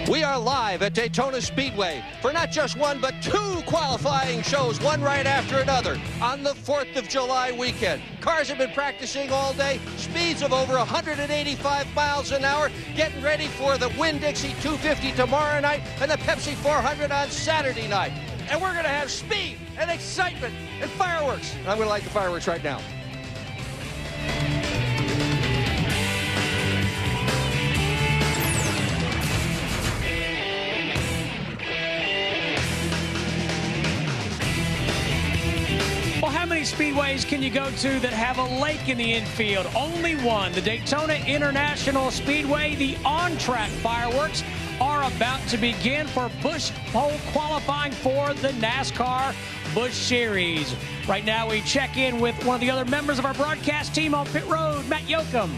We are live at Daytona Speedway for not just one, but two qualifying shows, one right after another, on the 4th of July weekend. Cars have been practicing all day, speeds of over 185 miles an hour, getting ready for the Winn Dixie 250 tomorrow night and the Pepsi 400 on Saturday night. And we're going to have speed and excitement and fireworks. And I'm going to light the fireworks right now. How many speedways can you go to that have a lake in the infield? Only one, the Daytona International Speedway. The on-track fireworks are about to begin for Busch pole qualifying for the NASCAR Busch Series. Right now we check in with one of the other members of our broadcast team on pit road, Matt Yoakum.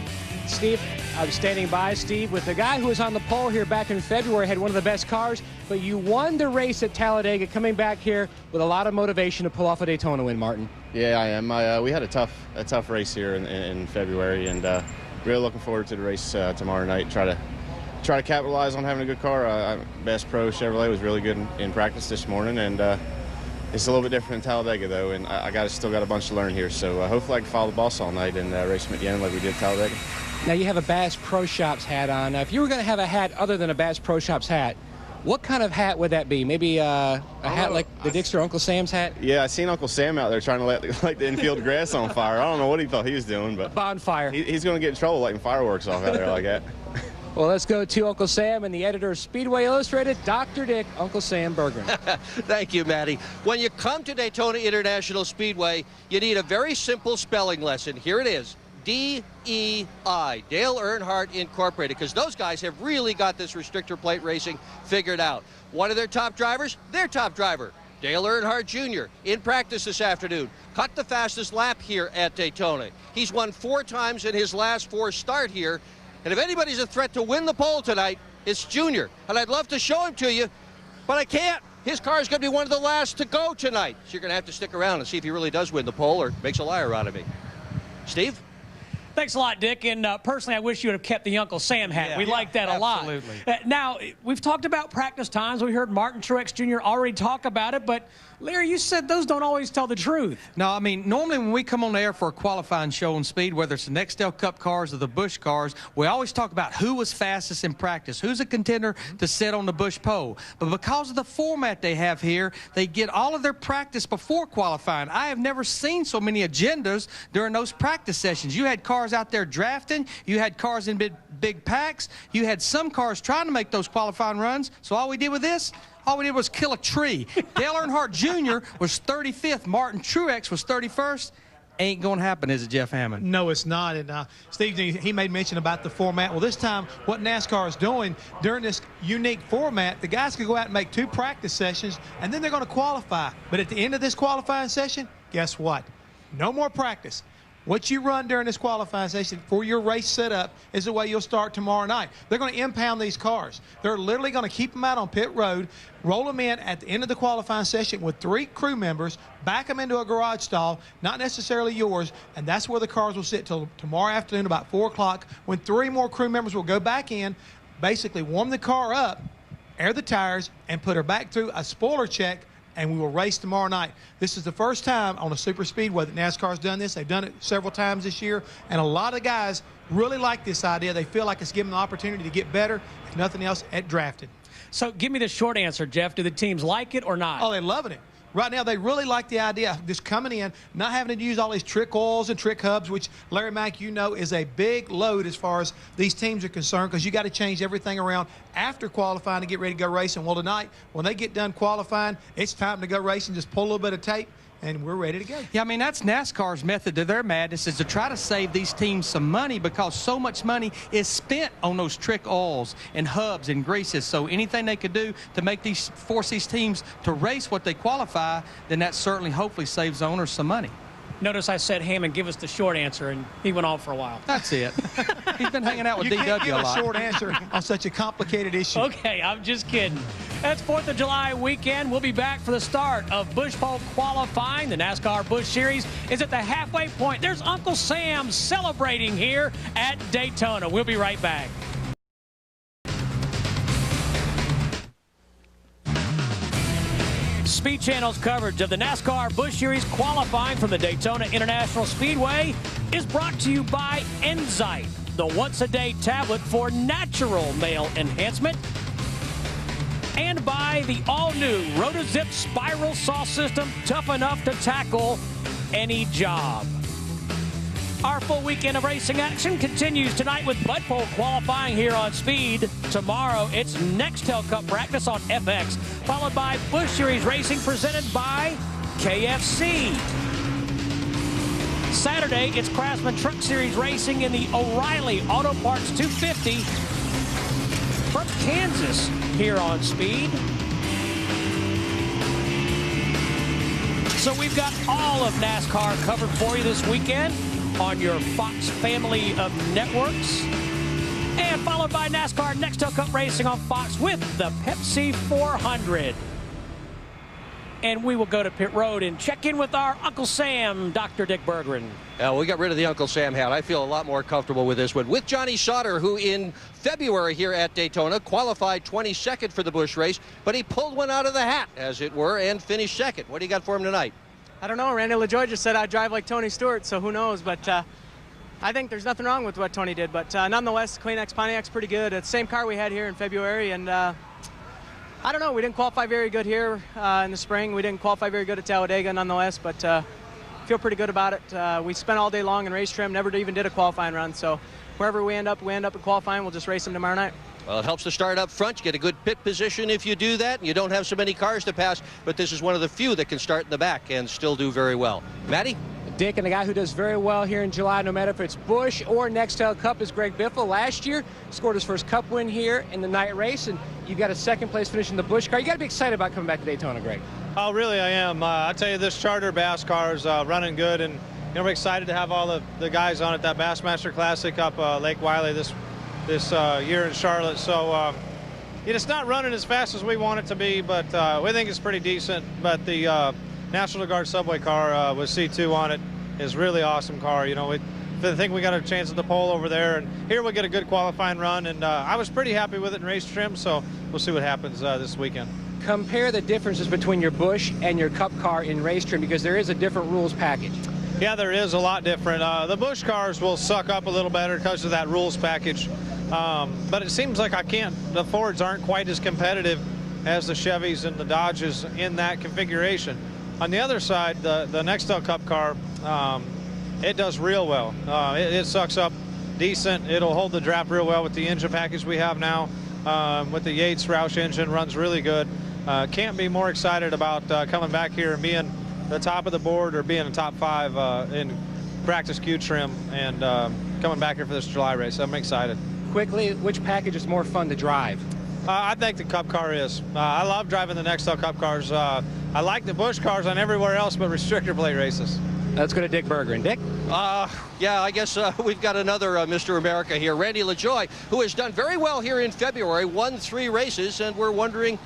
Steve, I'm standing by, Steve, with the guy who was on the pole here back in February, had one of the best cars, but you won the race at Talladega, coming back here with a lot of motivation to pull off a Daytona win, Martin. Yeah, I am. We had a tough race here in February, and really looking forward to the race tomorrow night. Try to capitalize on having a good car. Bass Pro Chevrolet was really good in practice this morning, and it's a little bit different in Talladega though, and I still got a bunch to learn here. So hopefully I can follow the boss all night and race him at the end like we did at Talladega. Now you have a Bass Pro Shops hat on. If you were going to have a hat other than a Bass Pro Shops hat, what kind of hat would that be? Maybe a hat like the Dixie or Uncle Sam's hat? Yeah, I seen Uncle Sam out there trying to light the infield grass on fire. I don't know what he thought he was doing, but bonfire. He's going to get in trouble lighting fireworks off out there like that. Well, let's go to Uncle Sam and the editor of Speedway Illustrated, Dr. Dick, Uncle Sam Bergeron. Thank you, Matty. When you come to Daytona International Speedway, you need a very simple spelling lesson. Here it is. D-E-I, Dale Earnhardt Incorporated, because those guys have really got this restrictor plate racing figured out. One of their top drivers, their top driver, Dale Earnhardt Jr., in practice this afternoon, cut the fastest lap here at Daytona. He's won 4 times in his last 4 start here, and if anybody's a threat to win the pole tonight, it's Jr., and I'd love to show him to you, but I can't. His car is going to be one of the last to go tonight, so you're going to have to stick around and see if he really does win the pole or makes a liar out of me. Steve? Thanks a lot, Dick. And personally, I wish you would have kept the Uncle Sam hat. We like that a lot. Absolutely. Now, we've talked about practice times. We heard Martin Truex Jr. already talk about it, but Larry, you said those don't always tell the truth. No, I mean, normally when we come on the air for a qualifying show on speed, whether it's the Nextel Cup cars or the Busch cars, we always talk about who was fastest in practice, who's a contender to sit on the Busch pole. But because of the format they have here, they get all of their practice before qualifying. I have never seen so many agendas during those practice sessions. You had cars out there drafting, you had cars in big packs, you had some cars trying to make those qualifying runs. So all we did with this, all we did was kill a tree. Dale Earnhardt Jr. was 35th. Martin Truex was 31st. Ain't going to happen, is it, Jeff Hammond? No, it's not. And Steve, he made mention about the format. Well, this time, what NASCAR is doing during this unique format, the guys can go out and make 2 practice sessions, and then they're going to qualify. But at the end of this qualifying session, guess what? No more practice. What you run during this qualifying session for your race setup is the way you'll start tomorrow night. They're going to impound these cars. They're literally going to keep them out on pit road, roll them in at the end of the qualifying session with 3 crew members, back them into a garage stall, not necessarily yours, and that's where the cars will sit till tomorrow afternoon about 4 o'clock, when 3 more crew members will go back in, basically warm the car up, air the tires, and put her back through a spoiler check, and we will race tomorrow night. This is the first time on a super speedway that NASCAR's done this. They've done it several times this year, and a lot of guys really like this idea. They feel like it's giving them the opportunity to get better, if nothing else, at drafting. So give me the short answer, Jeff. Do the teams like it or not? Oh, they're loving it. Right now, they really like the idea of just coming in, not having to use all these trick oils and trick hubs, which, Larry Mack, you know, is a big load as far as these teams are concerned, because you got to change everything around after qualifying to get ready to go racing. Well, tonight, when they get done qualifying, it's time to go racing. Just pull a little bit of tape, and we're ready to go. Yeah, I mean, that's NASCAR's method to their madness, is to try to save these teams some money, because so much money is spent on those trick oils and hubs and greases. So anything they could do to force these teams to race what they qualify, then that certainly hopefully saves the owners some money. Notice I said Hammond, give us the short answer, and he went on for a while. That's it. He's been hanging out with you DW can't give a lot. a short answer on such a complicated issue. Okay, I'm just kidding. That's 4th of July weekend. We'll be back for the start of Busch pole qualifying. The NASCAR Busch Series is at the halfway point. There's Uncle Sam celebrating here at Daytona. We'll be right back. Speed Channel's coverage of the NASCAR Busch Series qualifying from the Daytona International Speedway is brought to you by Enzyte, the once-a-day tablet for natural male enhancement, and by the all-new RotoZip spiral saw system, tough enough to tackle any job. Our full weekend of racing action continues tonight with Bud Pole qualifying here on Speed. Tomorrow, it's Nextel Cup practice on FX, followed by Busch Series racing presented by KFC. Saturday, it's Craftsman Truck Series racing in the O'Reilly Auto Parts 250 from Kansas here on Speed. So we've got all of NASCAR covered for you this weekend on your Fox family of networks. And followed by NASCAR Nextel Cup Racing on Fox with the Pepsi 400. And we will go to pit road and check in with our Uncle Sam, Dr. Dick Berggren. We got rid of the Uncle Sam hat. I feel a lot more comfortable with this one. With Johnny Sauter, who in February here at Daytona qualified 22nd for the Busch race, but he pulled one out of the hat, as it were, and finished second. What do you got for him tonight? I don't know. Randy LaJoie just said I'd drive like Tony Stewart, so who knows. But I think there's nothing wrong with what Tony did. But nonetheless, Kleenex Pontiac's pretty good. It's the same car we had here in February. And I don't know. We didn't qualify very good here in the spring. We didn't qualify very good at Talladega nonetheless. But feel pretty good about it. We spent all day long in race trim, never even did a qualifying run. So wherever we end up in qualifying. We'll just race them tomorrow night. Well, it helps to start up front. You get a good pit position if you do that, and you don't have so many cars to pass, but this is one of the few that can start in the back and still do very well. Matty? Dick, and a guy who does very well here in July, no matter if it's Busch or Nextel Cup, is Greg Biffle. Last year, scored his first Cup win here in the night race, and you've got a second place finish in the Busch car. You got to be excited about coming back to Daytona, Greg. Oh, really, I am. I tell you, this Charter Bass car is running good, and we're excited to have all the guys on at that Bassmaster Classic up Lake Wiley this year in Charlotte. So it's not running as fast as we want it to be, but we think it's pretty decent. But the National Guard Subway car with C2 on it is really awesome car. I think we got a chance at the pole over there, and here we'll get a good qualifying run. And I was pretty happy with it in race trim, so we'll see what happens this weekend. Compare the differences between your Busch and your Cup car in race trim, because there is a different rules package. Yeah, there is a lot different. The Busch cars will suck up a little better because of that rules package. But it seems like the Fords aren't quite as competitive as the Chevys and the Dodges in that configuration. On the other side, the Nextel Cup car, it does real well. It sucks up decent. It'll hold the draft real well with the engine package we have now. With the Yates Roush engine, runs really good. Can't be more excited about coming back here and being the top of the board or being in top 5 in practice Q trim and coming back here for this July race. I'm excited. Quickly, which package is more fun to drive? I think the Cup car is. I love driving the Nextel Cup cars. I like the Busch cars on everywhere else but restrictor plate races. Let's go to Dick Berggren. Dick? Yeah, I guess we've got another Mr. America here, Randy LaJoie, who has done very well here in February, won 3 races, and we're wondering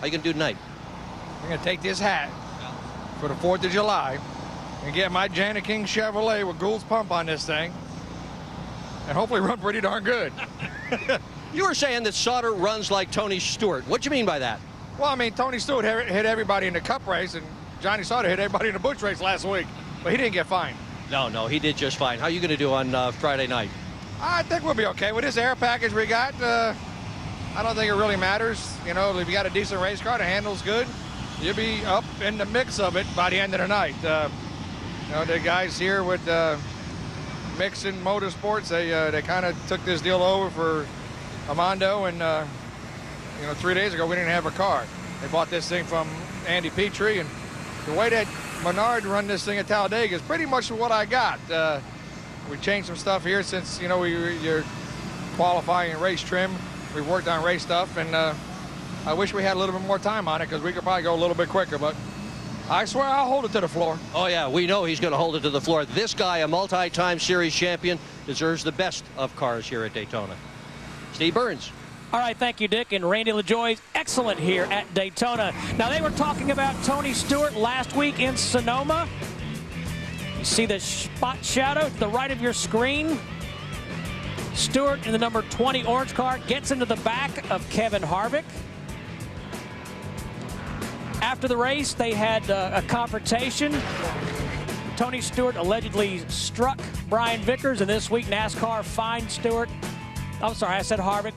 how you can do tonight. I'm going to take this hat for the 4th of July and get my Jana King Chevrolet with Gould's pump on this thing and hopefully run pretty darn good. You were saying that Sauter runs like Tony Stewart. What do you mean by that? Well, I mean, Tony Stewart hit everybody in the Cup race, and Johnny Sauter hit everybody in the Busch race last week, but he didn't get fined. No, he did just fine. How are you going to do on Friday night? I think we'll be okay. With this air package we got, I don't think it really matters. If you got a decent race car, the handle's good, you'll be up in the mix of it by the end of the night. The guys here with Mixon Motorsports, they kind of took this deal over for Armando, and 3 days ago we didn't have a car. They bought this thing from Andy Petrie, and the way that Menard run this thing at Talladega is pretty much what I got. We changed some stuff here since you're qualifying in race trim. We've worked on race stuff, and I wish we had a little bit more time on it because we could probably go a little bit quicker, but I swear I'll hold it to the floor. Oh, yeah, we know he's going to hold it to the floor. This guy, a multi-time series champion, deserves the best of cars here at Daytona. Steve Burns. All right, thank you, Dick. And Randy LaJoie's excellent here at Daytona. Now, they were talking about Tony Stewart last week in Sonoma. You see the spot shadow to the right of your screen. Stewart in the number 20 orange car gets into the back of Kevin Harvick. After the race, they had a confrontation. Tony Stewart allegedly struck Brian Vickers, and this week NASCAR fined Stewart. I'm sorry, I said Harvick.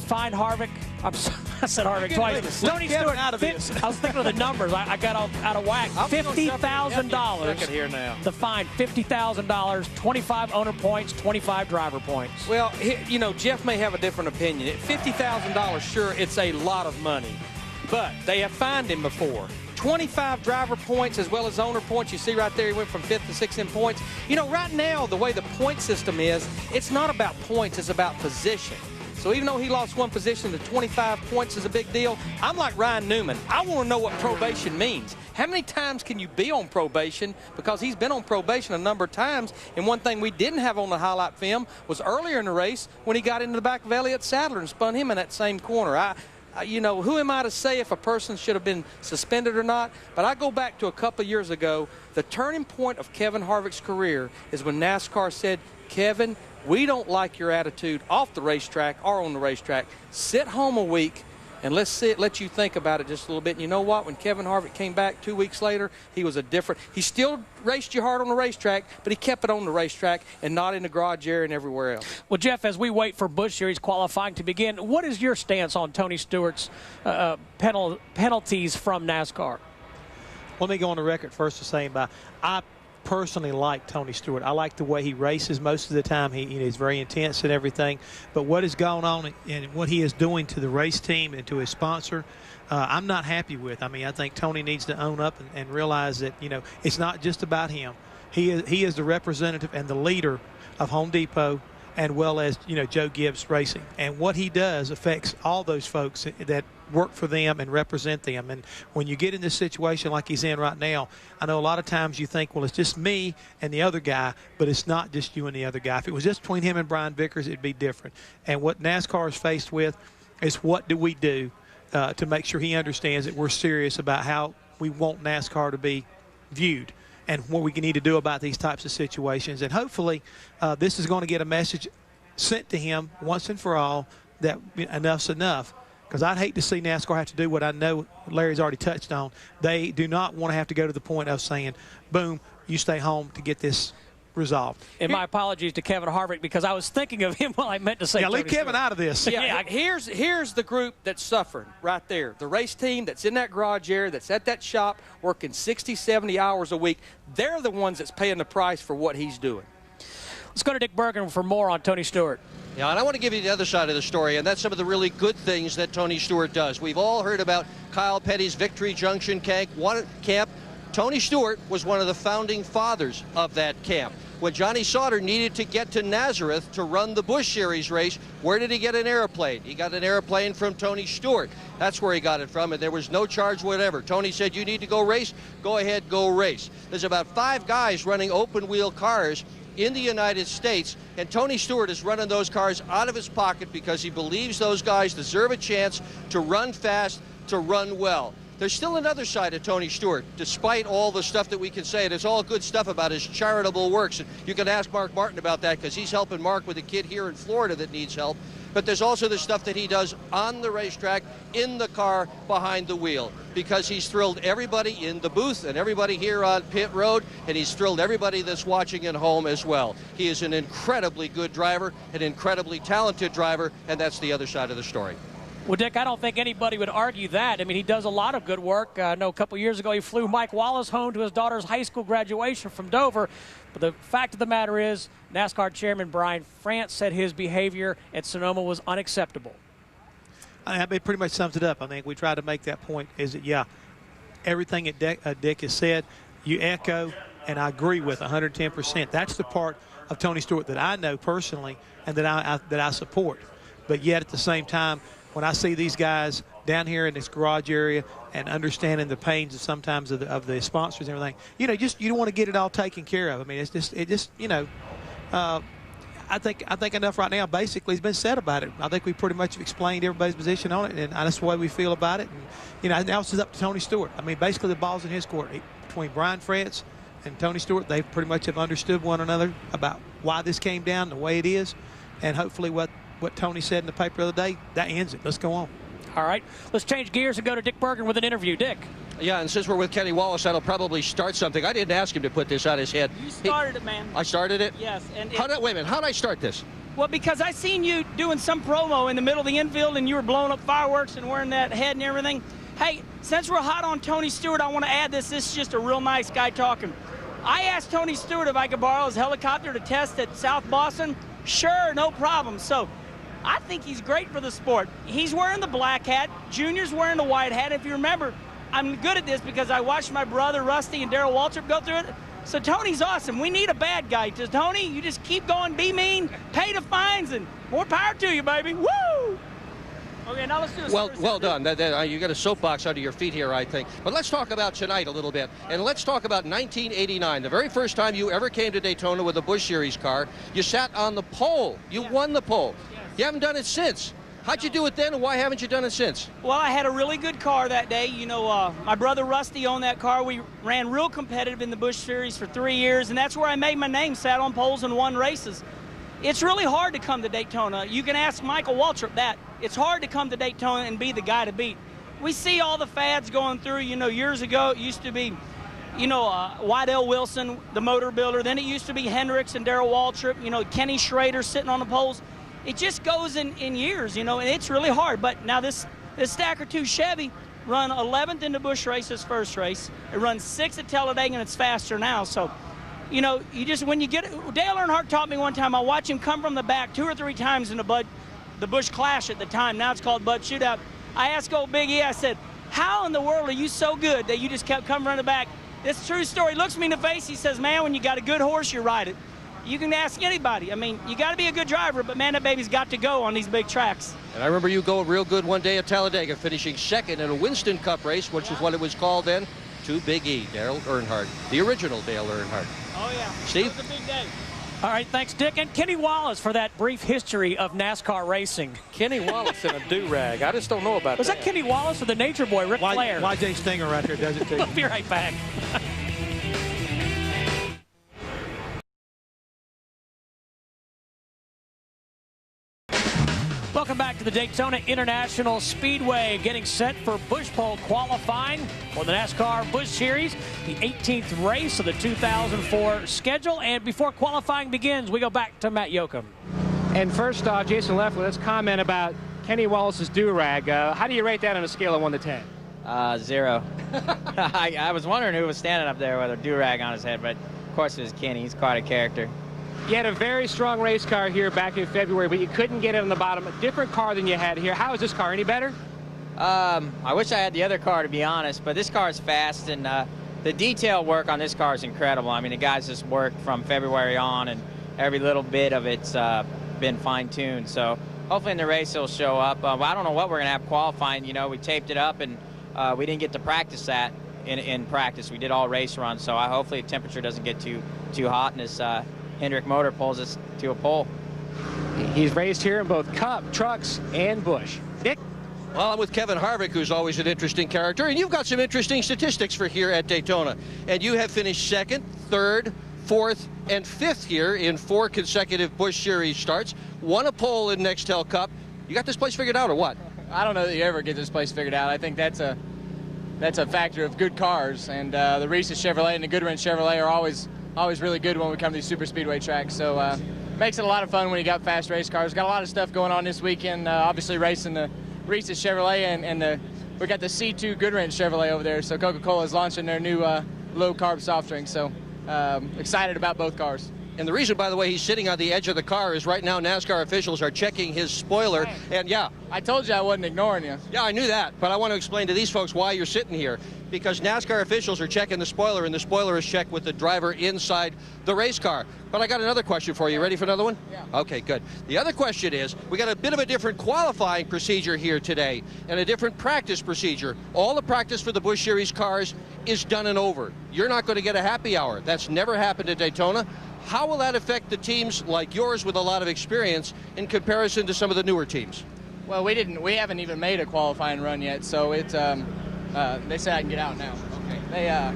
Fined Harvick. I'm sorry, I said Harvick twice. Tony Stewart. Out of this. I was thinking of the numbers. I got out of whack. $50,000. Here now. The fine, $50,000, 25 owner points, 25 driver points. Well, you know, Jeff may have a different opinion. At $50,000, sure, it's a lot of money. But they have fined him before. 25 driver points as well as owner points. You see right there, he went from 5th to 6th in points. You know, right now, the way the point system is, it's not about points, it's about position. So even though he lost one position, the 25 points is a big deal. I'm like Ryan Newman. I want to know what probation means. How many times can you be on probation? Because he's been on probation a number of times. And one thing we didn't have on the highlight film was earlier in the race when he got into the back of Elliott Sadler and spun him in that same corner. You know, who am I to say if a person should have been suspended or not? But I go back to a couple of years ago. The turning point of Kevin Harvick's career is when NASCAR said, Kevin, we don't like your attitude off the racetrack or on the racetrack. Sit home a week and let you think about it just a little bit. And you know what? When Kevin Harvick came back 2 weeks later, he was he still raced you hard on the racetrack, but he kept it on the racetrack and not in the garage area and everywhere else. Well, Jeff, as we wait for Busch Series qualifying to begin, what is your stance on Tony Stewart's penalties from NASCAR? Let me go on the record first to saying I personally like Tony Stewart. I like the way he races most of the time. He's very intense and everything. But what has gone on and what he is doing to the race team and to his sponsor, I'm not happy with. I mean, I think Tony needs to own up and realize that, you know, it's not just about him. He is the representative and the leader of Home Depot, and well as, you know, Joe Gibbs Racing. And what he does affects all those folks that work for them and represent them. And when you get in this situation like he's in right now, I know a lot of times you think, well, it's just me and the other guy, but it's not just you and the other guy. If it was just between him and Brian Vickers, it'd be different. And what NASCAR is faced with is what do we do to make sure he understands that we're serious about how we want NASCAR to be viewed and what we need to do about these types of situations. And hopefully this is going to get a message sent to him once and for all that enough's enough. Because I'd hate to see NASCAR have to do what I know Larry's already touched on. They do not want to have to go to the point of saying, boom, you stay home to get this resolved. And my apologies to Kevin Harvick, because I was thinking of him while I meant to say leave Kevin out of this. Yeah, here's the group that's suffering right there. The race team that's in that garage area, that's at that shop, working 60, 70 hours a week. They're the ones that's paying the price for what he's doing. Let's go to Dick Bergen for more on Tony Stewart. Yeah, and I want to give you the other side of the story, and that's some of the really good things that Tony Stewart does. We've all heard about Kyle Petty's Victory Junction camp. Tony Stewart was one of the founding fathers of that camp. When Johnny Sauter needed to get to Nazareth to run the Busch Series race, where did he get an airplane? He got an airplane from Tony Stewart. That's where he got it from, and there was no charge whatever. Tony said, you need to go race? Go ahead, go race. There's about 5 guys running open-wheel cars in the United States, and Tony Stewart is running those cars out of his pocket because he believes those guys deserve a chance to run fast, to run well. There's still another side of Tony Stewart, despite all the stuff that we can say. There's all good stuff about his charitable works, and you can ask Mark Martin about that because he's helping Mark with a kid here in Florida that needs help. But there's also the stuff that he does on the racetrack, in the car, behind the wheel, because he's thrilled everybody in the booth and everybody here on pit road, and he's thrilled everybody that's watching at home as well. He is an incredibly good driver, an incredibly talented driver, and that's the other side of the story. Well, Dick, I don't think anybody would argue that. I mean, he does a lot of good work. I know a couple years ago he flew Mike Wallace home to his daughter's high school graduation from Dover. But the fact of the matter is, NASCAR Chairman Brian France said his behavior at Sonoma was unacceptable. It pretty much sums it up. I think we tried to make that point is that, yeah, everything that Dick has said, you echo, and I agree with 110%. That's the part of Tony Stewart that I know personally and that I support. But yet at the same time, when I see these guys down here in this garage area and understanding the pains of sometimes of the sponsors and everything, you know, you don't want to get it all taken care of. I mean, I think enough right now basically has been said about it. I think we pretty much have explained everybody's position on it, and that's the way we feel about it. And, you know, now it's up to Tony Stewart. I mean, basically the ball's in his court. Between Brian France and Tony Stewart, they pretty much have understood one another about why this came down the way it is, and hopefully what Tony said in the paper the other day, that ends it. Let's go on. All right, let's change gears and go to Dick Bergen with an interview. Dick. Yeah, and since we're with Kenny Wallace, that'll probably start something. I didn't ask him to put this on his head. You started it, man. I started it? Yes. And wait a minute, how did I start this? Well, because I seen you doing some promo in the middle of the infield, and you were blowing up fireworks and wearing that head and everything. Hey, since we're hot on Tony Stewart, I want to add this. This is just a real nice guy talking. I asked Tony Stewart if I could borrow his helicopter to test at South Boston. Sure, no problem. So I think he's great for the sport. He's wearing the black hat. Junior's wearing the white hat. If you remember, I'm good at this because I watched my brother Rusty and Darrell Waltrip go through it. So Tony's awesome. We need a bad guy. Just Tony, you just keep going, be mean, pay the fines, and more power to you, baby. Woo! Okay, now let's do this. Well done. You got a soapbox under your feet here, I think. But let's talk about tonight a little bit. And let's talk about 1989, the very first time you ever came to Daytona with a Busch Series car. You sat on the pole. You won the pole. Yes. You haven't done it since. How'd you do it then, and why haven't you done it since? Well, I had a really good car that day. You know, my brother Rusty owned that car. We ran real competitive in the Busch Series for 3 years, and that's where I made my name, sat on poles and won races. It's really hard to come to Daytona. You can ask Michael Waltrip that. It's hard to come to Daytona and be the guy to beat. We see all the fads going through. You know, years ago it used to be, you know, Wydell Wilson, the motor builder. Then it used to be Hendricks and Darrell Waltrip, you know, Kenny Schrader sitting on the poles. It just goes in years, you know, and it's really hard. But now this Stacker 2 Chevy run 11th in the Busch race, his first race. It runs 6th at Talladega, and it's faster now. So, you know, you just, when you get it, Dale Earnhardt taught me one time, I watched him come from the back 2 or 3 times in the Busch Clash at the time. Now it's called Bud Shootout. I asked old Big E, I said, how in the world are you so good that you just kept coming from the back? This is a true story. He looks me in the face. He says, man, when you got a good horse, you ride it. You can ask anybody. I mean, you got to be a good driver, but man, that baby's got to go on these big tracks. And I remember you going real good one day at Talladega, finishing second in a Winston Cup race, which is what it was called then, to Big E, Dale Earnhardt, the original Dale Earnhardt. Oh, yeah. Steve? It was a big day. All right, thanks, Dick. And Kenny Wallace for that brief history of NASCAR racing. Kenny Wallace in a do-rag. I just don't know about Was that Kenny Wallace or the Nature Boy, Ric Flair? YJ Stinger right there does it too. We'll be right back. Welcome back to the Daytona International Speedway, getting set for Busch Pole qualifying for the NASCAR Busch Series, the 18th race of the 2004 schedule. And before qualifying begins, we go back to Matt Yoakum. And first off, Jason Leffler, let's comment about Kenny Wallace's do-rag. How do you rate that on a scale of 1 to 10? 0. I was wondering who was standing up there with a do-rag on his head, but of course it was Kenny. He's quite a character. You had a very strong race car here back in February, but you couldn't get it on the bottom. A different car than you had here. How is this car? Any better? I wish I had the other car, to be honest, but this car is fast, and the detail work on this car is incredible. I mean, the guys just worked from February on, and every little bit of it's been fine-tuned. So hopefully in the race it'll show up. I don't know what we're going to have qualifying. You know, we taped it up, and we didn't get to practice that in practice. We did all race runs, so hopefully the temperature doesn't get too hot, and this Hendrick motor pulls us to a pole. He's raced here in both Cup, Trucks, and Busch. Dick? Well, I'm with Kevin Harvick, who's always an interesting character, and you've got some interesting statistics for here at Daytona. And you have finished 2nd, 3rd, 4th, and 5th here in 4 consecutive Busch Series starts. Won a pole in Nextel Cup. You got this place figured out, or what? I don't know that you ever get this place figured out. I think that's a factor of good cars, and the Reese's Chevrolet and the Goodwrench Chevrolet are always really good when we come to these super speedway tracks. So makes it a lot of fun when you got fast race cars. Got a lot of stuff going on this weekend. Obviously racing the Reese's Chevrolet and we got the C2 Goodwrench Chevrolet over there. So Coca-Cola is launching their new low carb soft drink. So excited about both cars. And the reason, by the way, he's sitting on the edge of the car is right now NASCAR officials are checking his spoiler. And yeah, I told you I wasn't ignoring you. Yeah, I knew that, but I want to explain to these folks why you're sitting here. Because NASCAR officials are checking the spoiler, and the spoiler is checked with the driver inside the race car. But I got another question for you. Ready for another one? Yeah. Okay, good. The other question is, we got a bit of a different qualifying procedure here today, and a different practice procedure. All the practice for the Busch Series cars is done and over. You're not going to get a happy hour. That's never happened at Daytona. How will that affect the teams like yours with a lot of experience in comparison to some of the newer teams? Well, we haven't even made a qualifying run yet, so it's they say I can get out now. Okay.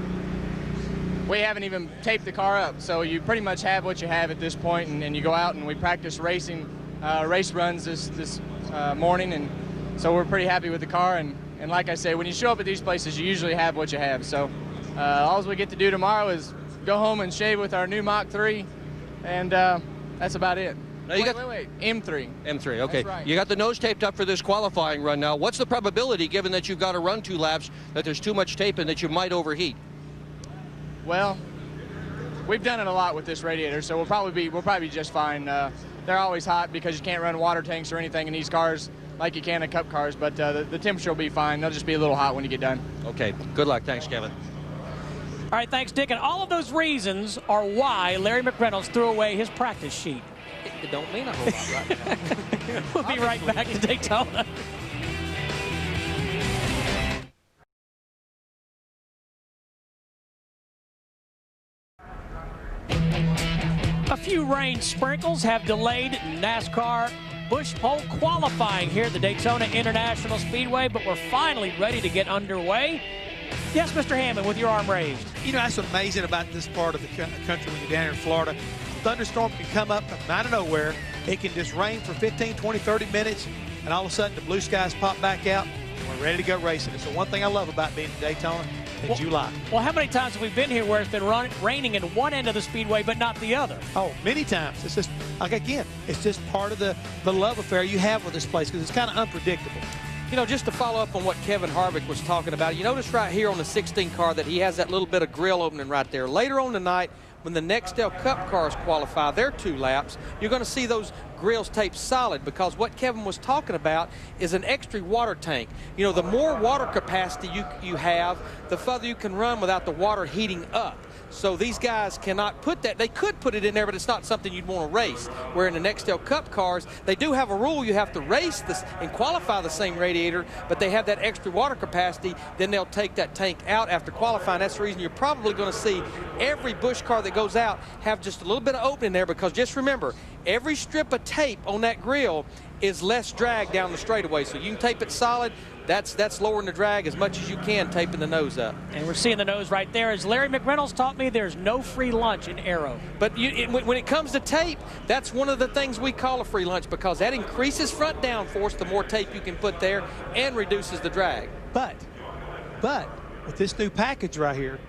We haven't even taped the car up, so you pretty much have what you have at this point, and you go out and we practice racing race runs this morning, and so we're pretty happy with the car. And like I say, when you show up at these places, you usually have what you have. So all we get to do tomorrow is go home and shave with our new Mach 3, and that's about it. Now you wait. M3. M3, okay. That's right. You got the nose taped up for this qualifying run now. What's the probability, given that you've got to run 2 laps, that there's too much tape and that you might overheat? Well, we've done it a lot with this radiator, so we'll probably be just fine. They're always hot because you can't run water tanks or anything in these cars like you can in Cup cars, but the temperature will be fine. They'll just be a little hot when you get done. Okay, good luck. Thanks, Kevin. All right, thanks, Dick. And all of those reasons are why Larry McReynolds threw away his practice sheet. It don't mean a whole lot right now. We'll be right back to Daytona. A few rain sprinkles have delayed NASCAR Busch Pole qualifying here at the Daytona International Speedway, but we're finally ready to get underway. Yes, Mr. Hammond, with your arm raised. You know, that's amazing about this part of the country when you're down here in Florida. Thunderstorm can come up from out of nowhere. It can just rain for 15, 20, 30 minutes, and all of a sudden the blue skies pop back out, and we're ready to go racing. It's the one thing I love about being in Daytona in July. Well, how many times have we been here where it's been raining in one end of the speedway but not the other? Oh, many times. It's just, like, again, it's just part of the love affair you have with this place because it's kind of unpredictable. You know, just to follow up on what Kevin Harvick was talking about, you notice right here on the 16 car that he has that little bit of grill opening right there. Later on tonight, when the Nextel Cup cars qualify their 2 laps, you're going to see those grills taped solid, because what Kevin was talking about is an extra water tank. You know, the more water capacity you have, the further you can run without the water heating up. So these guys cannot put that. They could put it in there, but it's not something you'd want to race. Where in the Nextel Cup cars, they do have a rule. You have to race this and qualify the same radiator, but they have that extra water capacity. Then they'll take that tank out after qualifying. That's the reason you're probably going to see every Busch car that goes out have just a little bit of opening there, because just remember, every strip of tape on that grill is less drag down the straightaway. So you can tape it solid. That's lowering the drag as much as you can, taping the nose up. And we're seeing the nose right there. As Larry McReynolds taught me, there's no free lunch in aero. But when it comes to tape, that's one of the things we call a free lunch, because that increases front downforce the more tape you can put there and reduces the drag. But with this new package right here,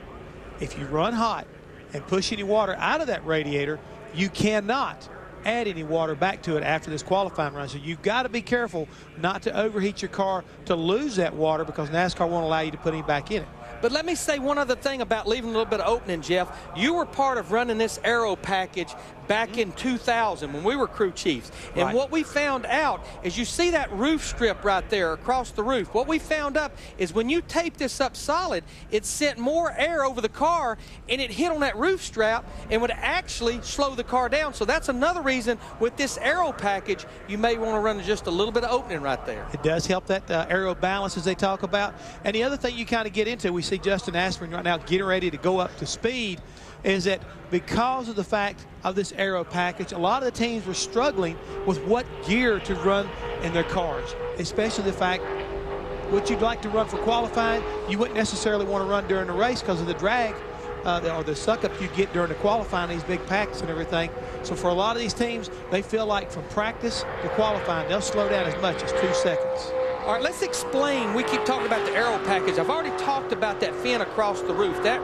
if you run hot and push any water out of that radiator, you cannot add any water back to it after this qualifying run. So you've got to be careful not to overheat your car to lose that water, because NASCAR won't allow you to put any back in it. But let me say one other thing about leaving a little bit of opening, Jeff. You were part of running this aero package back in 2000 when we were crew chiefs. And what we found out is, you see that roof strip right there across the roof. What we found up is when you tape this up solid, it sent more air over the car and it hit on that roof strap and would actually slow the car down. So that's another reason with this aero package, you may want to run just a little bit of opening right there. It does help that aero balance as they talk about. And the other thing you kind of get into, we see Justin Asprin right now getting ready to go up to speed, is that because of the fact of this aero package, a lot of the teams were struggling with what gear to run in their cars, especially the fact what you'd like to run for qualifying, you wouldn't necessarily want to run during the race because of the drag or the suck-up you get during the qualifying, these big packs and everything. So for a lot of these teams, they feel like from practice to qualifying, they'll slow down as much as 2 seconds. All right, let's explain. We keep talking about the aero package. I've already talked about that fin across the roof. That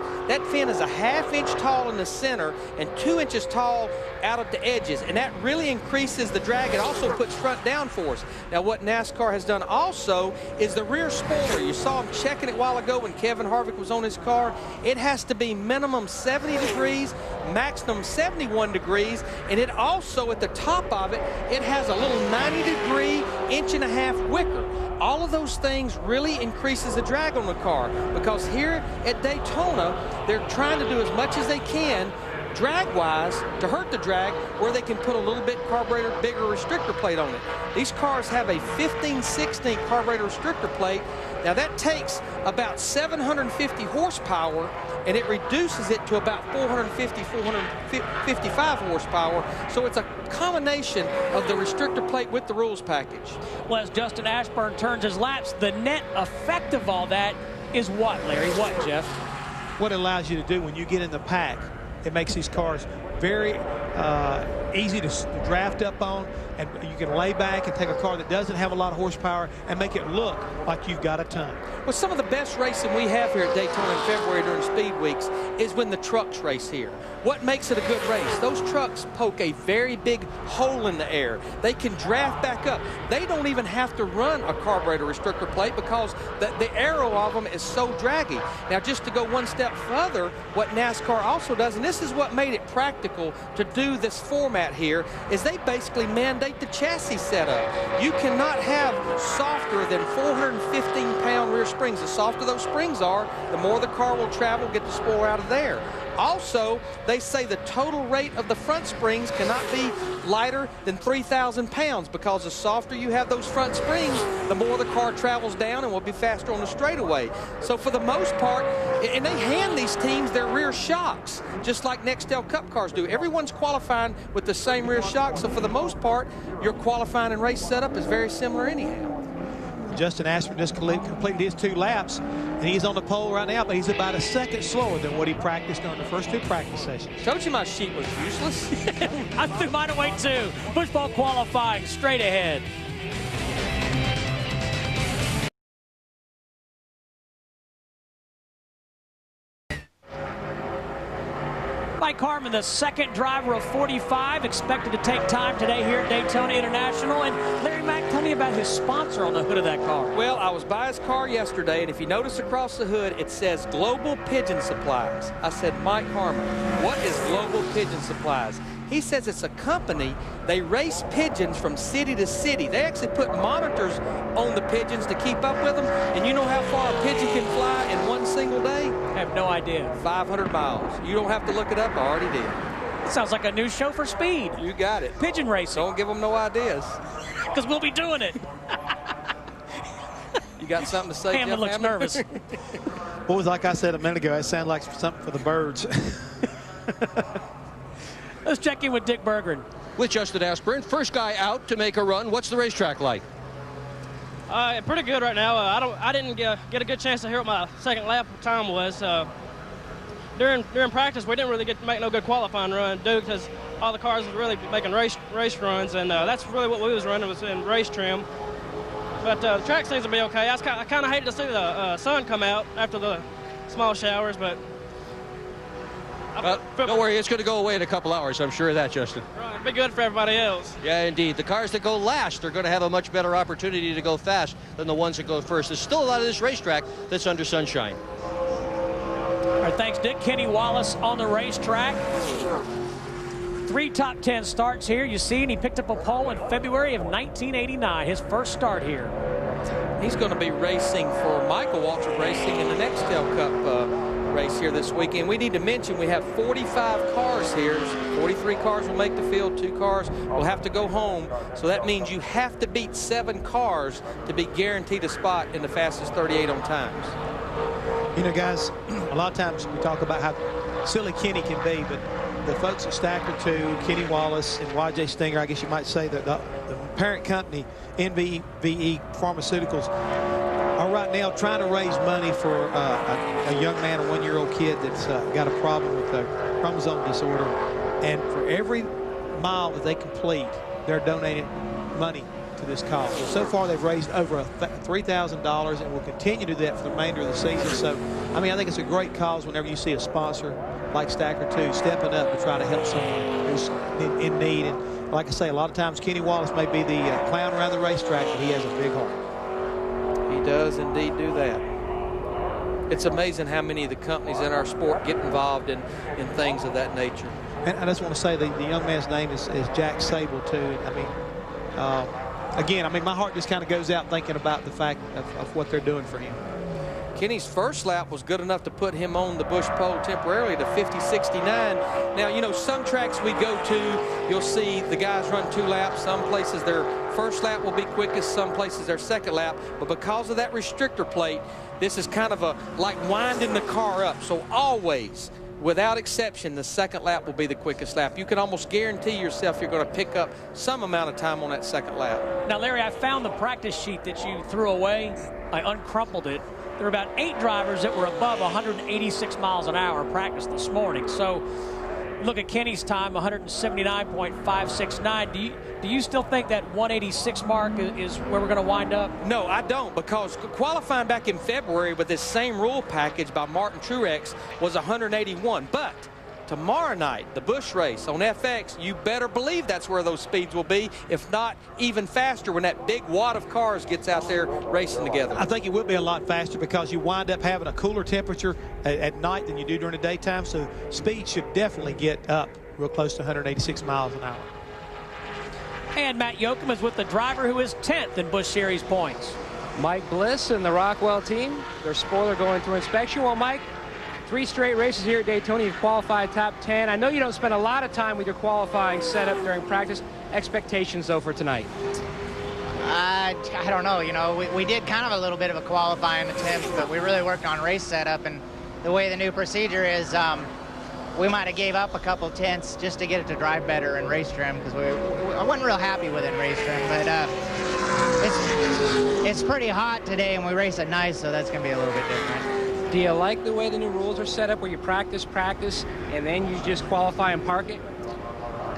fin is a ½ inch tall in the center and 2 inches tall out at the edges, and that really increases the drag. It also puts front downforce. Now, what NASCAR has done also is the rear spoiler. You saw him checking it a while ago when Kevin Harvick was on his car. It has to be minimum 70 degrees, maximum 71 degrees, and it also, at the top of it, it has a little 90-degree, 1.5-inch wicker. All of those things really increases the drag on the car, because here at Daytona, they're trying to do as much as they can drag-wise to hurt the drag, where they can put a little bit carburetor, bigger restrictor plate on it. These cars have a 15/16 carburetor restrictor plate. Now that takes about 750 horsepower, and it reduces it to about 450, 455 horsepower. So it's a combination of the restrictor plate with the rules package. Well, as Justin Ashburn turns his laps, the net effect of all that is what, Larry? What, Jeff? What it allows you to do when you get in the pack, it makes these cars very easy to draft up on, and you can lay back and take a car that doesn't have a lot of horsepower and make it look like you've got a ton. Well, some of the best racing we have here at Daytona in February during speed weeks is when the trucks race here. What makes it a good race? Those trucks poke a very big hole in the air. They can draft back up. They don't even have to run a carburetor restrictor plate because the arrow of them is so draggy. Now, just to go one step further, what NASCAR also does, and this is what made it practical to do this format here, is they basically mandate the chassis setup. You cannot have softer than 415-pound rear springs. The softer those springs are, the more the car will travel, get the spoil out of there. Also, they say the total rate of the front springs cannot be lighter than 3,000 pounds because the softer you have those front springs, the more the car travels down and will be faster on the straightaway. So for the most part, and they hand these teams their rear shocks, just like Nextel Cup cars do. Everyone's qualifying with the same rear shock, so for the most part, your qualifying and race setup is very similar anyhow. Justin Ashford just completed his 2 laps, and he's on the pole right now, but he's about a second slower than what he practiced during the first 2 practice sessions. Told you my sheet was useless. I threw mine away too. Bush ball qualifying straight ahead. Mike Harmon, the second driver of 45, expected to take time today here at Daytona International. And Larry Mack, tell me about his sponsor on the hood of that car. Well, I was by his car yesterday, and if you notice across the hood, it says Global Pigeon Supplies. I said, Mike Harmon, what is Global Pigeon Supplies? He says it's a company. They race pigeons from city to city. They actually put monitors on the pigeons to keep up with them. And you know how far a pigeon can fly in one single day? I have no idea. 500 miles. You don't have to look it up. I already did. Sounds like a new show for Speed. You got it. Pigeon racing. Don't give them no ideas. Because we'll be doing it. You got something to say, Hammond Jeff looks Hammond? nervous. Well, like I said a minute ago, it sounded like something for the birds. Let's check in with Dick Berggren. With Justin Ashburn, first guy out to make a run. What's the racetrack like? Pretty good right now. I didn't get a good chance to hear what my second lap time was. During practice, we didn't really get to make no good qualifying run, because all the cars was really making race runs, and that's really what we was running, was in race trim. But the track seems to be okay. I kind of hated to see the sun come out after the small showers, but don't worry, it's going to go away in a couple hours. I'm sure of that, Justin. right, it'd be good for everybody else. Yeah, indeed. The cars that go last are going to have a much better opportunity to go fast than the ones that go first. There's still a lot of this racetrack that's under sunshine. All right, thanks, Dick. Kenny Wallace on the racetrack. 3 top 10 starts here. You see, and he picked up a pole in February of 1989, his first start here. He's going to be racing for Michael Waltrip Racing in the Nextel Cup race here this weekend. We need to mention we have 45 cars here. 43 cars will make the field. 2 cars will have to go home. So that means you have to beat 7 cars to be guaranteed a spot in the fastest 38 on times. You know, guys, a lot of times we talk about how silly Kenny can be, but the folks at Stacker 2, Kenny Wallace, and YJ Stinger, I guess you might say that the parent company, NVE Pharmaceuticals, are right now trying to raise money for a young man, a 1-year-old kid that's got a problem with a chromosome disorder. And for every mile that they complete, they're donating money to this cause. So far, they've raised over $3,000 and will continue to do that for the remainder of the season. So, I mean, I think it's a great cause whenever you see a sponsor like Stacker 2 stepping up to try to help someone who's in need. And like I say, a lot of times Kenny Wallace may be the clown around the racetrack, but he has a big heart. He does indeed do that. It's amazing how many of the companies in our sport get involved in things of that nature. And I just want to say the young man's name is Jack Sable, too. I mean, again, I mean, my heart just kind of goes out thinking about the fact of what they're doing for him. Kenny's first lap was good enough to put him on the Busch pole temporarily to 50.69. Now, you know, some tracks we go to, you'll see the guys run 2 laps. Some places their first lap will be quickest, some places their second lap. But because of that restrictor plate, this is kind of like winding the car up. So always, without exception, the second lap will be the quickest lap. You can almost guarantee yourself you're going to pick up some amount of time on that second lap. Now, Larry, I found the practice sheet that you threw away. I uncrumpled it. There were about 8 drivers that were above 186 miles an hour in practice this morning. So look at Kenny's time, 179.569. Do you still think that 186 mark is where we're going to wind up? No, I don't, because qualifying back in February with this same rule package by Martin Truex was 181. But tomorrow night, the Busch race on FX, you better believe that's where those speeds will be, if not even faster when that big wad of cars gets out there racing together. I think it will be a lot faster because you wind up having a cooler temperature at night than you do during the daytime, so speed should definitely get up real close to 186 miles an hour. And Matt Yoakum is with the driver who is 10th in Busch Series points. Mike Bliss and the Rockwell team, their spoiler going through inspection. Well, Mike, 3 straight races here at Daytona. You've qualified top 10. I know you don't spend a lot of time with your qualifying setup during practice. Expectations, though, for tonight? I don't know. You know, we did kind of a little bit of a qualifying attempt, but we really worked on race setup. And the way the new procedure is, we might have gave up a couple tenths just to get it to drive better in race trim, because I wasn't real happy with it in race trim. But it's pretty hot today, and we race at night, so that's going to be a little bit different. Do you like the way the new rules are set up, where you practice, and then you just qualify and park it?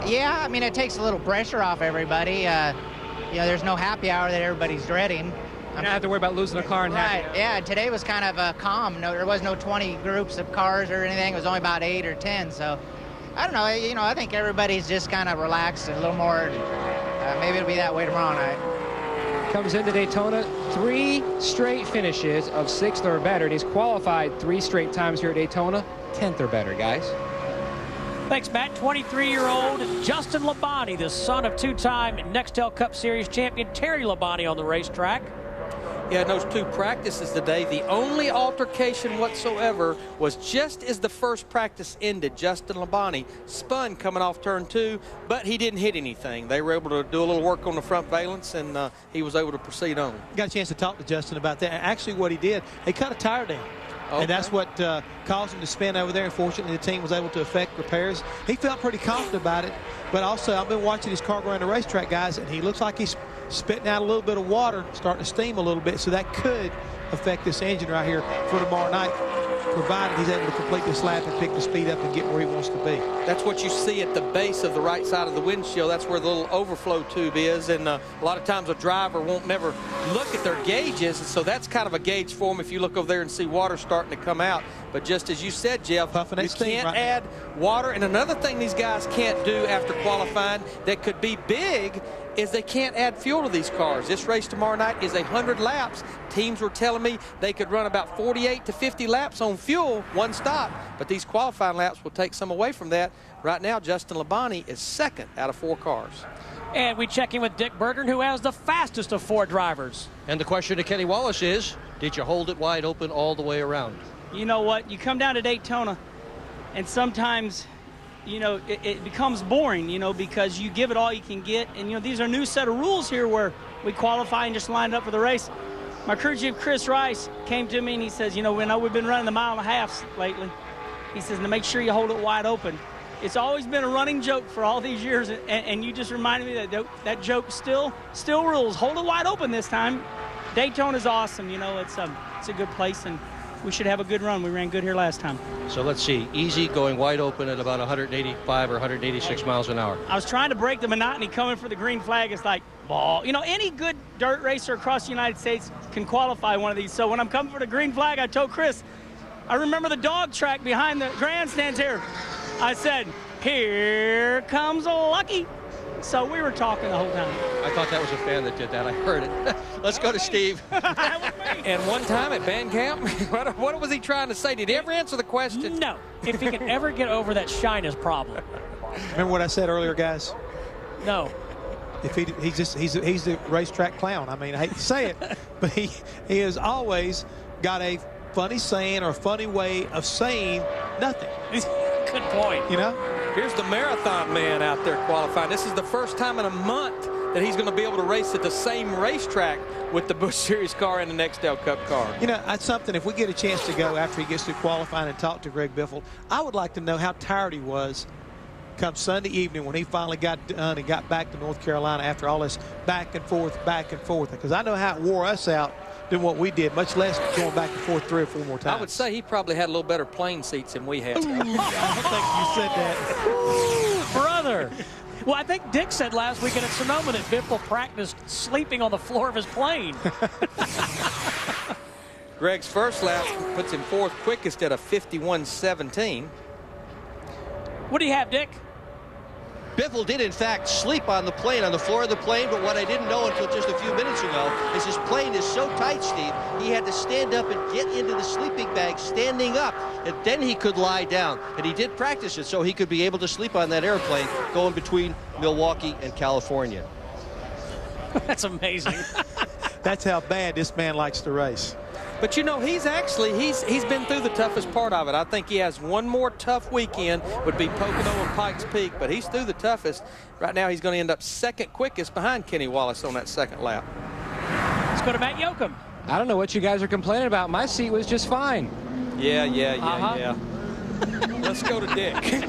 Yeah, I mean, it takes a little pressure off everybody. You know, there's no happy hour that everybody's dreading. You don't have to worry about losing a car and right. Yeah, today was kind of calm. No, there was no 20 groups of cars or anything. It was only about 8 or 10. So, I don't know. You know, I think everybody's just kind of relaxed and a little more. Maybe it'll be that way tomorrow night. Comes into Daytona, 3 straight finishes of 6th or better. And he's qualified 3 straight times here at Daytona, 10th or better, guys. Thanks, Matt. 23-year-old Justin Labonte, the son of 2-time Nextel Cup Series champion Terry Labonte on the racetrack. Yeah, in those 2 practices today, the only altercation whatsoever was just as the first practice ended. Justin Labonte spun coming off turn 2, but he didn't hit anything. They were able to do a little work on the front valence, and he was able to proceed on. Got a chance to talk to Justin about that. Actually, what he did, he cut a tire down. Okay. And that's what caused him to spin over there. Unfortunately, the team was able to effect repairs. He felt pretty confident about it, but also I've been watching his car go around the racetrack, guys, and he looks like he's spitting out a little bit of water, starting to steam a little bit, so that could affect this engine right here for tomorrow night, provided he's able to complete this lap and pick the speed up and get where he wants to be. That's what you see at the base of the right side of the windshield. That's where the little overflow tube is, and a lot of times a driver won't never look at their gauges, and so that's kind of a gauge for them if you look over there and see water starting to come out. But just as you said, Jeff, you can't add water. And another thing these guys can't do after qualifying that could be big is they can't add fuel to these cars. This race tomorrow night is 100 laps. Teams were telling me they could run about 48 to 50 laps on fuel, one stop, but these qualifying laps will take some away from that. Right now, Justin Labonte is 2nd out of 4 cars. And we check in with Dick Berggren, who has the fastest of 4 drivers. And the question to Kenny Wallace is, did you hold it wide open all the way around? You know what? You come down to Daytona, and sometimes, you know, it becomes boring, you know, because you give it all you can get. And, you know, these are a new set of rules here where we qualify and just lined up for the race. My crew chief, Chris Rice, came to me and he says, you know, we know we've been running the 1.5 miles lately. He says, to make sure you hold it wide open. It's always been a running joke for all these years, and you just reminded me that that joke still rules. Hold it wide open this time. Daytona's awesome, you know, it's a good place, and we should have a good run. We ran good here last time. So let's see, easy going wide open at about 185 or 186 miles an hour. I was trying to break the monotony coming for the green flag. It's like, ball. You know, any good dirt racer across the United States can qualify one of these. So when I'm coming for the green flag, I told Chris, I remember the dog track behind the grandstands here. I said, here comes Lucky. So we were talking the whole time. I thought that was a fan that did that. I heard it. Let's go to Steve. And one time at band camp, what was he trying to say? Did he ever answer the question? No. If he can ever get over that shyness problem. Remember what I said earlier, guys? No. If he's the racetrack clown. I mean, I hate to say it, but he has always got a funny saying or a funny way of saying nothing. Good point. You know? Here's the marathon man out there qualifying. This is the first time in a month that he's going to be able to race at the same racetrack with the Busch Series car and the Nextel Cup car. You know, that's something, if we get a chance to go after he gets through qualifying and talk to Greg Biffle, I would like to know how tired he was come Sunday evening when he finally got done and got back to North Carolina after all this back and forth, because I know how it wore us out than what we did, much less going back and forth 3 or 4 more times. I would say he probably had a little better plane seats than we had. I don't think you said that. Brother. Well, I think Dick said last weekend at Sonoma that Biffle practiced sleeping on the floor of his plane. Greg's first lap puts him 4th quickest at a 51.17. What do you have, Dick? Biffle did, in fact, sleep on the plane, on the floor of the plane, but what I didn't know until just a few minutes ago is his plane is so tight, Steve, he had to stand up and get into the sleeping bag standing up, and then he could lie down. And he did practice it so he could be able to sleep on that airplane going between Milwaukee and California. That's amazing. That's how bad this man likes to race. But you know, he's been through the toughest part of it. I think he has one more tough weekend, would be Pocono and Pikes Peak, but he's through the toughest. Right now he's going to end up 2nd quickest behind Kenny Wallace on that 2nd lap. Let's go to Matt Yoakum. I don't know what you guys are complaining about. My seat was just fine. Yeah. Let's go to Dick. You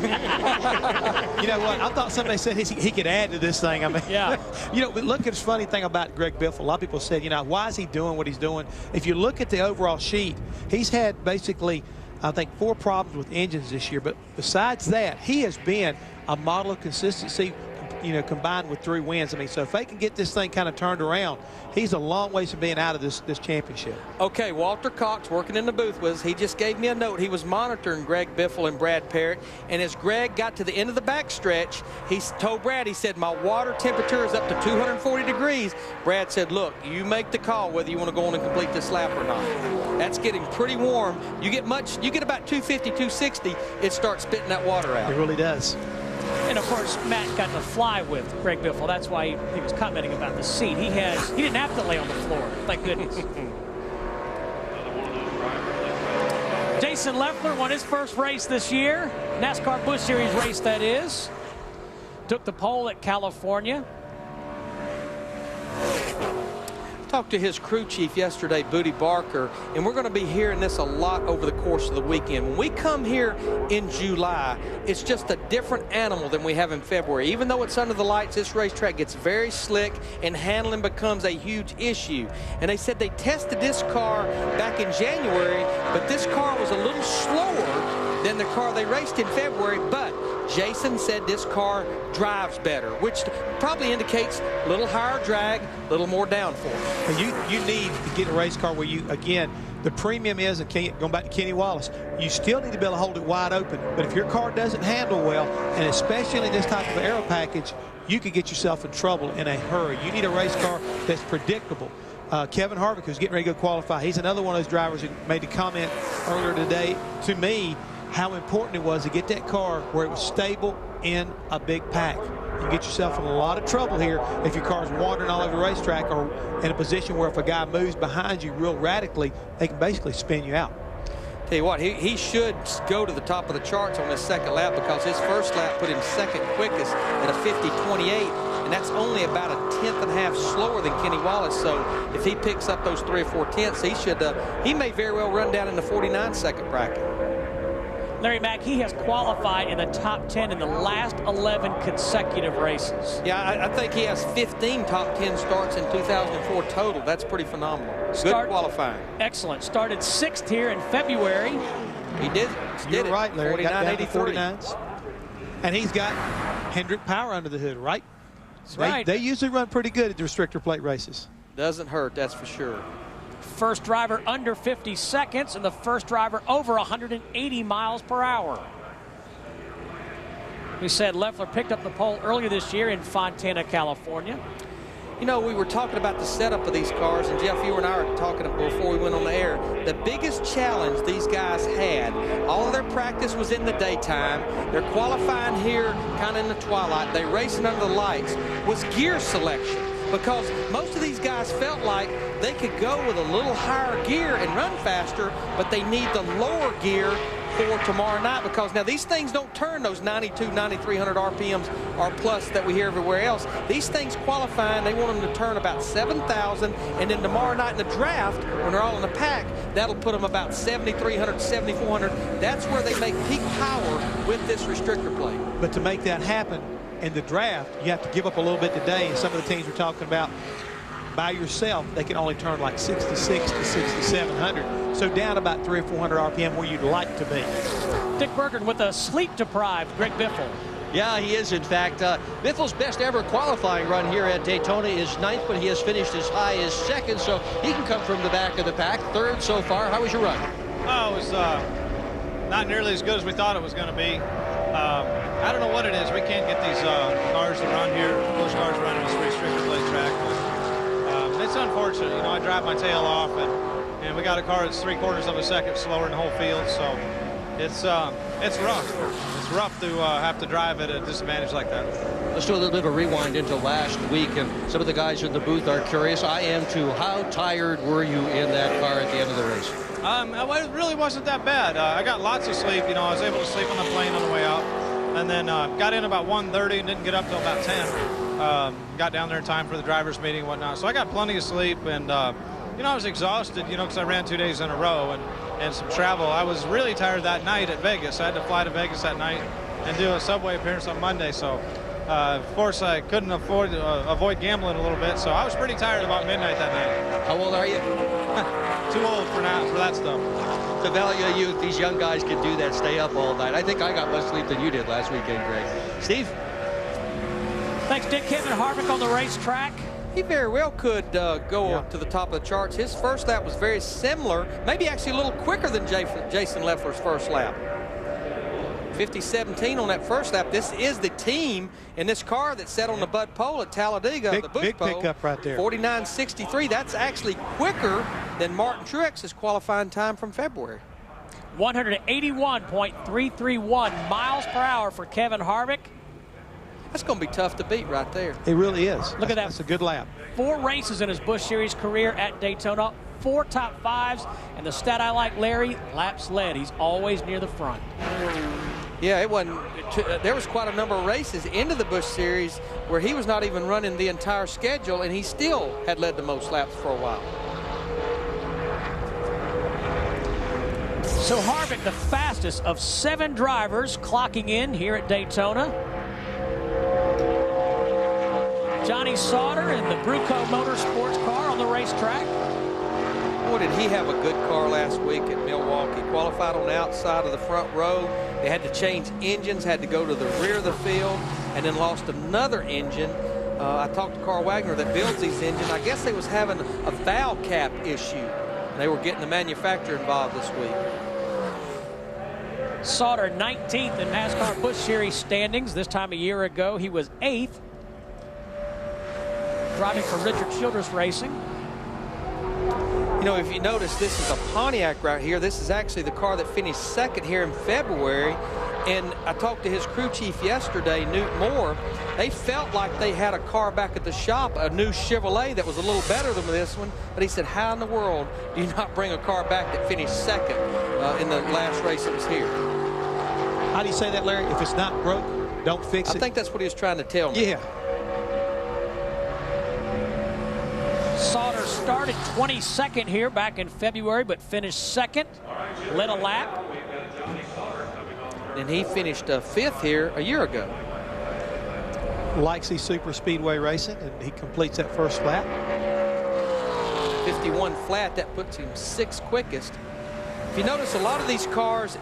know what? I thought somebody said he could add to this thing. I mean, yeah. You know, look at this funny thing about Greg Biffle. A lot of people said, you know, why is he doing what he's doing? If you look at the overall sheet, he's had basically, I think, 4 problems with engines this year. But besides that, he has been a model of consistency, you know, combined with 3 wins. I mean, so if they can get this thing kind of turned around, he's a long ways from being out of this championship. Okay, Walter Cox working in the booth with us. He just gave me a note. He was monitoring Greg Biffle and Brad Parrott, and as Greg got to the end of the backstretch, he told Brad, he said, my water temperature is up to 240 degrees. Brad said, look, you make the call whether you want to go on and complete this lap or not. That's getting pretty warm. You get about 250, 260, it starts spitting that water out. It really does. And of course, Matt got to fly with Greg Biffle. That's why he was commenting about the seat. He didn't have to lay on the floor. Thank goodness. Jason Leffler won his first race this year. NASCAR Busch Series race, that is. Took the pole at California. Talked to his crew chief yesterday, Booty Barker, and we're going to be hearing this a lot over the course of the weekend. When we come here in July, it's just a different animal than we have in February. Even though it's under the lights, this racetrack gets very slick and handling becomes a huge issue. And they said they tested this car back in January, but this car was a little slower than the car they raced in February, but Jason said this car drives better, which probably indicates a little higher drag, a little more downforce. And you need to get a race car where you, again, the premium is, going back to Kenny Wallace, you still need to be able to hold it wide open. But if your car doesn't handle well, and especially in this type of aero package, you could get yourself in trouble in a hurry. You need a race car that's predictable. Kevin Harvick, who's getting ready to go qualify, he's another one of those drivers who made a comment earlier today to me how important it was to get that car where it was stable in a big pack. You get yourself in a lot of trouble here if your car's wandering all over the racetrack or in a position where if a guy moves behind you real radically, they can basically spin you out. Tell you what, he should go to the top of the charts on his 2nd lap because his first lap put him 2nd quickest at a 50.28, and that's only about a 1/10 and a half slower than Kenny Wallace. So if he picks up those 3 or 4 tenths, he may very well run down in the 49-second bracket. Larry Mack, he has qualified in the top 10 in the last 11 consecutive races. Yeah, I think he has 15 top 10 starts in 2004 total. That's pretty phenomenal. Good qualifying. Excellent. Started 6th here in February. He did You're it. right, Larry. 49.83. 49s. And he's got Hendrick power under the hood, right? That's right. They usually run pretty good at the restrictor plate races. Doesn't hurt, that's for sure. First driver under 50 seconds and the first driver over 180 miles per hour. We said Leffler picked up the pole earlier this year in Fontana, California. You know, we were talking about the setup of these cars, and Jeff, you and I were talking before we went on the air. The biggest challenge these guys had, all of their practice was in the daytime. They're qualifying here kind of in the twilight. They're racing under the lights, was gear selection. Because most of these guys felt like they could go with a little higher gear and run faster, but they need the lower gear for tomorrow night, because now these things don't turn those 92, 9,300 RPMs or plus that we hear everywhere else. These things qualifying, they want them to turn about 7,000, and then tomorrow night in the draft, when they're all in the pack, that'll put them about 7,300, 7,400. That's where they make peak power with this restrictor plate. But to make that happen in the draft, you have to give up a little bit today, and some of the teams we're talking about by yourself, they can only turn like 66 to 6,700. So down about 300 or 400 RPM where you'd like to be. Dick Berggren with a sleep-deprived Greg Biffle. Yeah, he is, in fact. Biffle's best ever qualifying run here at Daytona is 9th, but he has finished as high as 2nd, so he can come from the back of the pack. 3rd so far. How was your run? Oh, it was not nearly as good as we thought it was going to be. I don't know what it is. We can't get these cars to run here. Those cars run on this restricted plate track. But, it's unfortunate. You know, I drive my tail off, and we got a car that's 3/4 of a second slower than the whole field, so it's rough. It's rough to have to drive at a disadvantage like that. Let's do a little bit of a rewind into last week, and some of the guys in the booth are curious. I am too. How tired were you in that car at the end of the race? It really wasn't that bad. I got lots of sleep. You know, I was able to sleep on the plane on the way out, and then got in about 1:30 and didn't get up till about 10. Got down there in time for the driver's meeting and whatnot. So I got plenty of sleep, and you know, I was exhausted. You know, because I ran 2 days in a row and some travel. I was really tired that night at Vegas. I had to fly to Vegas that night and do a subway appearance on Monday. So, of course, I couldn't avoid gambling a little bit. So I was pretty tired about midnight that night. How old are you? Too old for that stuff. The value of youth. These young guys can do that, stay up all night. I think I got less sleep than you did last weekend, Greg. Steve? Thanks, Dick. Kevin Harvick on the racetrack. He very well could go to the top of the charts. His first lap was very similar, maybe actually a little quicker than Jason Leffler's first lap. 50-17 on that first lap. This is the team in this car that sat on the Bud pole at Talladega, the Busch big pole. pickup right there. 49.63. That's actually quicker than Martin Truex's qualifying time from February. 181.331 miles per hour for Kevin Harvick. That's going to be tough to beat right there. It really is. Look at that. That's a good lap. 4 races in his Busch Series career at Daytona, 4 top 5s, and the stat I like, Larry, laps led. He's always near the front. Yeah, it wasn't. There was quite a number of races into the Busch Series where he was not even running the entire schedule, and he still had led the most laps for a while. So Harvick, the fastest of 7 drivers clocking in here at Daytona. Johnny Sauter in the Bruco Motorsports car on the racetrack. Boy, did he have a good car last week at Milwaukee. Qualified on the outside of the front row. They had to change engines, had to go to the rear of the field, and then lost another engine. I talked to Carl Wagner that builds these engines. I guess they was having a valve cap issue, and they were getting the manufacturer involved this week. Sauter 19th in NASCAR Busch Series standings. This time a year ago, he was 8th. Driving for Richard Childress Racing. You know, if you notice, this is a Pontiac right here. This is actually the car that finished 2nd here in February. And I talked to his crew chief yesterday, Newt Moore. They felt like they had a car back at the shop, a new Chevrolet that was a little better than this one. But he said, how in the world do you not bring a car back that finished 2nd in the last race that was here? How do you say that, Larry? If it's not broke, don't fix it. I think that's what he was trying to tell me. Yeah. Sauter started 22nd here back in February, but finished 2nd, led a lap. And he finished 5th here a year ago. Likes these super speedway racing, and he completes that first lap. 51 flat, that puts him 6th quickest. If you notice, a lot of these cars,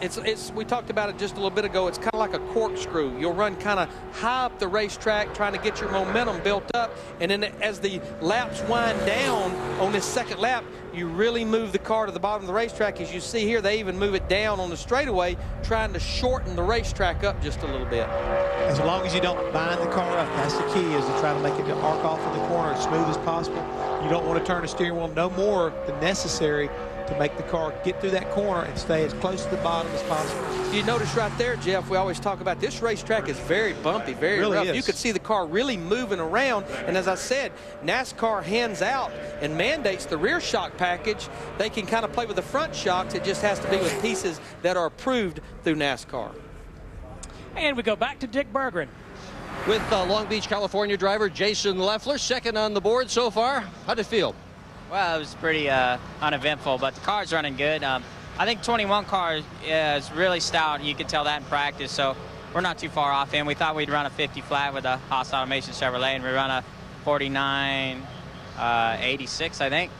we talked about it just a little bit ago, it's kind of like a corkscrew. You'll run kind of high up the racetrack trying to get your momentum built up, and then as the laps wind down on this 2nd lap, you really move the car to the bottom of the racetrack. As you see here, they even move it down on the straightaway, trying to shorten the racetrack up just a little bit. As long as you don't bind the car up, that's the key, is to try to make it to arc off in the corner as smooth as possible. You don't want to turn the steering wheel no more than necessary to make the car get through that corner and stay as close to the bottom as possible. You notice right there, Jeff, we always talk about this racetrack is very bumpy, very rough. You could see the car really moving around, and as I said, NASCAR hands out and mandates the rear shock package. They can kind of play with the front shocks. It just has to be with pieces that are approved through NASCAR. And we go back to Dick Berggren. With Long Beach, California driver Jason Leffler, 2nd on the board so far. How'd it feel? Well, it was pretty uneventful, but the car's running good. I think 21 car is really stout. You can tell that in practice, so we're not too far off him. We thought we'd run a 50 flat with a Haas Automation Chevrolet, and we run a 49 86, I think.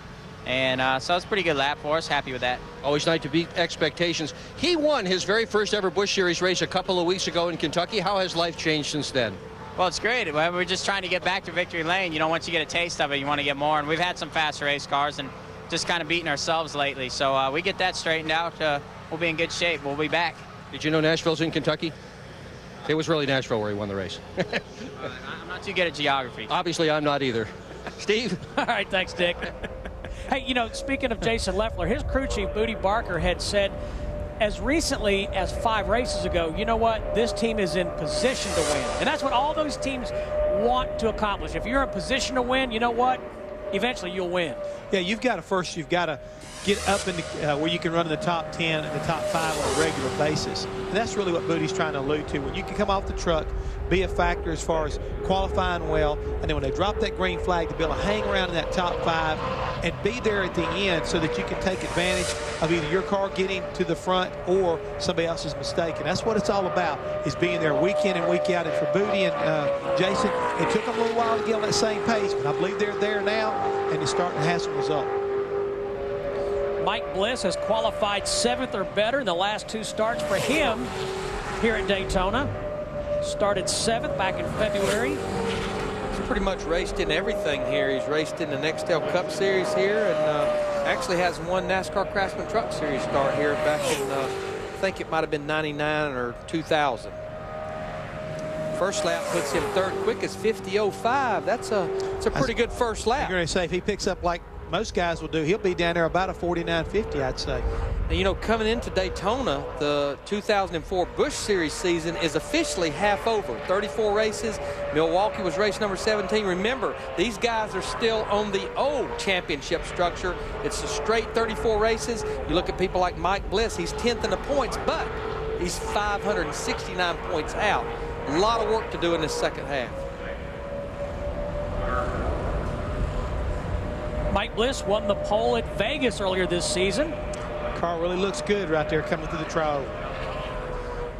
And so it's a pretty good lap for us. Happy with that. Always nice to beat expectations. He won his very first ever Busch Series race a couple of weeks ago in Kentucky. How has life changed since then? Well, it's great. We're just trying to get back to victory lane. You know, once you get a taste of it, you want to get more. And we've had some fast race cars and just kind of beating ourselves lately. So we get that straightened out. We'll be in good shape. We'll be back. Did you know Nashville's in Kentucky? It was really Nashville where he won the race. I'm not too good at geography. Obviously, I'm not either. Steve? All right, thanks, Dick. Hey, you know, speaking of Jason Leffler, his crew chief, Booty Barker, had said as recently as 5 races ago, you know what, this team is in position to win. And that's what all those teams want to accomplish. If you're in position to win, you know what, eventually you'll win. Yeah, you've got to get up in the, where you can run in the top 10 and the top 5 on a regular basis. And that's really what Booty's trying to allude to. When you can come off the truck, be a factor as far as qualifying well, and then when they drop that green flag, to be able to hang around in that top 5 and be there at the end so that you can take advantage of either your car getting to the front or somebody else's mistake. And that's what it's all about, is being there week in and week out. And for Booty and Jason, it took them a little while to get on that same pace, but I believe they're there now, and it's starting to have some result. Mike Bliss has qualified 7th or better in the last 2 starts for him here at Daytona. Started 7th back in February. He's pretty much raced in everything here. He's raced in the Nextel Cup Series here, and actually has one NASCAR Craftsman Truck Series start here back in, I think it might have been 99 or 2000. First lap puts him 3rd quickest, 50.05. That's a pretty good first lap. You're going to say if he picks up like most guys will do, he'll be down there about a 49.50, I'd say. And, you know, coming into Daytona, the 2004 Busch Series season is officially half over. 34 races. Milwaukee was race number 17. Remember, these guys are still on the old championship structure. It's a straight 34 races. You look at people like Mike Bliss. He's 10th in the points, but he's 569 points out. A lot of work to do in this second half. Mike Bliss won the pole at Vegas earlier this season. Car really looks good right there coming through the trial.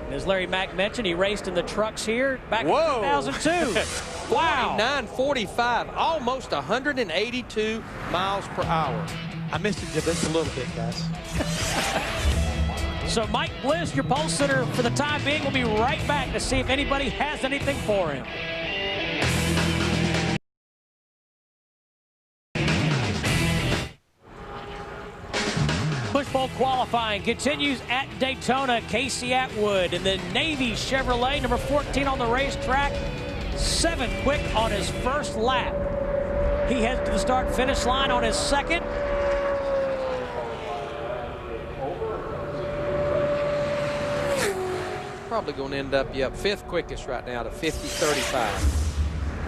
And as Larry Mack mentioned, he raced in the trucks here back in 2002. Wow. 49.45, almost 182 miles per hour. I missed it just a little bit, guys. So Mike Bliss, your pole sitter for the time being, will be right back to see if anybody has anything for him. Busch Bowl qualifying continues at Daytona. Casey Atwood in the Navy Chevrolet, number 14 on the racetrack. 7th quick on his first lap. He heads to the start-finish line on his 2nd. Probably going to end up, 5th quickest right now to 50.35.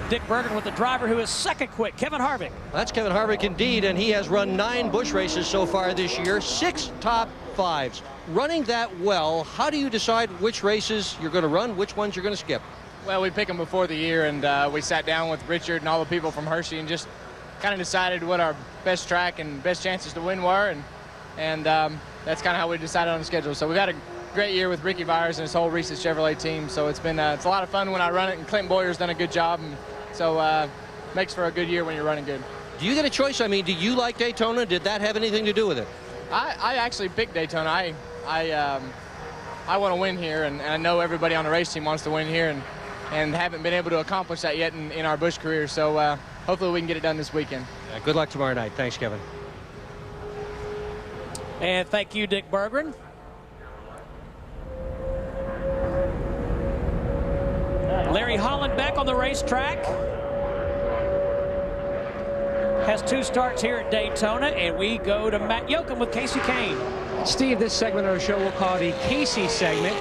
Dick Bergen with the driver who is 2nd quick, Kevin Harvick. That's Kevin Harvick indeed, and he has run 9 Busch races so far this year, 6 top 5s. Running that well, how do you decide which races you're going to run, which ones you're going to skip? Well, we pick them before the year, and we sat down with Richard and all the people from Hershey and just kind of decided what our best track and best chances to win were, and that's kind of how we decided on the schedule. So we've had a great year with Ricky Byers and his whole Reese's Chevrolet team, so it's been it's a lot of fun when I run it, and Clinton Boyer's done a good job, and so makes for a good year when you're running good. Do you get a choice? I mean, do you like Daytona? Did that have anything to do with it? I actually picked Daytona. I want to win here, and I know everybody on the race team wants to win here, and haven't been able to accomplish that yet in our Busch career. So hopefully we can get it done this weekend. Yeah, good luck tomorrow night. Thanks, Kevin. And thank you, Dick Berggren. Larry Hollenbeck on the racetrack. Has 2 starts here at Daytona, and we go to Matt Yoakum with Casey Kane. Steve, this segment of the show we'll call the Casey segment.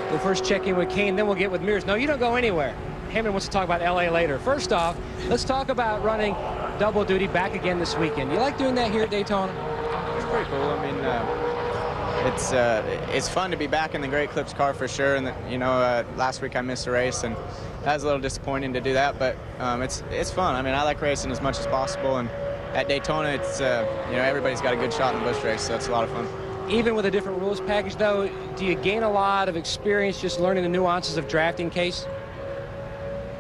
We'll first check in with Kane, then we'll get with Mears. No, you don't go anywhere. Hammond wants to talk about LA later. First off, let's talk about running double duty back again this weekend. You like doing that here at Daytona? It's pretty cool. I mean, it's fun to be back in the Great Clips car for sure. And last week I missed a race, and that was a little disappointing to do that. But it's fun. I mean, I like racing as much as possible, and at Daytona, it's everybody's got a good shot in the Busch race, so it's a lot of fun. Even with a different rules package, though, do you gain a lot of experience just learning the nuances of drafting, Case?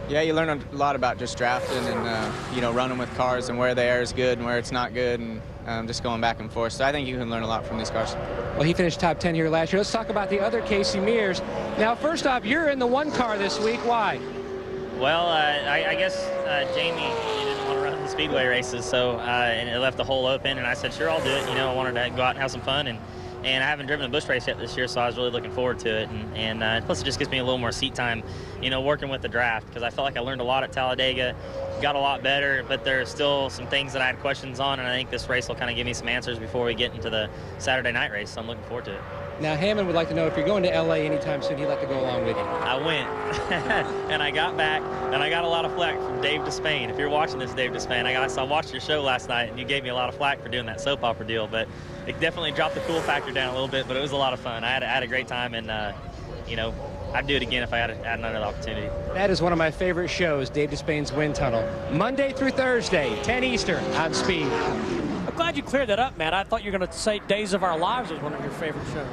Yeah, you learn a lot about just drafting and, you know, running with cars and where the air is good and where it's not good, and just going back and forth. So I think you can learn a lot from these cars. Well, he finished top 10 here last year. Let's talk about the other Casey Mears. Now, first off, you're in the one car this week. Why? Well, I guess Jamie didn't want to run the speedway races, so and it left the hole open, and I said, sure, I'll do it. You know, I wanted to go out and have some fun, and I haven't driven a bush race yet this year, so I was really looking forward to it. And plus, it just gives me a little more seat time, you know, working with the draft, because I felt like I learned a lot at Talladega, got a lot better, but there's still some things that I had questions on, and I think this race will kind of give me some answers before we get into the Saturday night race, so I'm looking forward to it. Now, Hammond would like to know if you're going to L.A. anytime soon, he'd like to go along with you. I went, and I got back, and I got a lot of flack from Dave Despain. If you're watching this, Dave Despain, I watched your show last night, and you gave me a lot of flack for doing that soap opera deal, but it definitely dropped the cool factor down a little bit, but it was a lot of fun. I had a great time, and, you know, I'd do it again if I had another opportunity. That is one of my favorite shows, Dave Despain's Wind Tunnel. Monday through Thursday, 10 Eastern on Speed. I'm glad you cleared that up, Matt. I thought you were going to say Days of Our Lives was one of your favorite shows.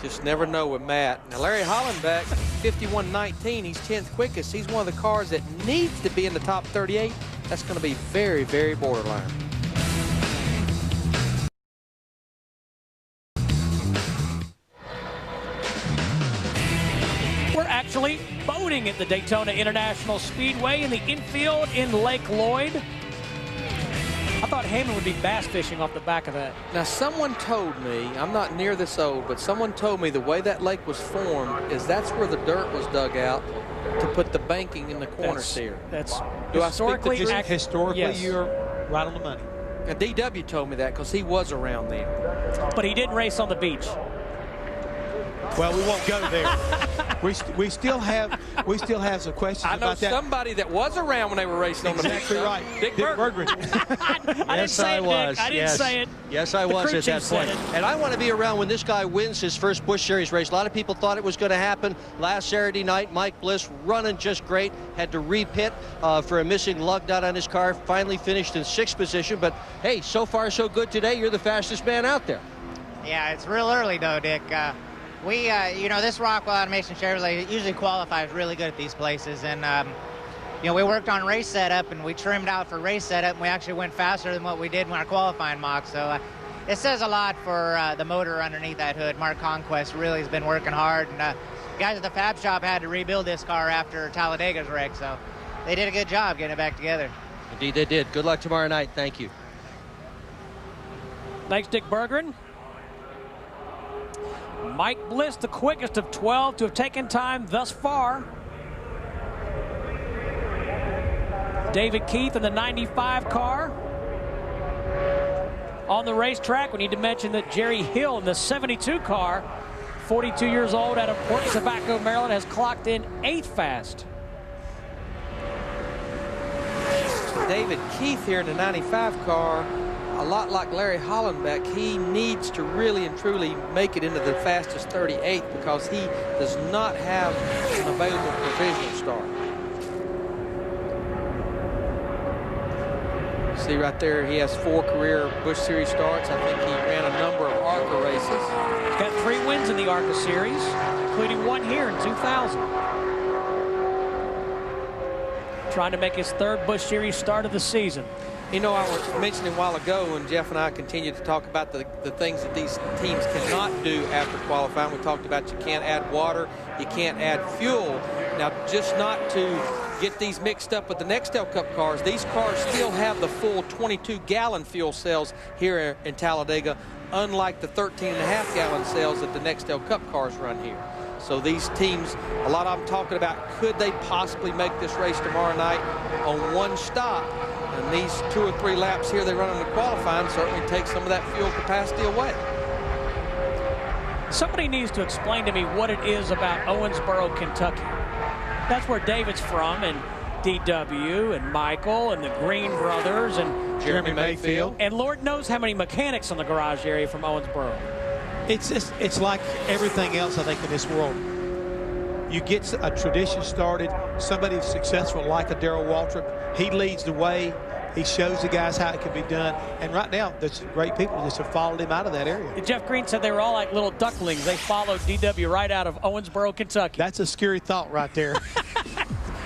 Just never know with Matt. Now, Larry Hollenbeck, 51.19, he's 10th quickest. He's one of the cars that needs to be in the top 38. That's going to be very, very borderline. We're actually boating at the Daytona International Speedway in the infield in Lake Lloyd. I thought Hammond would be bass fishing off the back of that. Now, someone told me, I'm not near this old, but someone told me the way that lake was formed is that's where the dirt was dug out to put the banking in the corners here. That's Do I speak the truth? Historically, yes. You're right on the money. Now, DW told me that because he was around there. But he didn't race on the beach. Well, we won't go there. we still have some questions I know about that. somebody that was around when they were racing on the beach. Exactly right. Dick Berggren. I didn't say it, Dick. I didn't say it. Yes, I was at that point. And I want to be around when this guy wins his first Busch Series race. A lot of people thought it was going to happen last Saturday night. Mike Bliss running just great. Had to repit for a missing lug nut on his car. Finally finished in 6th position. But, hey, so far so good today. You're the fastest man out there. Yeah, it's real early, though, Dick. You know, this Rockwell Automation Chevrolet usually qualifies really good at these places. And, you know, we worked on race setup, and we trimmed out for race setup, and we actually went faster than what we did in our qualifying mock. So it says a lot for the motor underneath that hood. Mark Conquest really has been working hard. And guys at the Fab Shop had to rebuild this car after Talladega's wreck. So they did a good job getting it back together. Indeed, they did. Good luck tomorrow night. Thank you. Thanks, Dick Berggren. Mike Bliss, the quickest of 12 to have taken time thus far. David Keith in the 95 car. On the racetrack, we need to mention that Jerry Hill in the 72 car, 42 years old, out of Port Tobacco, Maryland, has clocked in 8th fast. David Keith here in the 95 car, a lot like Larry Hollenbeck, he needs to really and truly make it into the fastest 38 because he does not have an available provisional start. See right there, he has 4 career Busch Series starts. I think he ran a number of ARCA races. He's got 3 wins in the ARCA Series, including 1 here in 2000. Trying to make his 3rd Busch Series start of the season. You know, I was mentioning a while ago, and Jeff and I continued to talk about the things that these teams cannot do after qualifying. We talked about you can't add water, you can't add fuel. Now, just not to get these mixed up with the Nextel Cup cars, these cars still have the full 22-gallon fuel cells here in Talladega, unlike the 13.5-gallon cells that the Nextel Cup cars run here. So these teams, a lot of them talking about could they possibly make this race tomorrow night on 1 stop. And these 2 or 3 laps here they run in the qualifying certainly take some of that fuel capacity away. Somebody needs to explain to me what it is about Owensboro, Kentucky. That's where David's from, and DW and Michael and the Green brothers and Jeremy Mayfield. And Lord knows how many mechanics in the garage area from Owensboro. It's like everything else, I think, in this world. You get a tradition started, somebody successful like a Darrell Waltrip, he leads the way. He shows the guys how it can be done. And right now, there's great people that have followed him out of that area. And Jeff Green said they were all like little ducklings. They followed DW right out of Owensboro, Kentucky. That's a scary thought right there.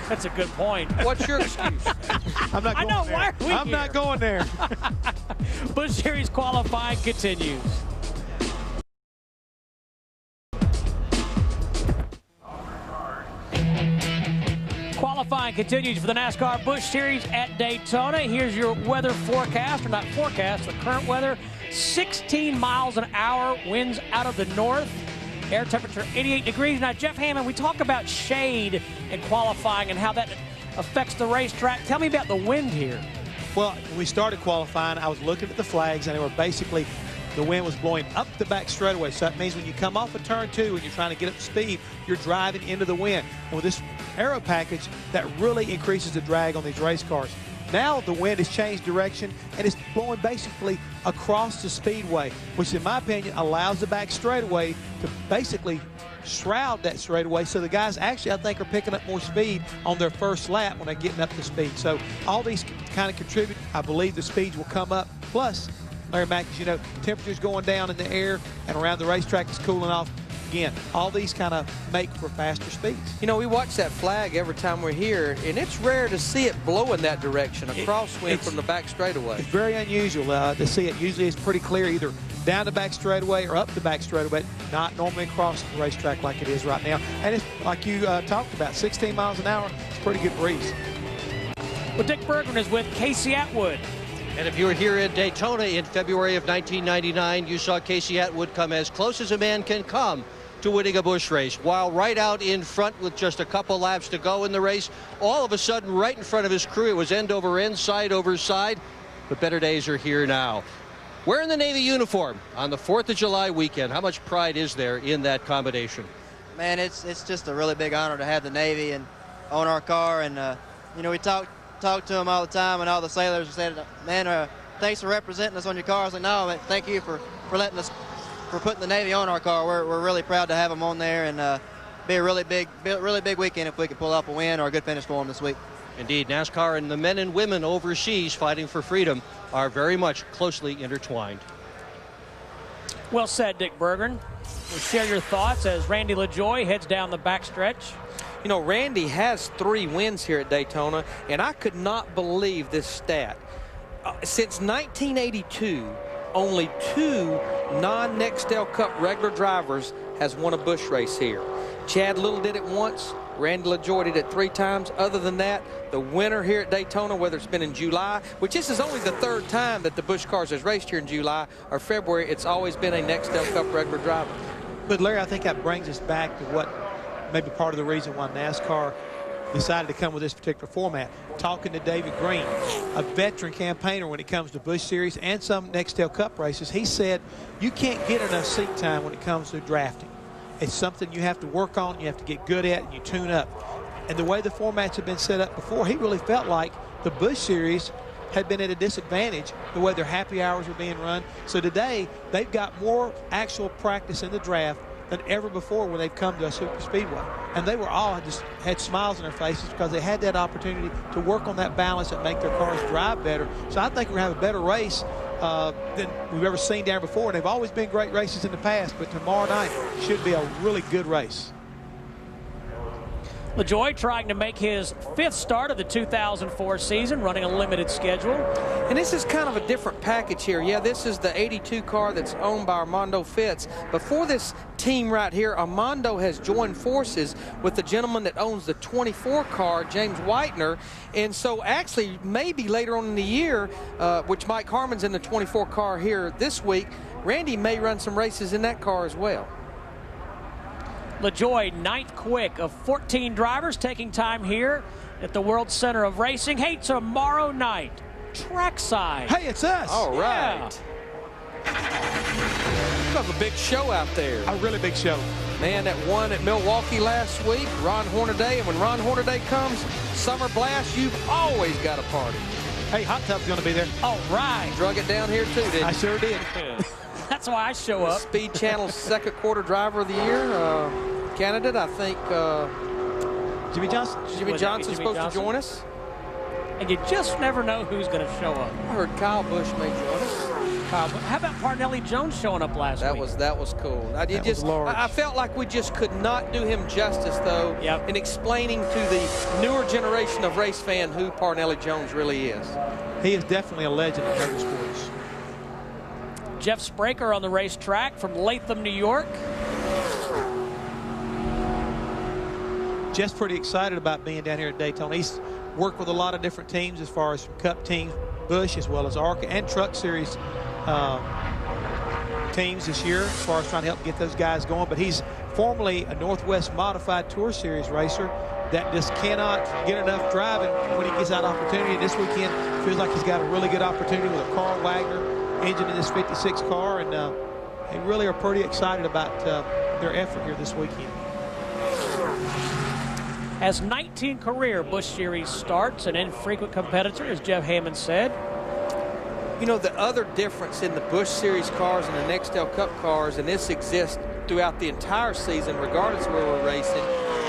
That's a good point. What's your excuse? I'm not going there. Why are we I'm not going there. Busch Series qualifying continues. Qualifying continues for the NASCAR Busch Series at Daytona. Here's your weather forecast, or not forecast, the current weather. 16 miles an hour, winds out of the north. Air temperature 88 degrees. Now, Jeff Hammond, we talk about shade in qualifying and how that affects the racetrack. Tell me about the wind here. Well, when we started qualifying, I was looking at the flags, and they were basically, the wind was blowing up the back straightaway. So that means when you come off of turn 2 and you're trying to get up to speed, you're driving into the wind. And with this aero package, that really increases the drag on these race cars. Now the wind has changed direction, and it's blowing basically across the speedway, which in my opinion allows the back straightaway to basically shroud that straightaway. So the guys actually, I think, are picking up more speed on their first lap when they're getting up to speed. So all these kind of contribute. I believe the speeds will come up. Plus, Larry Mack, as you know, temperature's going down in the air and around the racetrack is cooling off. Again, all these kind of make for faster speeds. You know, we watch that flag every time we're here, and it's rare to see it blow in that direction, a crosswind from the back straightaway. It's very unusual to see it. Usually it's pretty clear either down the back straightaway or up the back straightaway, not normally across the racetrack like it is right now. And it's like you talked about, 16 miles an hour, it's a pretty good breeze. Well, Dick Bergman is with Casey Atwood. And if you were here in Daytona in February of 1999, you saw Casey Atwood come as close as a man can come to winning a Busch race. While right out in front with just a couple laps to go in the race, all of a sudden right in front of his crew, it was end over end, side over side. But better days are here now. Wearing the Navy uniform on the 4th of July weekend, how much pride is there in that combination? Man, it's just a really big honor to have the Navy and on our car. And, you know, we talk to them all the time, and all the sailors said, man, thanks for representing us on your car. I was like, no, man, thank you for letting us, for putting the Navy on our car. We're really proud to have them on there, and be a really big weekend if we could pull off a win or a good finish for them this week. Indeed, NASCAR and the men and women overseas fighting for freedom are very much closely intertwined. Well said, Dick Bergman. We'll share your thoughts as Randy LaJoie heads down the backstretch. You know, Randy has 3 wins here at Daytona, and I could not believe this stat. Since 1982, only 2 non-Nextel Cup regular drivers has won a Busch race here. Chad Little did it once. Randy LaJoie did it 3 times. Other than that, the winner here at Daytona, whether it's been in July, which this is only the 3rd time that the Busch Cars has raced here in July, or February, it's always been a Nextel Cup regular driver. But Larry, I think that brings us back to what maybe part of the reason why NASCAR decided to come with this particular format. Talking to David Green, a veteran campaigner when it comes to Busch Series and some Nextel Cup races, he said you can't get enough seat time when it comes to drafting. It's something you have to work on, you have to get good at, and you tune up. And the way the formats have been set up before, he really felt like the Busch Series had been at a disadvantage the way their happy hours were being run. So today, they've got more actual practice in the draft than ever before when they've come to a super speedway. And they were all just had smiles on their faces because they had that opportunity to work on that balance and make their cars drive better. So I think we're going to have a better race than we've ever seen down before. And they've always been great races in the past, but tomorrow night should be a really good race. LaJoie trying to make his 5th start of the 2004 season, running a limited schedule. And this is kind of a different package here. Yeah, this is the 82 car that's owned by Armando Fitz. But for this team right here, Armando has joined forces with the gentleman that owns the 24 car, James Whitener. And so actually, maybe later on in the year, which Mike Harmon's in the 24 car here this week, Randy may run some races in that car as well. LaJoie, 9th quick of 14 drivers taking time here at the World Center of Racing. Hey, tomorrow night, trackside. Hey, it's us. All right. Yeah. We have a big show out there. A really big show. Man, that won at Milwaukee last week, Ron Hornaday. And when Ron Hornaday comes, Summer Blast, you've always got a party. Hey, Hot Tub's going to be there. All right. Drug it down here, too, didn't you? I sure did. That's why I show up. Speed Channel's 2nd quarter driver of the year. Candidate, I think Jimmy Johnson. Jimmy Johnson's supposed to join us. And you just never know who's going to show up. I heard Kyle Busch may join us. How about Parnelli Jones showing up last week? That was cool. I felt like we just could not do him justice, though, in explaining to the newer generation of race fan who Parnelli Jones really is. He is definitely a legend in motorsports. Jeff Spraker on the racetrack from Latham, New York. Jeff's pretty excited about being down here at Daytona. He's worked with a lot of different teams as far as Cup teams, Busch, as well as ARCA and Truck Series teams this year, as far as trying to help get those guys going. But he's formerly a Northwest Modified Tour Series racer that just cannot get enough driving when he gets that opportunity. And this weekend feels like he's got a really good opportunity with a Carl Wagner engine in this 56 car, and they really are pretty excited about their effort here this weekend. Has 19 career Busch Series starts, an infrequent competitor, as Jeff Hammond said. You know, the other difference in the Busch Series cars and the Nextel Cup cars, and this exists throughout the entire season, regardless of where we're racing,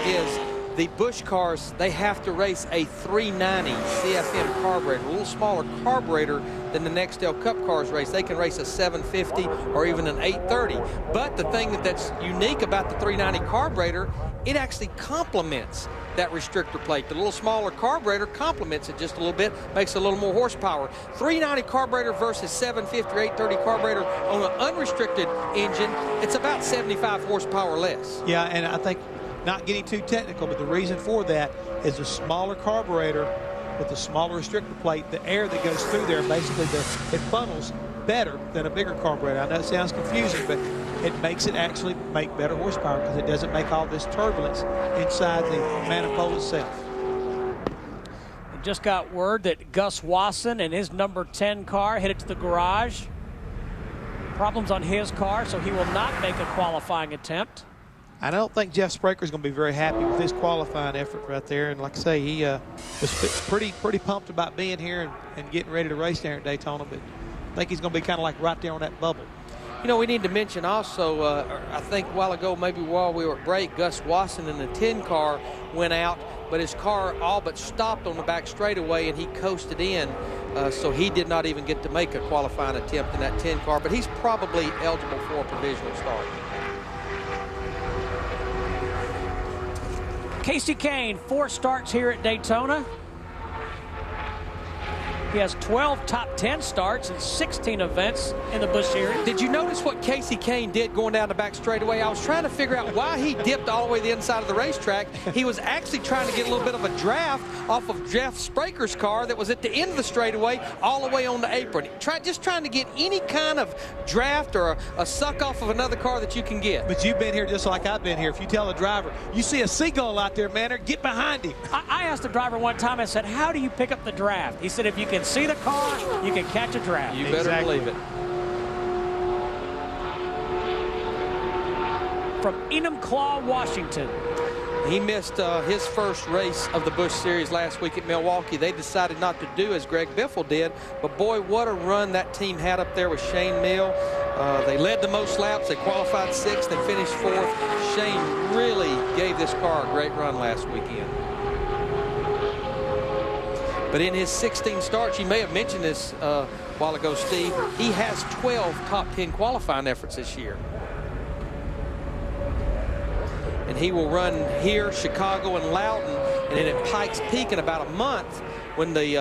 is the Busch cars, they have to race a 390 CFM carburetor, a little smaller carburetor than the Nextel Cup cars race. They can race a 750 or even an 830. But the thing that's unique about the 390 carburetor, it actually complements that restrictor plate. The little smaller carburetor complements it just a little bit, makes a little more horsepower. 390 carburetor versus 750 or 830 carburetor on an unrestricted engine, it's about 75 horsepower less. Yeah, and I think, not getting too technical, but the reason for that is a smaller carburetor with a smaller restrictor plate. The air that goes through there, basically, it funnels better than a bigger carburetor. I know it sounds confusing, but it makes it actually make better horsepower because it doesn't make all this turbulence inside the manifold itself. Just got word that Gus Wasson and his number 10 car headed to the garage. Problems on his car, so he will not make a qualifying attempt. I don't think Jeff Spraker is going to be very happy with his qualifying effort right there. And like I say, he was pretty pumped about being here and getting ready to race there at Daytona. But I think he's going to be kind of like right there on that bubble. You know, we need to mention also, I think a while ago, maybe while we were at break, Gus Wasson in the 10 car went out, but his car all but stopped on the back straightaway and he coasted in. So he did not even get to make a qualifying attempt in that 10 car, but he's probably eligible for a provisional start. Casey Kane, 4 starts here at Daytona. He has 12 top 10 starts and 16 events in the Busch Series. Did you notice what Casey Kane did going down the back straightaway? I was trying to figure out why he dipped all the way to the inside of the racetrack. He was actually trying to get a little bit of a draft off of Jeff Spraker's car that was at the end of the straightaway all the way on the apron. Just trying to get any kind of draft or a suck off of another car that you can get. But you've been here just like I've been here. If you tell a driver, you see a seagull out there, man, get behind him. I asked the driver one time, I said, how do you pick up the draft? He said, if you can see the car, you can catch a draft. You better believe it. From Enumclaw, Washington. He missed his first race of the Busch Series last week at Milwaukee. They decided not to do as Greg Biffle did, but boy, what a run that team had up there with Shane Mill. They led the most laps. They qualified 6th and finished 4th. Shane really gave this car a great run last weekend. But in his 16 starts, you may have mentioned this a while ago, Steve, he has 12 top 10 qualifying efforts this year. And he will run here, Chicago, and Loudon, and then at Pikes Peak in about a month when the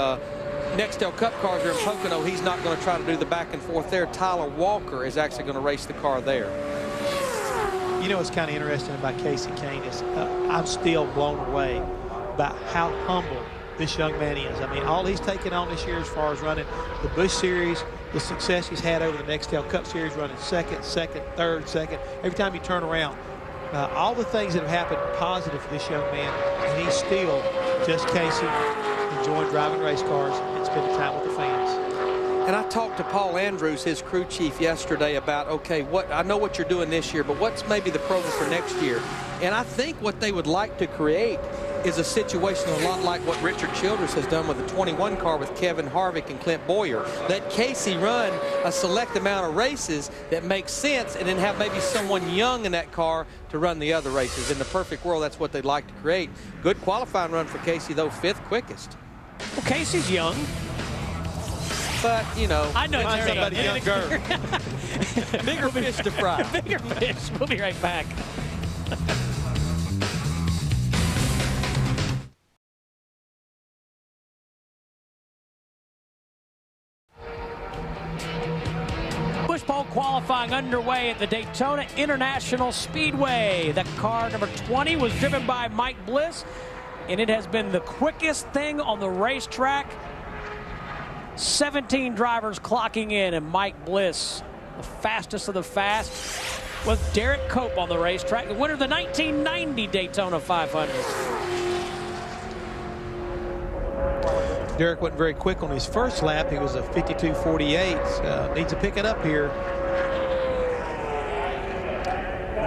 Nextel Cup cars are in Pocono. He's not going to try to do the back and forth there. Tyler Walker is actually going to race the car there. You know what's kind of interesting about Casey Kane is I'm still blown away about how humble this young man is. I mean, all he's taken on this year as far as running the Busch Series, the success he's had over the Nextel Cup Series, running second, third, second. Every time you turn around, all the things that have happened positive for this young man, and he's still just Casey, enjoying driving race cars and spending time with the fans. And I talked to Paul Andrews, his crew chief, yesterday about, okay, I know what you're doing this year, but what's maybe the program for next year? And I think what they would like to create is a situation a lot like what Richard Childress has done with the 21 car with Kevin Harvick and Clint Boyer. Let Casey run a select amount of races that makes sense and then have maybe someone young in that car to run the other races. In the perfect world, that's what they'd like to create. Good qualifying run for Casey, though, 5th quickest. Well, Casey's young. But, you know, I know Find somebody younger. bigger fish to fry. Bigger fish. We'll be right back. Bush pole qualifying underway at the Daytona International Speedway. That car number 20 was driven by Mike Bliss, and it has been the quickest thing on the racetrack. 17 drivers clocking in, and Mike Bliss, the fastest of the fast, with Derek Cope on the racetrack, the winner of the 1990 Daytona 500. Derek wasn't very quick on his first lap. He was a 52.48. Needs to pick it up here.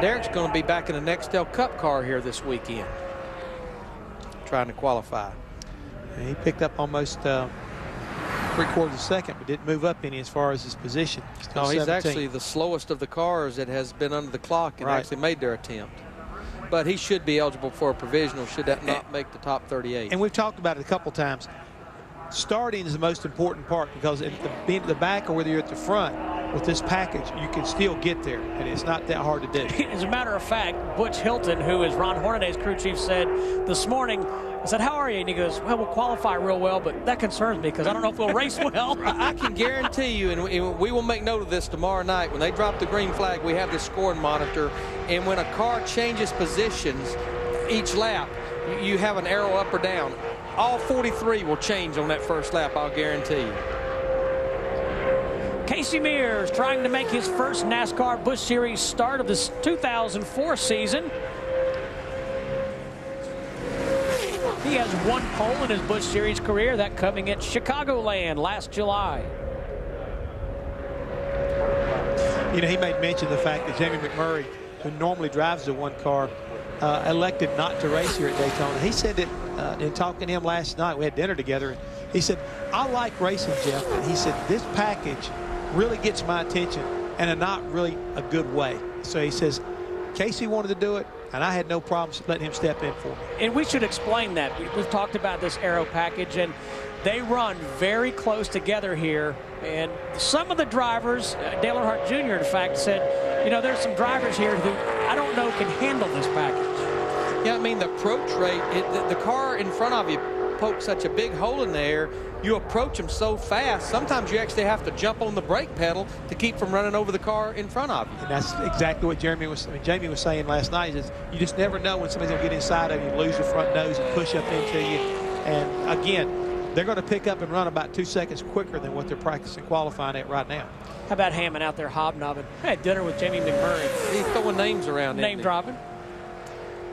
Derek's going to be back in the Nextel Cup car here this weekend, trying to qualify. And he picked up almost 3/4 of a second, but didn't move up any as far as his position. Still No, he's 17. actually the slowest of the cars that has been under the clock and Right. actually made their attempt. But he should be eligible for a provisional should that not make the top 38. And we've talked about it a couple times. Starting is the most important part, because being at the back or whether you're at the front with this package, you can still get there, and it's not that hard to do. As a matter of fact, Butch Hilton, who is Ron Hornaday's crew chief, said this morning, I said, how are you? And he goes, well, we'll qualify real well, but that concerns me because I don't know if we'll race well. I can guarantee you, and we will make note of this tomorrow night, when they drop the green flag, we have this scoring monitor, and when a car changes positions each lap, you have an arrow up or down. All 43 will change on that first lap, I'll guarantee you. Casey Mears trying to make his first NASCAR Busch Series start of this 2004 season. He has one pole in his Busch Series career, that coming at Chicagoland last July. You know, he made mention of the fact that Jamie McMurray, who normally drives the one car, elected not to race here at Daytona. He said that in talking to him last night, we had dinner together, and he said, I like racing, Jeff, but he said, this package really gets my attention and in not really a good way. So he says, Casey wanted to do it, and I had no problems letting him step in for me. And we should explain that. We've talked about this aero package, and they run very close together here. And some of the drivers, Dale Earnhardt Jr., in fact, said, you know, there's some drivers here who I don't know can handle this package. Yeah, I mean, the approach rate, the car in front of you pokes such a big hole in there, you approach them so fast, sometimes you actually have to jump on the brake pedal to keep from running over the car in front of you. And that's exactly what Jamie was saying last night, is you just never know when somebody's going to get inside of you, lose the front nose and push up into you. And again, they're going to pick up and run about 2 seconds quicker than what they're practicing qualifying at right now. How about Hammond out there hobnobbing? I had dinner with Jamie McMurray. He's throwing names around. Name dropping.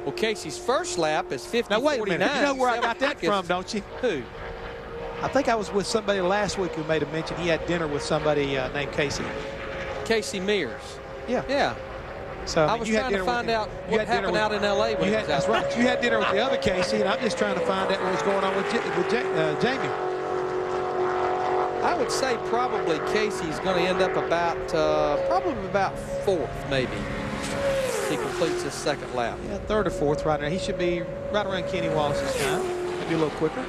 Well, Casey's first lap is 50-49. Now, wait a minute. You know where I got that from, don't you? Who? I think I was with somebody last week who made a mention he had dinner with somebody named Casey. Casey Mears. Yeah. Yeah. So I was trying to find out what happened out in L.A. when he was that's out right. You had dinner with the other Casey, and I'm just trying to find out what was going on with Jamie. I would say probably Casey's going to end up probably about fourth, maybe. He completes his second lap. Yeah, third or fourth right now. He should be right around Kenny Wallace's time. Maybe a little quicker.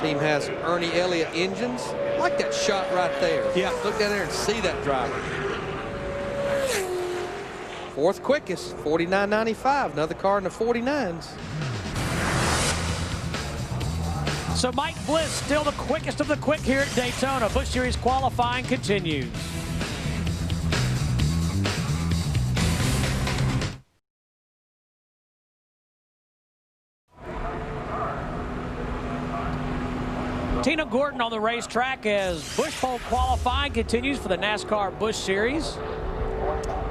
Team has Ernie Elliott engines. I like that shot right there. Yeah. Look down there and see that driver. Fourth quickest, 49.95. Another car in the 49s. So Mike Bliss still the quickest of the quick here at Daytona. Busch Series qualifying continues. Tina Gordon on the racetrack as Busch pole qualifying continues for the NASCAR Busch Series.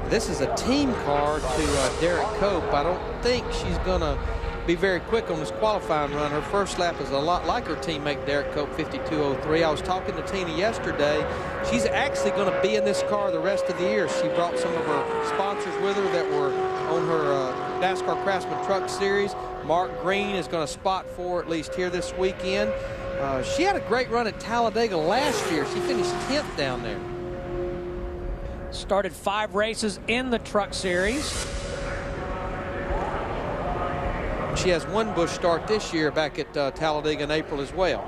This is a team car to Derek Cope. I don't think she's going to be very quick on this qualifying run. Her first lap is a lot like her teammate Derek Cope, 52.03. I was talking to Tina yesterday. She's actually going to be in this car the rest of the year. She brought some of her sponsors with her that were on her NASCAR Craftsman Truck Series. Mark Green is going to spot for her at least here this weekend. She had a great run at Talladega last year. She finished 10th down there. Started 5 races in the Truck Series. She has one Busch start this year back at Talladega in April as well.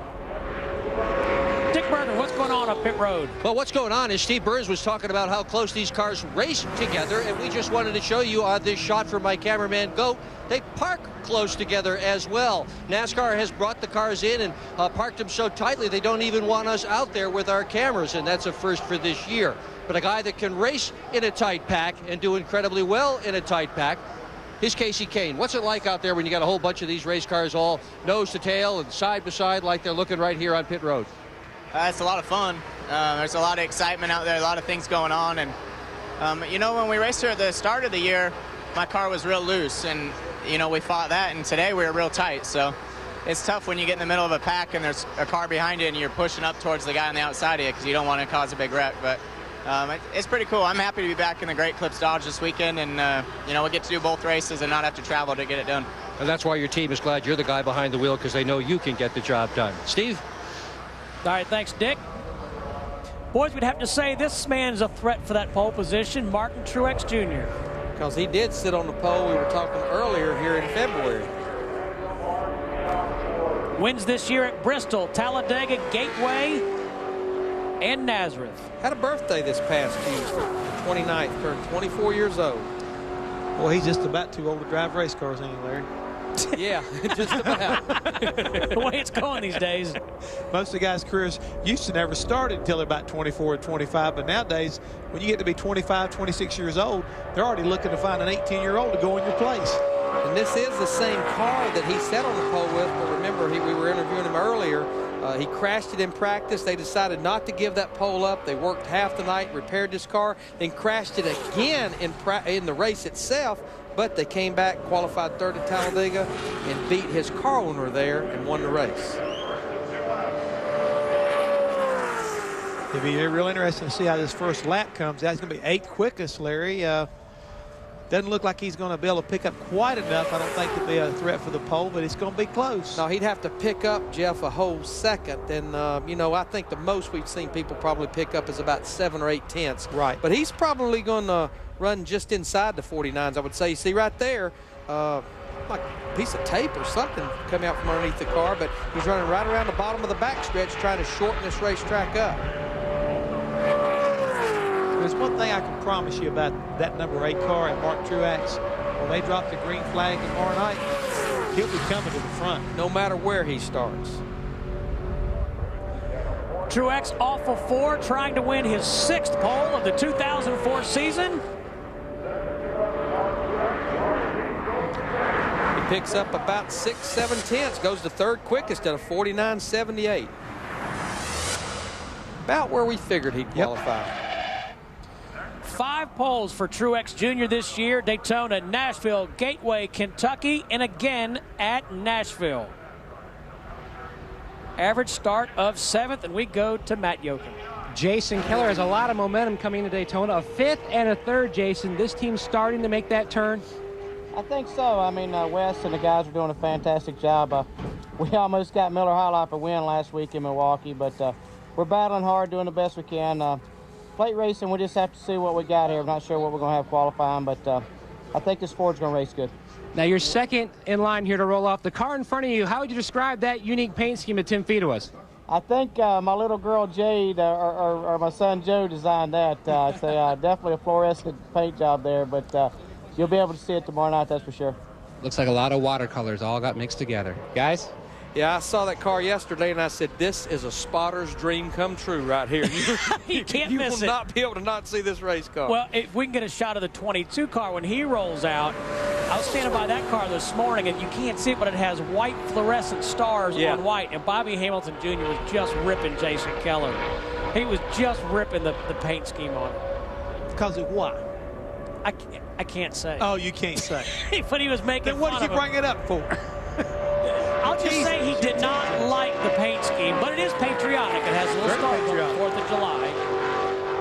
Berger, what's going on up pit road? Well, what's going on is Steve Burns was talking about how close these cars race together, and we just wanted to show you on this shot from my cameraman, Goat, they park close together as well. NASCAR has brought the cars in and parked them so tightly they don't even want us out there with our cameras, and that's a first for this year. But a guy that can race in a tight pack and do incredibly well in a tight pack is Casey Kane. What's it like out there when you got a whole bunch of these race cars all nose to tail and side by side like they're looking right here on pit road? It's a lot of fun. There's a lot of excitement out there, a lot of things going on. And, you know, when we raced here at the start of the year, my car was real loose. And, you know, we fought that. And today we were real tight. So it's tough when you get in the middle of a pack and there's a car behind you and you're pushing up towards the guy on the outside of you because you don't want to cause a big wreck. But it's pretty cool. I'm happy to be back in the Great Clips Dodge this weekend. And, you know, we get to do both races and not have to travel to get it done. And that's why your team is glad you're the guy behind the wheel, because they know you can get the job done. Steve? All right, thanks, Dick. Boys, we'd have to say this man's a threat for that pole position, Martin Truex Jr. Because he did sit on the pole. We were talking earlier here in February. Wins this year at Bristol, Talladega, Gateway, and Nazareth. Had a birthday this past Tuesday, 29th, turned 24 years old. Well, he's just about too old to drive race cars, ain't he, Larry? Yeah, just about. The way it's going these days. Most of the guys' careers used to never started until they're about 24 or 25, but nowadays, when you get to be 25, 26 years old, they're already looking to find an 18-year-old to go in your place. And this is the same car that he sat on the pole with, but remember, we were interviewing him earlier. He crashed it in practice. They decided not to give that pole up. They worked half the night, repaired this car, then crashed it again in the race itself. But they came back, qualified third at Talladega, and beat his car owner there and won the race. It'll be real interesting to see how this first lap comes out. It's going to be 8th quickest, Larry. Doesn't look like he's going to be able to pick up quite enough, I don't think, to be a threat for the pole, but it's going to be close. No, he'd have to pick up, Jeff, a whole second. And, you know, I think the most we've seen people probably pick up is about 7 or 8 tenths. Right. But he's probably going to run just inside the 49s, I would say. You see right there, like a piece of tape or something coming out from underneath the car, but he's running right around the bottom of the backstretch trying to shorten this racetrack up. There's one thing I can promise you about that number 8 car and Mark Truex. When they drop the green flag tomorrow night, he'll be coming to the front. No matter where he starts. Truex off of 4, trying to win his 6th pole of the 2004 season. He picks up about 6-7 tenths, goes to 3rd quickest at a 49.78. About where we figured he'd qualify. 5 poles for Truex Jr. this year: Daytona, Nashville, Gateway, Kentucky, and again at Nashville. Average start of 7th, and we go to Matt Yoakum. Jason Keller has a lot of momentum coming into Daytona. A 5th and a 3rd, Jason. This team's starting to make that turn. I think so. I mean, Wes and the guys are doing a fantastic job. We almost got Miller High Life a win last week in Milwaukee, but we're battling hard, doing the best we can. Plate racing, we just have to see what we got here. I'm not sure what we're going to have qualifying, but I think this Ford's going to race good. Now, you're second in line here to roll off. The car in front of you, how would you describe that unique paint scheme that Tim feed to us? I think my little girl Jade or my son Joe designed that. It's definitely a fluorescent paint job there, but you'll be able to see it tomorrow night, that's for sure. Looks like a lot of watercolors all got mixed together. Guys? Yeah, I saw that car yesterday, and I said, this is a spotter's dream come true right here. You can't miss it. You will not be able to not see this race car. Well, if we can get a shot of the 22 car when he rolls out. I was standing by that car this morning, and you can't see it, but it has white fluorescent stars on white. And Bobby Hamilton Jr. was just ripping Jason Keller. He was just ripping the paint scheme on it. Because of what? I can't say. Oh, you can't say. But he was making then what did you bring it up for? I'll just say he did not like the paint scheme, but it is patriotic. It has a little stars on the 4th of July.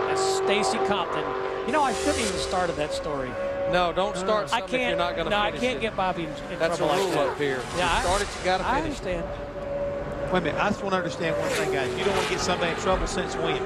That's Stacy Compton. You know, I shouldn't even started that story. No, don't start something if you're not going to finish it. No, I can't get Bobby in That's trouble a rule like that. up here. Yeah, you start it, you got to finish I understand. Wait a minute, I just want to understand one thing, guys. You don't want to get somebody in trouble since when?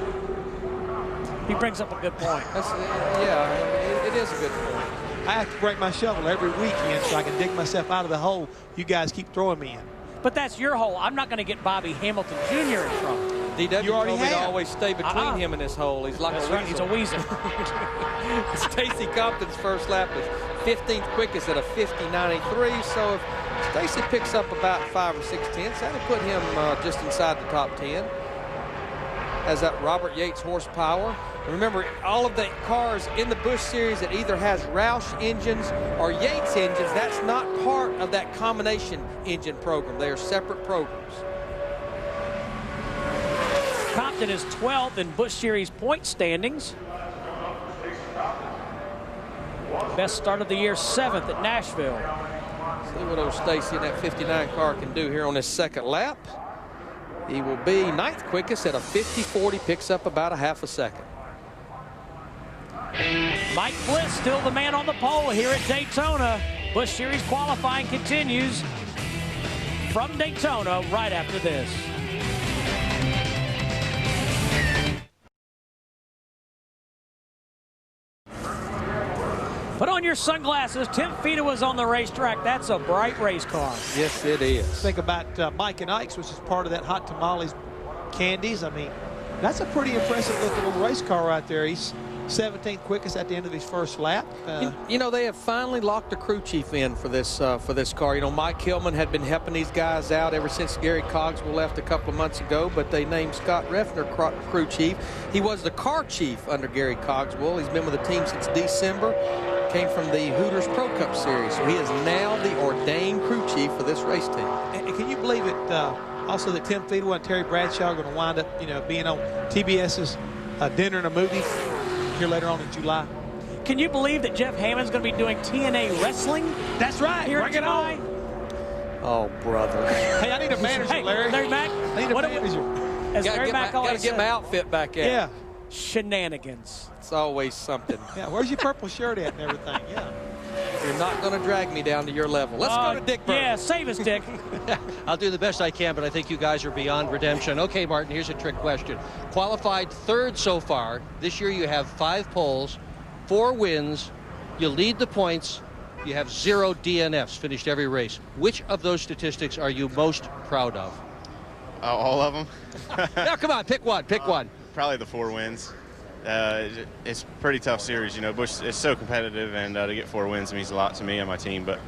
He brings up a good point. Yeah, it is a good point. I have to break my shovel every weekend so I can dig myself out of the hole you guys keep throwing me in. But that's your hole. I'm not going to get Bobby Hamilton Jr. in trouble. DW You already told me to have. always stay between him and this hole. He's like That's a right, weasel. he's a weasel. Stacy Compton's first lap was 15th quickest at a 50.93. So if Stacy picks up about 5 or 6 tenths, that'll put him just inside the top 10. Has that Robert Yates horsepower. And remember, all of the cars in the Busch Series that either has Roush engines or Yates engines, that's not part of that combination engine program. They are separate programs. Compton is 12th in Busch Series point standings. Best start of the year, 7th at Nashville. See what old Stacy in that 59 car can do here on his second lap. He will be 9th quickest at a 50.40, picks up about a half a second. Mike Bliss still the man on the pole here at Daytona. Busch Series qualifying continues from Daytona right after this. Put on your sunglasses. Tim Fita was on the racetrack. That's a bright race car. Yes, it is. Think about Mike and Ike's, which is part of that Hot Tamales candies. I mean, that's a pretty impressive looking little race car right there. He's 17th quickest at the end of his first lap. You know, they have finally locked a crew chief in for this car. You know, Mike Hillman had been helping these guys out ever since Gary Cogswell left a couple of months ago, but they named Scott Refner crew chief. He was the car chief under Gary Cogswell. He's been with the team since December. Came from the Hooters Pro Cup Series, so he is now the ordained crew chief for this race team. And can you believe it? Also, that Tim Feedwell and Terry Bradshaw are going to wind up, you know, being on TBS's Dinner and a Movie here later on in July. Can you believe that Jeff Hammond's going to be doing TNA wrestling? That's right. Here in July. Oh, brother. Hey, I need a manager, Hey, Larry. Larry Mack. I need a manager. As Larry Mack always Gotta get my outfit back at. Yeah. Shenanigans. It's always something. Yeah, where's your purple shirt at and everything? Yeah. You're not going to drag me down to your level. Let's go to Dick Burton. Yeah, save us, Dick. I'll do the best I can, but I think you guys are beyond redemption. Okay, Martin, here's a trick question. Qualified third so far. This year you have 5 poles, 4 wins. You lead the points. You have 0 DNFs, finished every race. Which of those statistics are you most proud of? All of them. Now, come on, pick one. Pick one. Probably the 4 wins. It's a pretty tough series, you know. Busch is so competitive, and to get 4 wins means a lot to me and my team. But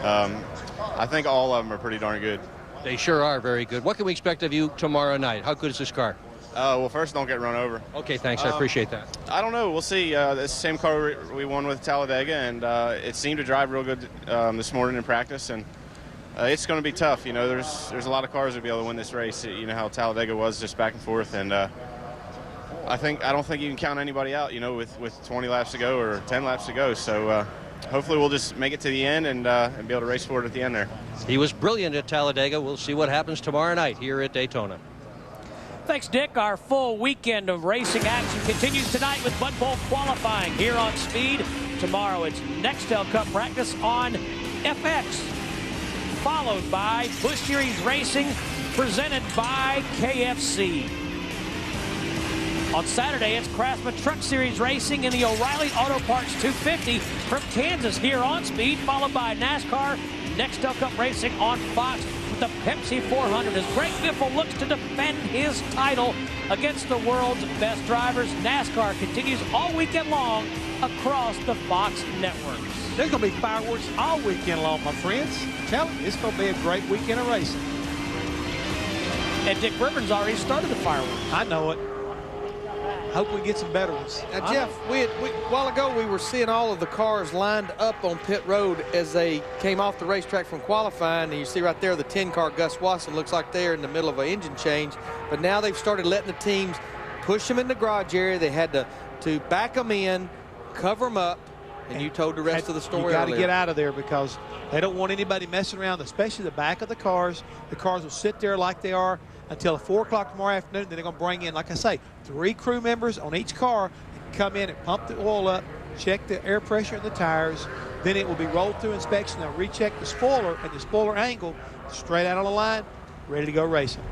I think all of them are pretty darn good. They sure are very good. What can we expect of you tomorrow night? How good is this car? Well, first, don't get run over. Okay, thanks. I appreciate that. I don't know. We'll see. It's the same car we won with Talladega, and it seemed to drive real good this morning in practice. And it's going to be tough. You know, there's a lot of cars that will be able to win this race. You know how Talladega was, just back and forth. And I don't think you can count anybody out, you know, with 20 laps to go or 10 laps to go. So hopefully we'll just make it to the end and be able to race forward at the end there. He was brilliant at Talladega. We'll see what happens tomorrow night here at Daytona. Thanks, Dick. Our full weekend of racing action continues tonight with Bud Bowl qualifying here on Speed. Tomorrow it's Nextel Cup practice on FX, followed by Busch Series Racing presented by KFC. On Saturday, it's Craftsman Truck Series Racing in the O'Reilly Auto Parts 250 from Kansas here on Speed, followed by NASCAR Nextel Cup Racing on Fox with the Pepsi 400 as Greg Biffle looks to defend his title against the world's best drivers. NASCAR continues all weekend long across the Fox networks. There's going to be fireworks all weekend long, my friends. I'm telling you, it's going to be a great weekend of racing. And Dick Rivers already started the fireworks. I know it. Hope we get some better ones. Now, Jeff, a while ago we were seeing all of the cars lined up on pit road as they came off the racetrack from qualifying. And you see right there the 10-car Gus Watson looks like they're in the middle of an engine change. But now they've started letting the teams push them in the garage area. They had to back them in, cover them up, and you told the rest of the story. You got to earlier. get out of there because they don't want anybody messing around, especially the back of the cars. The cars will sit there like they are until 4 o'clock tomorrow afternoon. Then they're going to bring in, like I say, 3 crew members on each car and come in and pump the oil up, check the air pressure in the tires. Then it will be rolled through inspection. They'll recheck the spoiler and the spoiler angle straight out on the line, ready to go racing.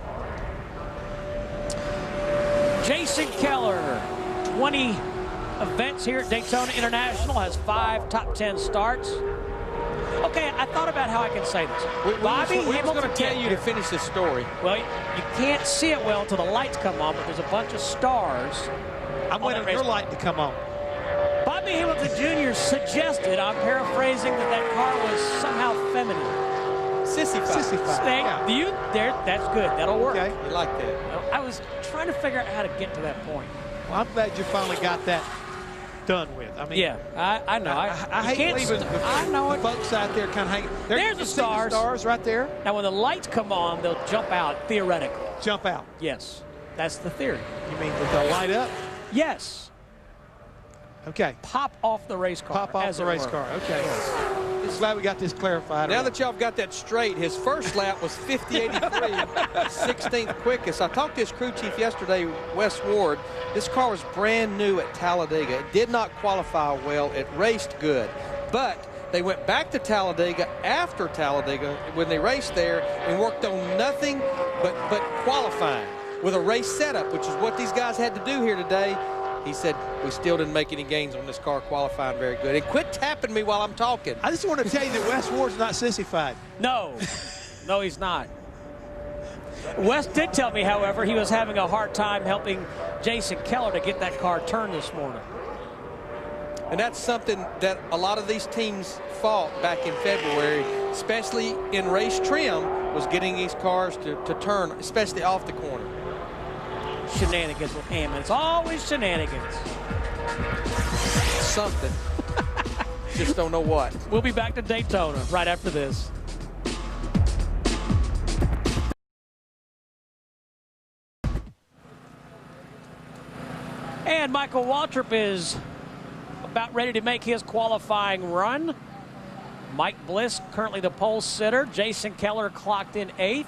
Jason Keller, 20 events here at Daytona International, has 5 top 10 starts. Okay, I thought about how I can say this. Bobby Hamilton's going to tell you to finish this story. Well, you can't see it well until the lights come on, but there's a bunch of stars. I'm waiting on your light to come on. Bobby Hamilton Jr. suggested, I'm paraphrasing, that car was somehow feminine. Sissified. Yeah. That's good. That'll work. Okay. You like that? I was trying to figure out how to get to that point. Well, I'm glad you finally got that done with. I mean, yeah, I know. I hate leaving the folks out there kind of hanging. There's the stars. Right there. Now, when the lights come on, they'll jump out, theoretically. Jump out? Yes. That's the theory. You mean that they'll light up? Yes. Okay. Pop off the race car. Pop off the race car. Okay. Just glad we got this clarified. Now that y'all have got that straight, his first lap was 50.83, 16th quickest. I talked to his crew chief yesterday, Wes Ward. This car was brand new at Talladega. It did not qualify well. It raced good. But they went back to Talladega after Talladega when they raced there and worked on nothing but qualifying with a race setup, which is what these guys had to do here today. He said, we still didn't make any gains on this car qualifying very good. And quit tapping me while I'm talking. I just want to tell you that Wes Ward's not sissified. No. No, he's not. Wes did tell me, however, he was having a hard time helping Jason Keller to get that car turned this morning. And that's something that a lot of these teams fought back in February, especially in race trim, was getting these cars to turn, especially off the corner. Shenanigans with Hammond. It's always shenanigans. Something. Just don't know what. We'll be back to Daytona right after this. And Michael Waltrip is about ready to make his qualifying run. Mike Bliss, currently the pole sitter. Jason Keller clocked in 8th.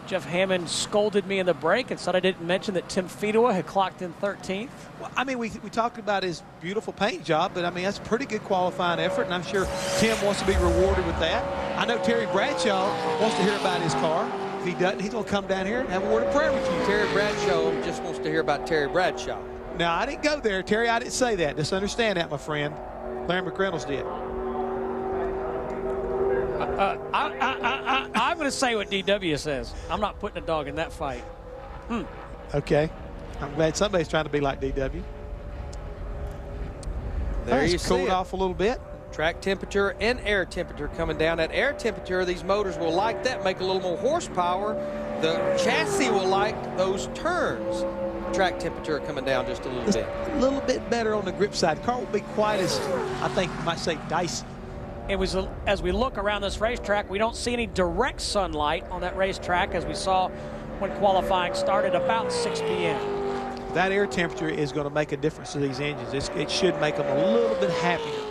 Jeff Hammond scolded me in the break and said I didn't mention that Tim Fedewa had clocked in 13th. Well, I mean, we talked about his beautiful paint job, but I mean, that's a pretty good qualifying effort, and I'm sure Tim wants to be rewarded with that. I know Terry Bradshaw wants to hear about his car. If he doesn't, he's going to come down here and have a word of prayer with you. Terry Bradshaw just wants to hear about Terry Bradshaw. Now, I didn't go there, Terry. I didn't say that. Just understand that, my friend. Larry McReynolds did. I'm going to say what DW says. I'm not putting a dog in that fight. Okay. I'm glad somebody's trying to be like DW. There you cooled see off a little bit. Track temperature and air temperature coming down. At air temperature, these motors will like that, make a little more horsepower. The chassis will like those turns. Track temperature coming down just a little bit. A little bit better on the grip side. The car won't be quite as, I think you might say, dicey. It was, as we look around this racetrack, we don't see any direct sunlight on that racetrack as we saw when qualifying started about 6 p.m. That air temperature is going to make a difference to these engines. It should make them a little bit happier.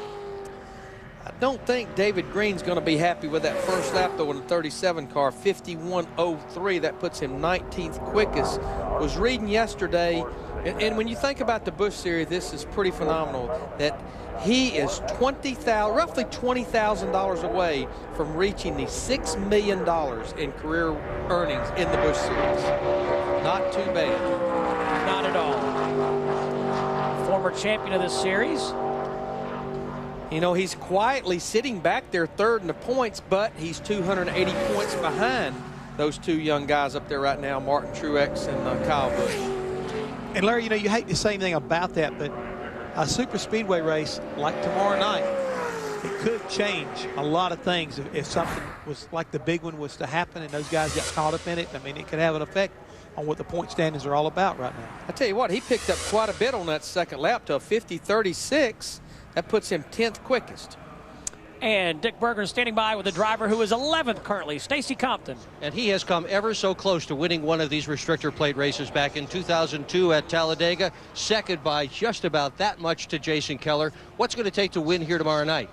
I don't think David Green's going to be happy with that first lap, though, in the 37 car, 51.03. That puts him 19th quickest. Was reading yesterday, and when you think about the Busch Series, this is pretty phenomenal, that he is roughly $20,000 away from reaching the $6 million in career earnings in the Busch Series. Not too bad. Not at all. Former champion of this series. You know, he's quietly sitting back there third in the points, but he's 280 points behind those two young guys up there right now, Martin Truex and Kyle Busch. And Larry, you know, you hate the same thing about that, but a super speedway race like tomorrow night, it could change a lot of things if something was like the big one was to happen and those guys got caught up in it. I mean, it could have an effect on what the point standings are all about right now. I tell you what, he picked up quite a bit on that second lap to a 50.36. That puts him 10th quickest. And Dick Berger standing by with a driver who is 11th currently, Stacy Compton. And he has come ever so close to winning one of these restrictor plate races back in 2002 at Talladega, second by just about that much to Jason Keller. What's going to take to win here tomorrow night?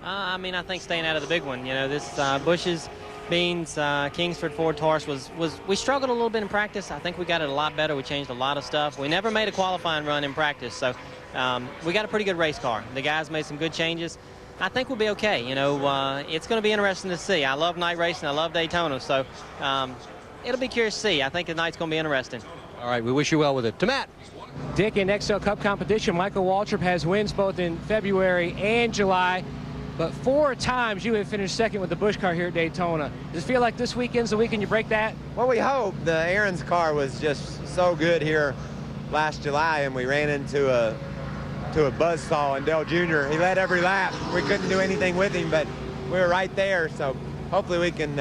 I mean, I think staying out of the big one. You know, this Busch's Beans, Kingsford Ford Taurus was we struggled a little bit in practice. I think we got it a lot better. We changed a lot of stuff. We never made a qualifying run in practice, so we got a pretty good race car. The guys made some good changes. I think we'll be okay. You know, it's going to be interesting to see. I love night racing. I love Daytona, so it'll be curious to see. I think the night's going to be interesting. All right, we wish you well with it. To Matt. Dick, in XL Cup competition, Michael Waltrip has wins both in February and July. but 4 times you have finished second with the Busch car here at Daytona. Does it feel like this weekend's the weekend you break that? Well, we hope. The Aaron's car was just so good here last July, and we ran into a buzzsaw in Dale Jr. He led every lap. We couldn't do anything with him, but we were right there, so hopefully we can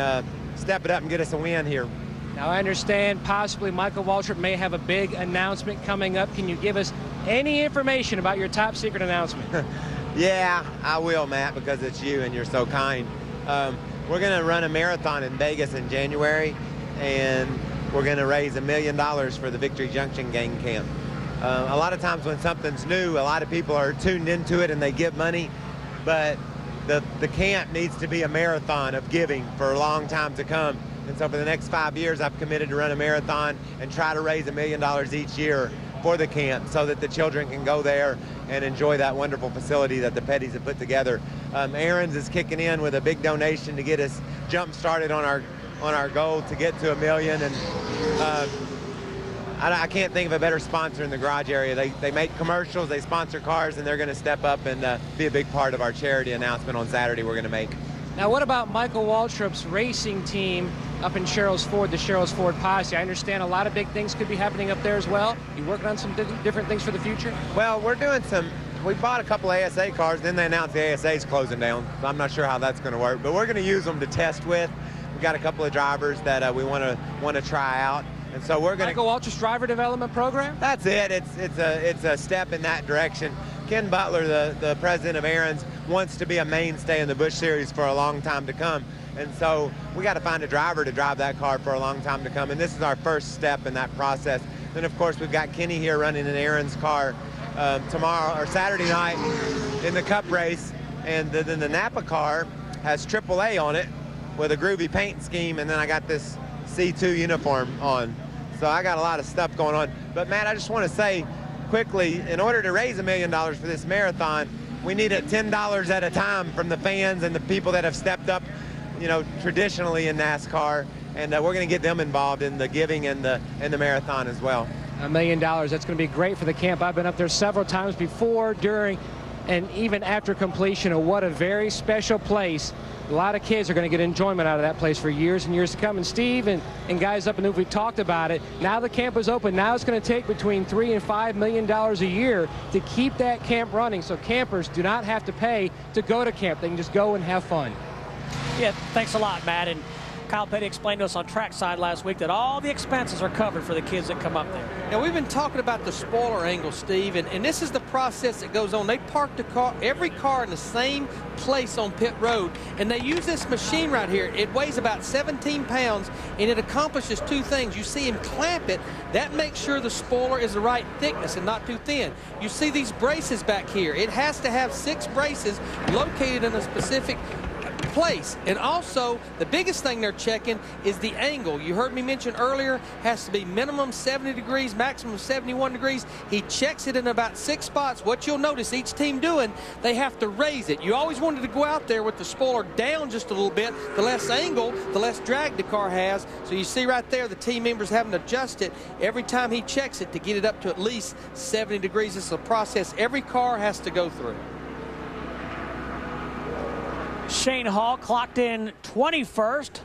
step it up and get us a win here. Now, I understand possibly Michael Waltrip may have a big announcement coming up. Can you give us any information about your top secret announcement? Yeah, I will, Matt, because it's you and you're so kind. We're going to run a marathon in Vegas in January, and we're going to raise $1 million for the Victory Junction Gang Camp. A lot of times when something's new, a lot of people are tuned into it and they give money, but the camp needs to be a marathon of giving for a long time to come. And so for the next 5 years, I've committed to run a marathon and try to raise $1 million each year for the camp so that the children can go there and enjoy that wonderful facility that the Petties have put together. Aaron's is kicking in with a big donation to get us jump started on our goal to get to $1 million. And I can't think of a better sponsor in the garage area. They make commercials, they sponsor cars, and they're going to step up and be a big part of our charity announcement on Saturday we're going to make. Now, what about Michael Waltrip's racing team up in Sherrills Ford, the Sherrills Ford Posse? I understand a lot of big things could be happening up there as well. You working on some different things for the future? Well, we're doing we bought a couple of ASA cars, then they announced the ASA's closing down. So I'm not sure how that's going to work, but we're going to use them to test with. We've got a couple of drivers that we want to try out. And so we're going to Michael Waltrip's driver development program? That's it. It's a step in that direction. Ken Butler, the president of Aaron's, wants to be a mainstay in the Busch Series for a long time to come. And so we got to find a driver to drive that car for a long time to come. And this is our first step in that process. Then, of course, we've got Kenny here running an Aaron's car tomorrow or Saturday night in the Cup race. And then the Napa car has AAA on it with a groovy paint scheme. And then I got this C2 uniform on. So I got a lot of stuff going on. But, Matt, I just want to say quickly, in order to raise $1 million for this marathon, we need it $10 at a time from the fans and the people that have stepped up, traditionally in NASCAR. And we're going to get them involved in the giving and the marathon as well. $1 million. That's going to be great for the camp. I've been up there several times before, during, and even after completion. And what a very special place. A lot of kids are going to get enjoyment out of that place for years and years to come. And Steve and guys up in Newton, we've talked about it. Now the camp is open. Now it's going to take between $3 and $5 million a year to keep that camp running. So campers do not have to pay to go to camp. They can just go and have fun. Yeah, thanks a lot, Matt. And Kyle Petty explained to us on trackside last week that all the expenses are covered for the kids that come up there. Now, we've been talking about the spoiler angle, Steve, and this is the process that goes on. They park every car in the same place on pit road, and they use this machine right here. It weighs about 17 pounds, and it accomplishes two things. You see him clamp it. That makes sure the spoiler is the right thickness and not too thin. You see these braces back here. It has to have 6 braces located in a specific place. And also, the biggest thing they're checking is the angle. You heard me mention earlier, has to be minimum 70 degrees, maximum 71 degrees. He checks it in about 6 spots. What you'll notice each team doing, they have to raise it. You always wanted to go out there with the spoiler down just a little bit. The less angle, the less drag the car has. So you see right there, the team members having to adjust it every time he checks it to get it up to at least 70 degrees. It's a process every car has to go through. Shane Hall clocked in 21st.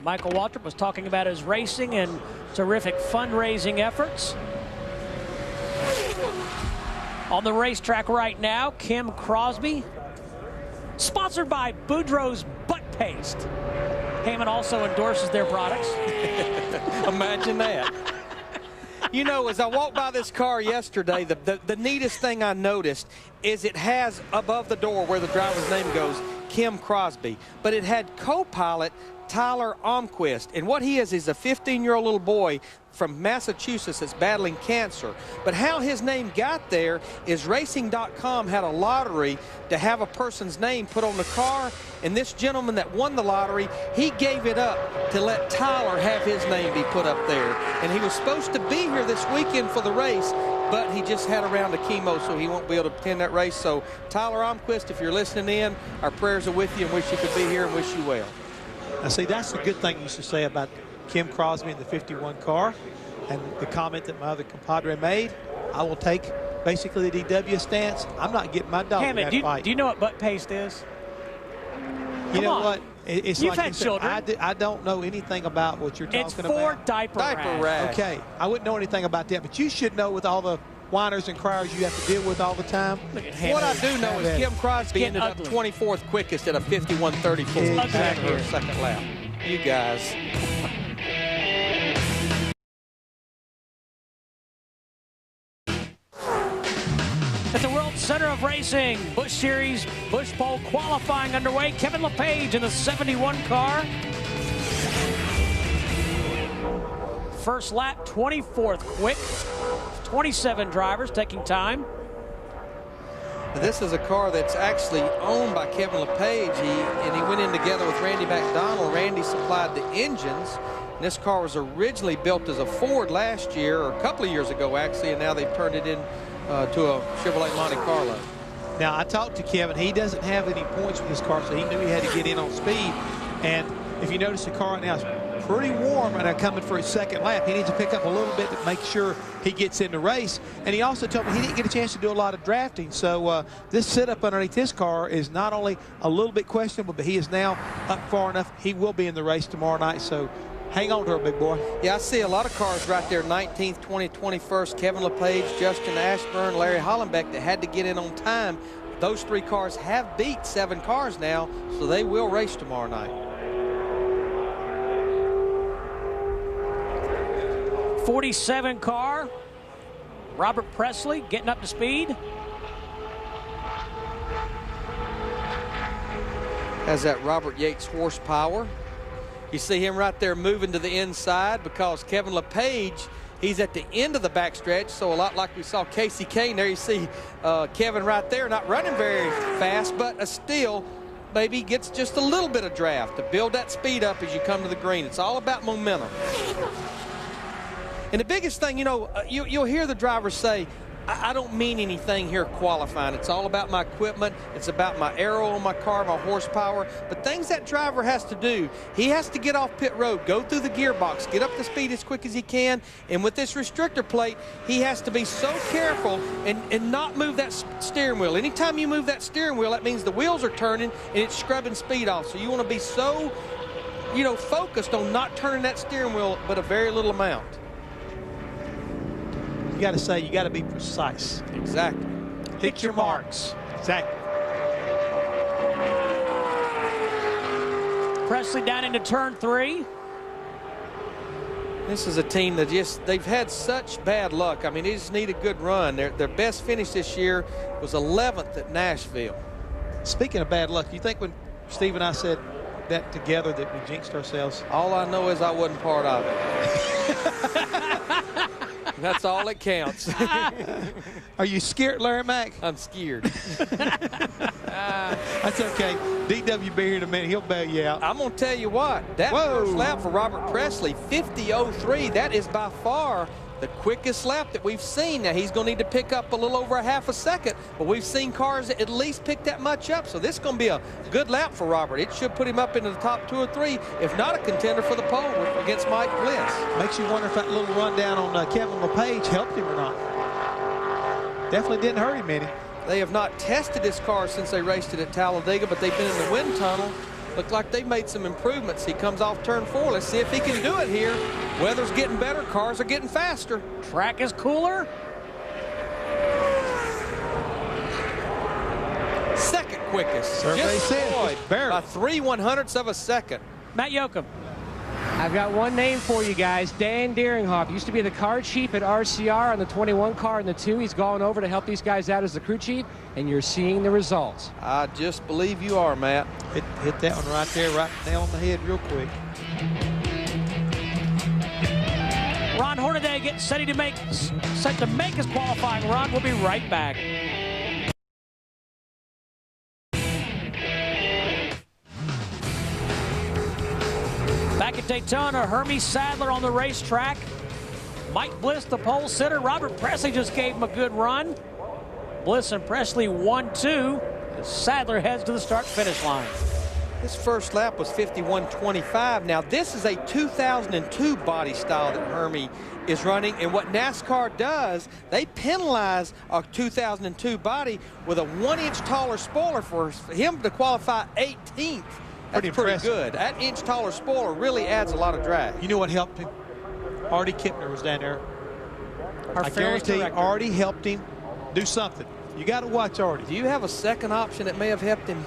Michael Waltrip was talking about his racing and terrific fundraising efforts. On the racetrack right now, Kim Crosby, sponsored by Boudreaux's Butt Paste. Heyman also endorses their products. Imagine that. You know, as I walked by this car yesterday, the neatest thing I noticed is it has above the door where the driver's name goes, Kim Crosby, but it had co-pilot Tyler Almquist, and what he is a 15-year-old little boy from Massachusetts that's battling cancer. But how his name got there is Racing.com had a lottery to have a person's name put on the car, and this gentleman that won the lottery, he gave it up to let Tyler have his name be put up there. And he was supposed to be here this weekend for the race, but he just had a round of chemo, so he won't be able to attend that race. So Tyler Almquist, if you're listening in, our prayers are with you and wish you could be here and wish you well. Now, see, that's the good thing you should say about Kim Crosby in the 51 car. And the comment that my other compadre made, I will take basically the DW stance. I'm not getting my dog in that fight. Do you know what butt paste is? You know what? It's You've like had you said, children. I don't know anything about what you're talking about. It's for diaper rash. Okay, I wouldn't know anything about that, but you should know with all the whiners and criers you have to deal with all the time. What I do know is Kim Crosby ended up 24th quickest at a 51.34 Exactly. her second lap. You guys. At the World Center of Racing, Busch Series Busch Pole qualifying underway. Kevin LePage in the 71 car. First lap, 24th quick. 27 drivers taking time. This is a car that's actually owned by Kevin LePage. He went in together with Randy McDonald. Randy supplied the engines. And this car was originally built as a Ford last year, or a couple of years ago actually, and now they've turned it in to a Chevrolet Monte Carlo. Now, I talked to Kevin. He doesn't have any points with his car, so he knew he had to get in on speed. And if you notice, the car right now is pretty warm and coming for his second lap. He needs to pick up a little bit to make sure he gets in the race. And he also told me he didn't get a chance to do a lot of drafting. So this setup underneath his car is not only a little bit questionable, but he is now up far enough. He will be in the race tomorrow night. So hang on to her, big boy. Yeah, I see a lot of cars right there, 19th, 20th, 21st. Kevin LePage, Justin Ashburn, Larry Hollenbeck that had to get in on time. Those three cars have beat 7 cars now, so they will race tomorrow night. 47 car. Robert Presley getting up to speed. Has that Robert Yates horsepower. You see him right there moving to the inside because Kevin LePage, he's at the end of the backstretch, so a lot like we saw Casey Kane there. You see Kevin right there not running very fast, but still maybe gets just a little bit of draft to build that speed up as you come to the green. It's all about momentum. And the biggest thing, you know, you'll hear the drivers say, I don't mean anything here qualifying. It's all about my equipment. It's about my aero on my car, my horsepower. But things that driver has to do, he has to get off pit road, go through the gearbox, get up to speed as quick as he can. And with this restrictor plate, he has to be so careful and not move that steering wheel. Anytime you move that steering wheel, that means the wheels are turning and it's scrubbing speed off. So you want to be so, you know, focused on not turning that steering wheel but a very little amount. You got to say, you got to be precise. Exactly. Hit your marks. Exactly. Presley down into turn 3. This is a team that they've had such bad luck. I mean, they just need a good run. Their best finish this year was 11th at Nashville. Speaking of bad luck, you think when Steve and I said that together that we jinxed ourselves? All I know is I wasn't part of it. That's all that counts. Are you scared, Larry Mack? I'm scared. That's okay. DW be here in a minute. He'll bail you out. I'm going to tell you what. That first lap for Robert Presley, 50.03, that is by far the quickest lap that we've seen. Now, he's going to need to pick up a little over a half a second, but we've seen cars that at least pick that much up. So this is going to be a good lap for Robert. It should put him up into the top 2 or 3, if not a contender for the pole against Mike Bliss. Makes you wonder if that little rundown on Kevin LePage helped him or not. Definitely didn't hurt him any. They have not tested this car since they raced it at Talladega, but they've been in the wind tunnel. Look like they've made some improvements. He comes off turn 4. Let's see if he can do it here. Weather's getting better. Cars are getting faster. Track is cooler. Second quickest. Survey Just said by 3/100ths of a second. Matt Yoakum. I've got one name for you guys, Dan Deringhoff. Used to be the car chief at RCR on the 21 car and the 2. He's gone over to help these guys out as the crew chief, and you're seeing the results. I just believe you are, Matt. Hit that one right there, right nail on the head real quick. Ron Hornaday getting set to make his qualifying run. We'll be right back. Back at Daytona, Hermie Sadler on the racetrack. Mike Bliss, the pole sitter. Robert Presley just gave him a good run. Bliss and Presley 1-2 as Sadler heads to the start-finish line. His first lap was 51.25. Now, this is a 2002 body style that Hermie is running, and what NASCAR does, they penalize a 2002 body with a 1-inch taller spoiler for him to qualify 18th. That's pretty good. That inch taller spoiler really adds a lot of drag. You know what helped him? Artie Kipner was down there. I guarantee Artie helped him do something. You got to watch Artie. Do you have a second option that may have helped him?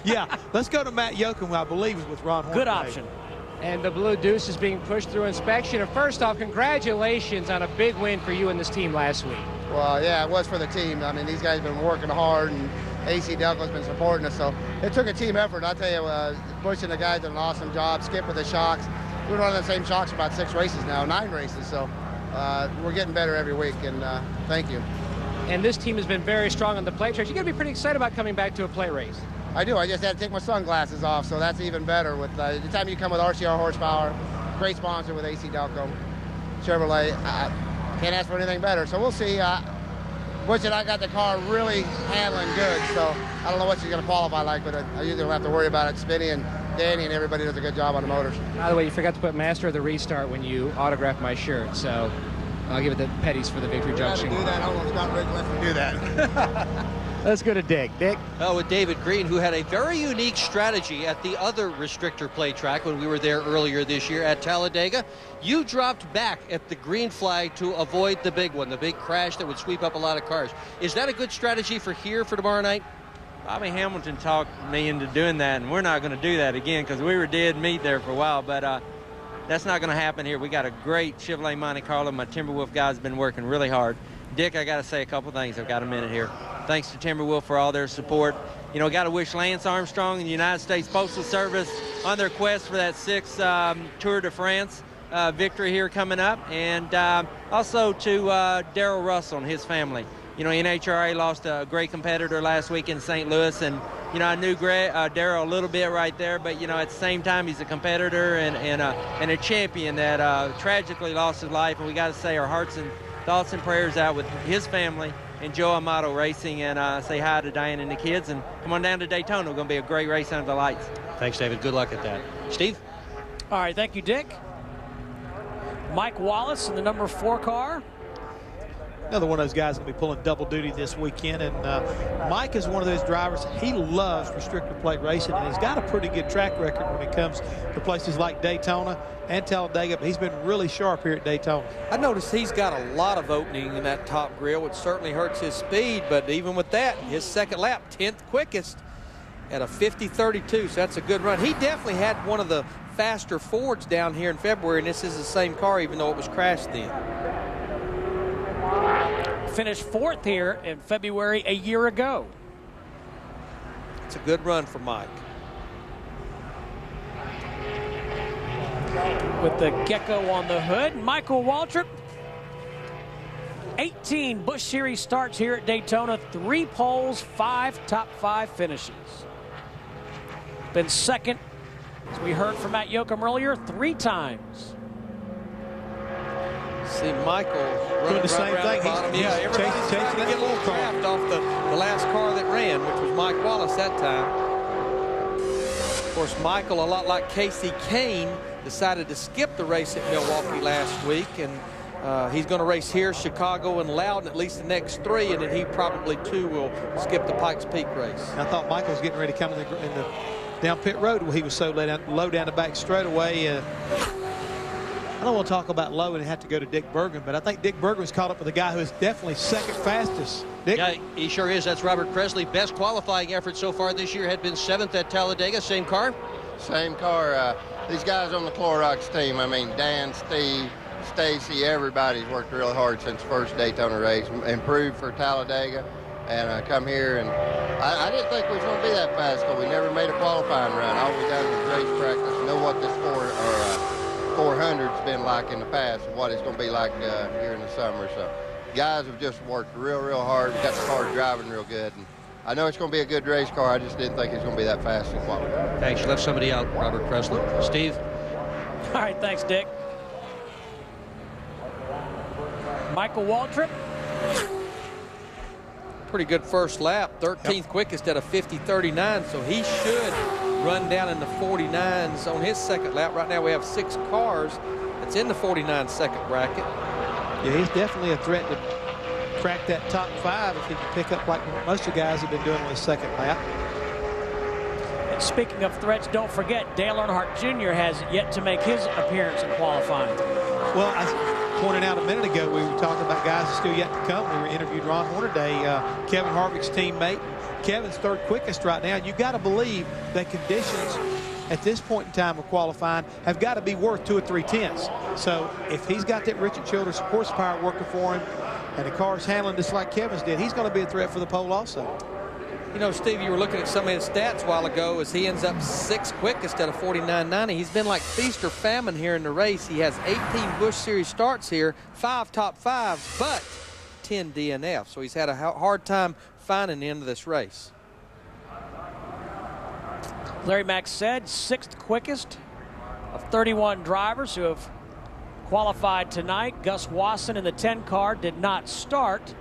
Yeah, let's go to Matt Yoakum, who I believe is with Ron Horn. Good option. And the Blue Deuce is being pushed through inspection. And first off, congratulations on a big win for you and this team last week. Well, yeah, it was for the team. I mean, these guys have been working hard, and AC Delco's been supporting us. So it took a team effort. I'll tell you, Bush and the guys did an awesome job. Skip with the shocks. We're running the same shocks for about 6 races now, 9 races. So we're getting better every week, and thank you. And this team has been very strong on the plate tracks. You got to be pretty excited about coming back to a plate race. I do. I just had to take my sunglasses off, so that's even better. With the time you come with RCR horsepower, great sponsor with AC Delco, Chevrolet, can't ask for anything better. So we'll see. Bush and I got the car really handling good, so I don't know what she's going to qualify like, but I usually don't have to worry about it. Spinny and Danny and everybody does a good job on the motors. By the way, you forgot to put Master of the Restart when you autographed my shirt, so I'll give it the Petties for the Victory Junction. Do that. I don't know if Scott Rick lets me do that. Let's go to Dick. Dick? With David Green, who had a very unique strategy at the other restrictor play track when we were there earlier this year at Talladega. You dropped back at the green flag to avoid the big one, the big crash that would sweep up a lot of cars. Is that a good strategy for here for tomorrow night? Bobby Hamilton talked me into doing that, and we're not going to do that again because we were dead meat there for a while, but that's not going to happen here. We got a great Chevrolet Monte Carlo. My Timberwolf guys have been working really hard. Dick, I got to say a couple things. I've got a minute here. Thanks to Timberwolf for all their support. You know, got to wish Lance Armstrong and the United States Postal Service on their quest for that 6th Tour de France victory here coming up. And also to Darrell Russell and his family. You know, NHRA lost a great competitor last week in St. Louis, and, you know, I knew Darrell a little bit right there, but, you know, at the same time, he's a competitor and a champion that tragically lost his life, and we got to say our hearts and thoughts and prayers out with his family and Joe Amato Racing, and say hi to Diane and the kids, and come on down to Daytona. It's going to be a great race under the lights. Thanks, David. Good luck at that. Steve? All right, thank you, Dick. Mike Wallace in the number 4 car. Another one of those guys going to be pulling double duty this weekend, and Mike is one of those drivers. He loves restrictor plate racing, and he's got a pretty good track record when it comes to places like Daytona and Talladega, but he's been really sharp here at Daytona. I noticed he's got a lot of opening in that top grill, which certainly hurts his speed, but even with that, his second lap, 10th quickest at a 50.32, so that's a good run. He definitely had one of the faster Fords down here in February, and this is the same car, even though it was crashed then. Finished 4th here in February a year ago. It's a good run for Mike. With the Gecko on the hood, Michael Waltrip. 18 Busch Series starts here at Daytona. 3 poles, 5 top 5 finishes. Been second, as we heard from Matt Yoakum earlier, 3 times. See Michael doing the same thing. Yeah, everybody's trying to get a little draft off the last car that ran, which was Mike Wallace that time. Of course, Michael, a lot like Casey Kane, decided to skip the race at Milwaukee last week, and he's going to race here, Chicago, and Loudon at least the next 3, and then he probably too will skip the Pikes Peak race. I thought Michael was getting ready to come in the down pit road where he was so low down the back straightaway. I don't want to talk about low and have to go to Dick Bergen, but I think Dick Bergen was caught up with a guy who is definitely second fastest. Dick? Yeah, he sure is. That's Robert Presley. Best qualifying effort so far this year had been 7th at Talladega. Same car? Same car. These guys on the Clorox team, I mean, Dan, Steve, Stacy, everybody's worked really hard since first Daytona race, improved for Talladega, and come here. And I didn't think we was going to be that fast because we never made a qualifying run. All we done was race practice, know what this 400's been like in the past and what it's going to be like here in the summer. So guys have just worked real hard. We got the car driving real good. And I know it's going to be a good race car. I just didn't think it's going to be that fast in qualifying. Thanks. You left somebody out, Robert Presley. Steve? All right, thanks, Dick. Michael Waltrip. pretty good first lap. 13th quickest at a 50:39, so he should run down in the 49s on his second lap. Right now we have 6 cars that's in the 49 second bracket. Yeah, he's definitely a threat to crack that top 5 if he can pick up like most of the guys have been doing on his second lap. And speaking of threats, don't forget Dale Earnhardt Jr. has yet to make his appearance in qualifying. Well, I pointed out a minute ago, we were talking about guys that still yet to come. We were interviewed Ron Hornaday, Kevin Harvick's teammate. Kevin's 3rd quickest right now. You got to believe that conditions at this point in time of qualifying have got to be worth 2 or 3 tenths. So if he's got that Richard Childress horsepower working for him and the car's handling just like Kevin's did, he's going to be a threat for the pole also. You know, Steve, you were looking at some of his stats a while ago as he ends up 6th quickest at a 49.90. He's been like feast or famine here in the race. He has 18 Busch Series starts here, 5 top 5s, but 10 DNF. So he's had a hard time finding the end of this race. Larry Mack said 6th quickest of 31 drivers who have qualified tonight. Gus Wasson in the 10 car did not start.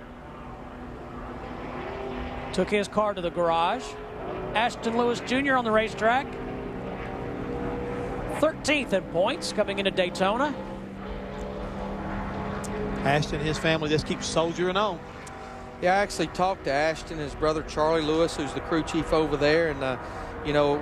Took his car to the garage. Ashton Lewis Jr. on the racetrack. 13th in points coming into Daytona. Ashton and his family just keep soldiering on. Yeah, I actually talked to Ashton, his brother Charlie Lewis, who's the crew chief over there, and you know,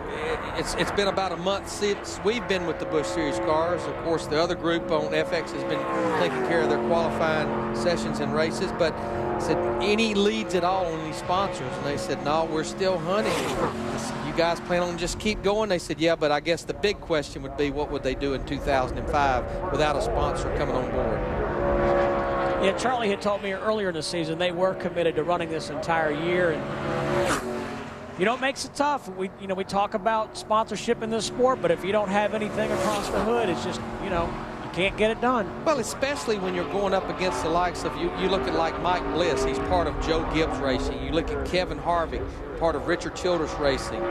it's been about a month since we've been with the Busch Series cars. Of course, the other group on FX has been taking care of their qualifying sessions and races, but said any leads at all on any sponsors, and they said, no, we're still hunting. You guys plan on just keep going? They said, yeah, but I guess the big question would be what would they do in 2005 without a sponsor coming on board? Yeah, Charlie had told me earlier in the season they were committed to running this entire year, and you know, it makes it tough. We talk about sponsorship in this sport, but if you don't have anything across the hood, it's just, you know, you can't get it done. Well, especially when you're going up against the likes of, you look at like Mike Bliss, he's part of Joe Gibbs Racing. You look at Kevin Harvick, part of Richard Childress Racing.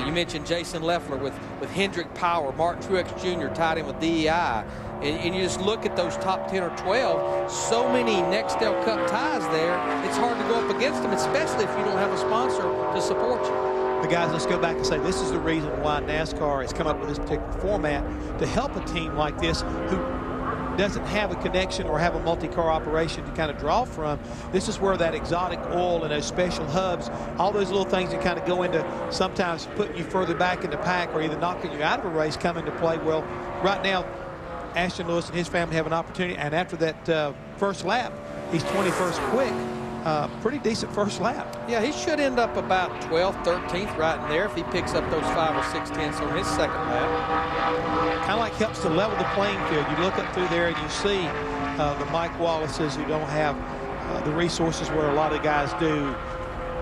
You mentioned Jason Leffler with Hendrick Power, Mark Truex Jr. tied in with DEI. And you just look at those top 10 or 12, so many Nextel Cup ties there, it's hard to go up against them, especially if you don't have a sponsor to support you. But guys, let's go back and say this is the reason why NASCAR has come up with this particular format to help a team like this who doesn't have a connection or have a multi-car operation to kind of draw from. This is where that exotic oil and those special hubs, all those little things that kind of go into sometimes putting you further back in the pack or either knocking you out of a race come into play. Well, right now, Ashton Lewis and his family have an opportunity, and after that first lap, he's 21st quick. Pretty decent first lap. Yeah, he should end up about 12th, 13th right in there if he picks up those 5 or 6 tenths on his second lap. Kind of like helps to level the playing field. You look up through there and you see the Mike Wallaces who don't have the resources where a lot of guys do.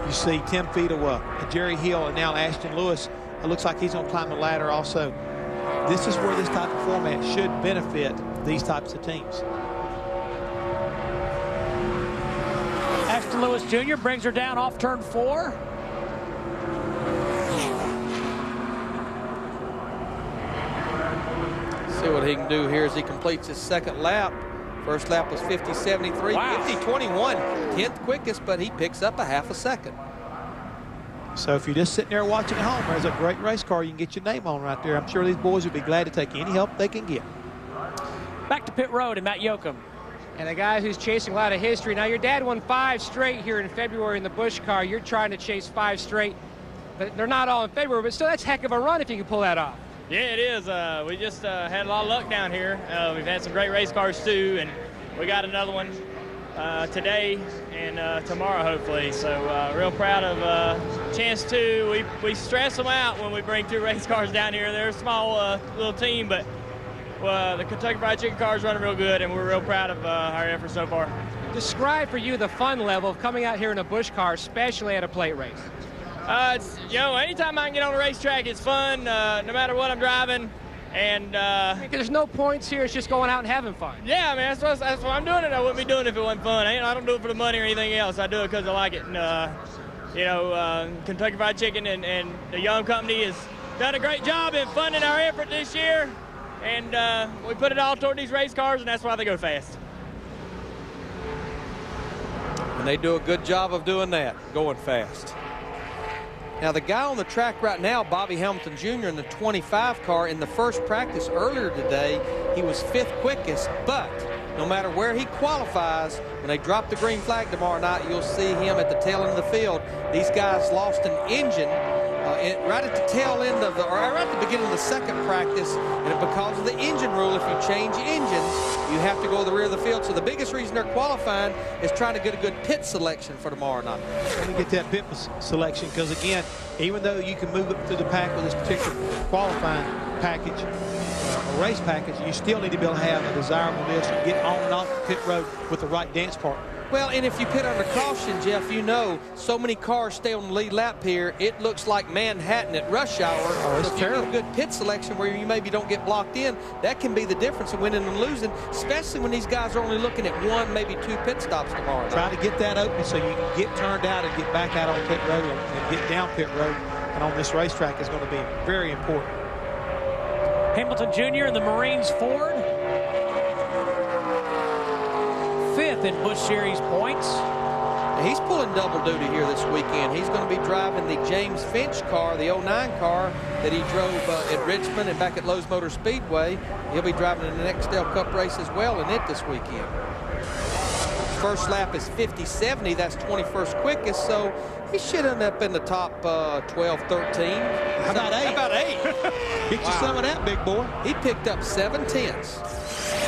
You see Tim Fedewa, Jerry Hill, and now Ashton Lewis. It looks like he's going to climb the ladder also. This is where this type of format should benefit these types of teams. Ashton Lewis Jr. brings her down off turn 4. See what he can do here as he completes his second lap. First lap was 50.73, wow. 50.21, 10th quickest, but he picks up a half a second. So if you're just sitting there watching at home, there's a great race car you can get your name on right there. I'm sure these boys would be glad to take any help they can get. Back to pit road and Matt Yoakum. And a guy who's chasing a lot of history. Now, your dad won 5 straight here in February in the Busch car. You're trying to chase 5 straight, but they're not all in February, but still, that's a heck of a run if you can pull that off. Yeah, it is. We just had a lot of luck down here. We've had some great race cars, too, and we got another one today and tomorrow, hopefully. So real proud of Chance 2. We stress them out when we bring 2 race cars down here. They're a small little team, but the Kentucky Fried Chicken car is running real good, and we're real proud of our efforts so far. Describe for you the fun level of coming out here in a Busch car, especially at a plate race. It's, you know, anytime I can get on a racetrack, it's fun, no matter what I'm driving. And there's no points here, it's just going out and having fun. Yeah, man, that's why I'm doing it. I wouldn't be doing it if it wasn't fun. I don't do it for the money or anything else. I do it because I like it. And, you know, Kentucky Fried Chicken and the Young Company has done a great job in funding our effort this year. And we put it all toward these race cars, and that's why they go fast. And they do a good job of doing that, going fast. Now, the guy on the track right now, Bobby Hamilton Jr. in the 25 car, in the first practice earlier today, he was 5th quickest, but no matter where he qualifies, when they drop the green flag tomorrow night, you'll see him at the tail end of the field. These guys lost an engine right at the tail end of or right at the beginning of the second practice, and because of the engine rule, if you change engines, you have to go to the rear of the field. So the biggest reason they're qualifying is trying to get a good pit selection for tomorrow night. Let me get that pit selection, because again, even though you can move up through the pack with this particular qualifying package, or race package, you still need to be able to have a desirable list and get on and off the pit road with the right dance partner. Well, and if you pit under caution, Jeff, you know so many cars stay on the lead lap here, it looks like Manhattan at rush hour. Oh, it's terrible. If you get a good pit selection where you maybe don't get blocked in, that can be the difference in winning and losing, especially when these guys are only looking at 1, maybe 2 pit stops tomorrow night. Try to get that open so you can get turned out and get back out on pit road and get down pit road. And on this racetrack is going to be very important. Hamilton Jr. in the Marines Ford. 5th in Busch Series points. He's pulling double duty here this weekend. He's going to be driving the James Finch car, the 09 car that he drove at Richmond and back at Lowe's Motor Speedway. He'll be driving in the Nextel Cup race as well in it this weekend. First lap is 50-70. That's 21st quickest, so he should end up in the top 12, 13. How about 8? How about 8? Get you some of that, big boy. He picked up 7 tenths.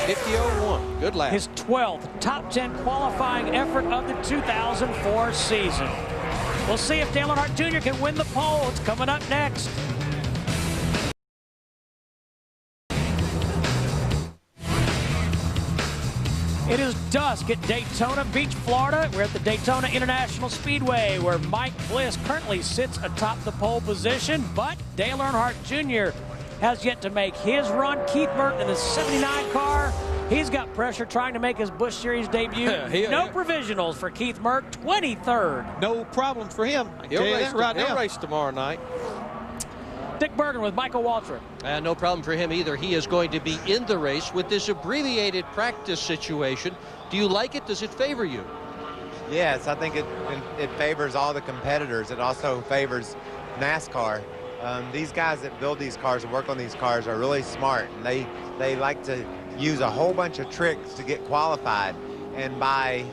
50-01. Good lap. His 12th top 10 qualifying effort of the 2004 season. We'll see if Dale Earnhardt Jr. can win the pole. It's coming up next. It is dusk at Daytona Beach, Florida. We're at the Daytona International Speedway, where Mike Bliss currently sits atop the pole position, but Dale Earnhardt Jr. has yet to make his run. Keith Burton in the 79 car. He's got pressure trying to make his Busch Series debut. No provisionals for Keith Merck, 23rd. No problems for him. He'll race tomorrow night. Dick Bergen with Michael Waltrip. No problem for him either. He is going to be in the race with this abbreviated practice situation. Do you like it? Does it favor you? Yes, I think it favors all the competitors. It also favors NASCAR. These guys that build these cars and work on these cars are really smart. And they like to use a whole bunch of tricks to get qualified. And by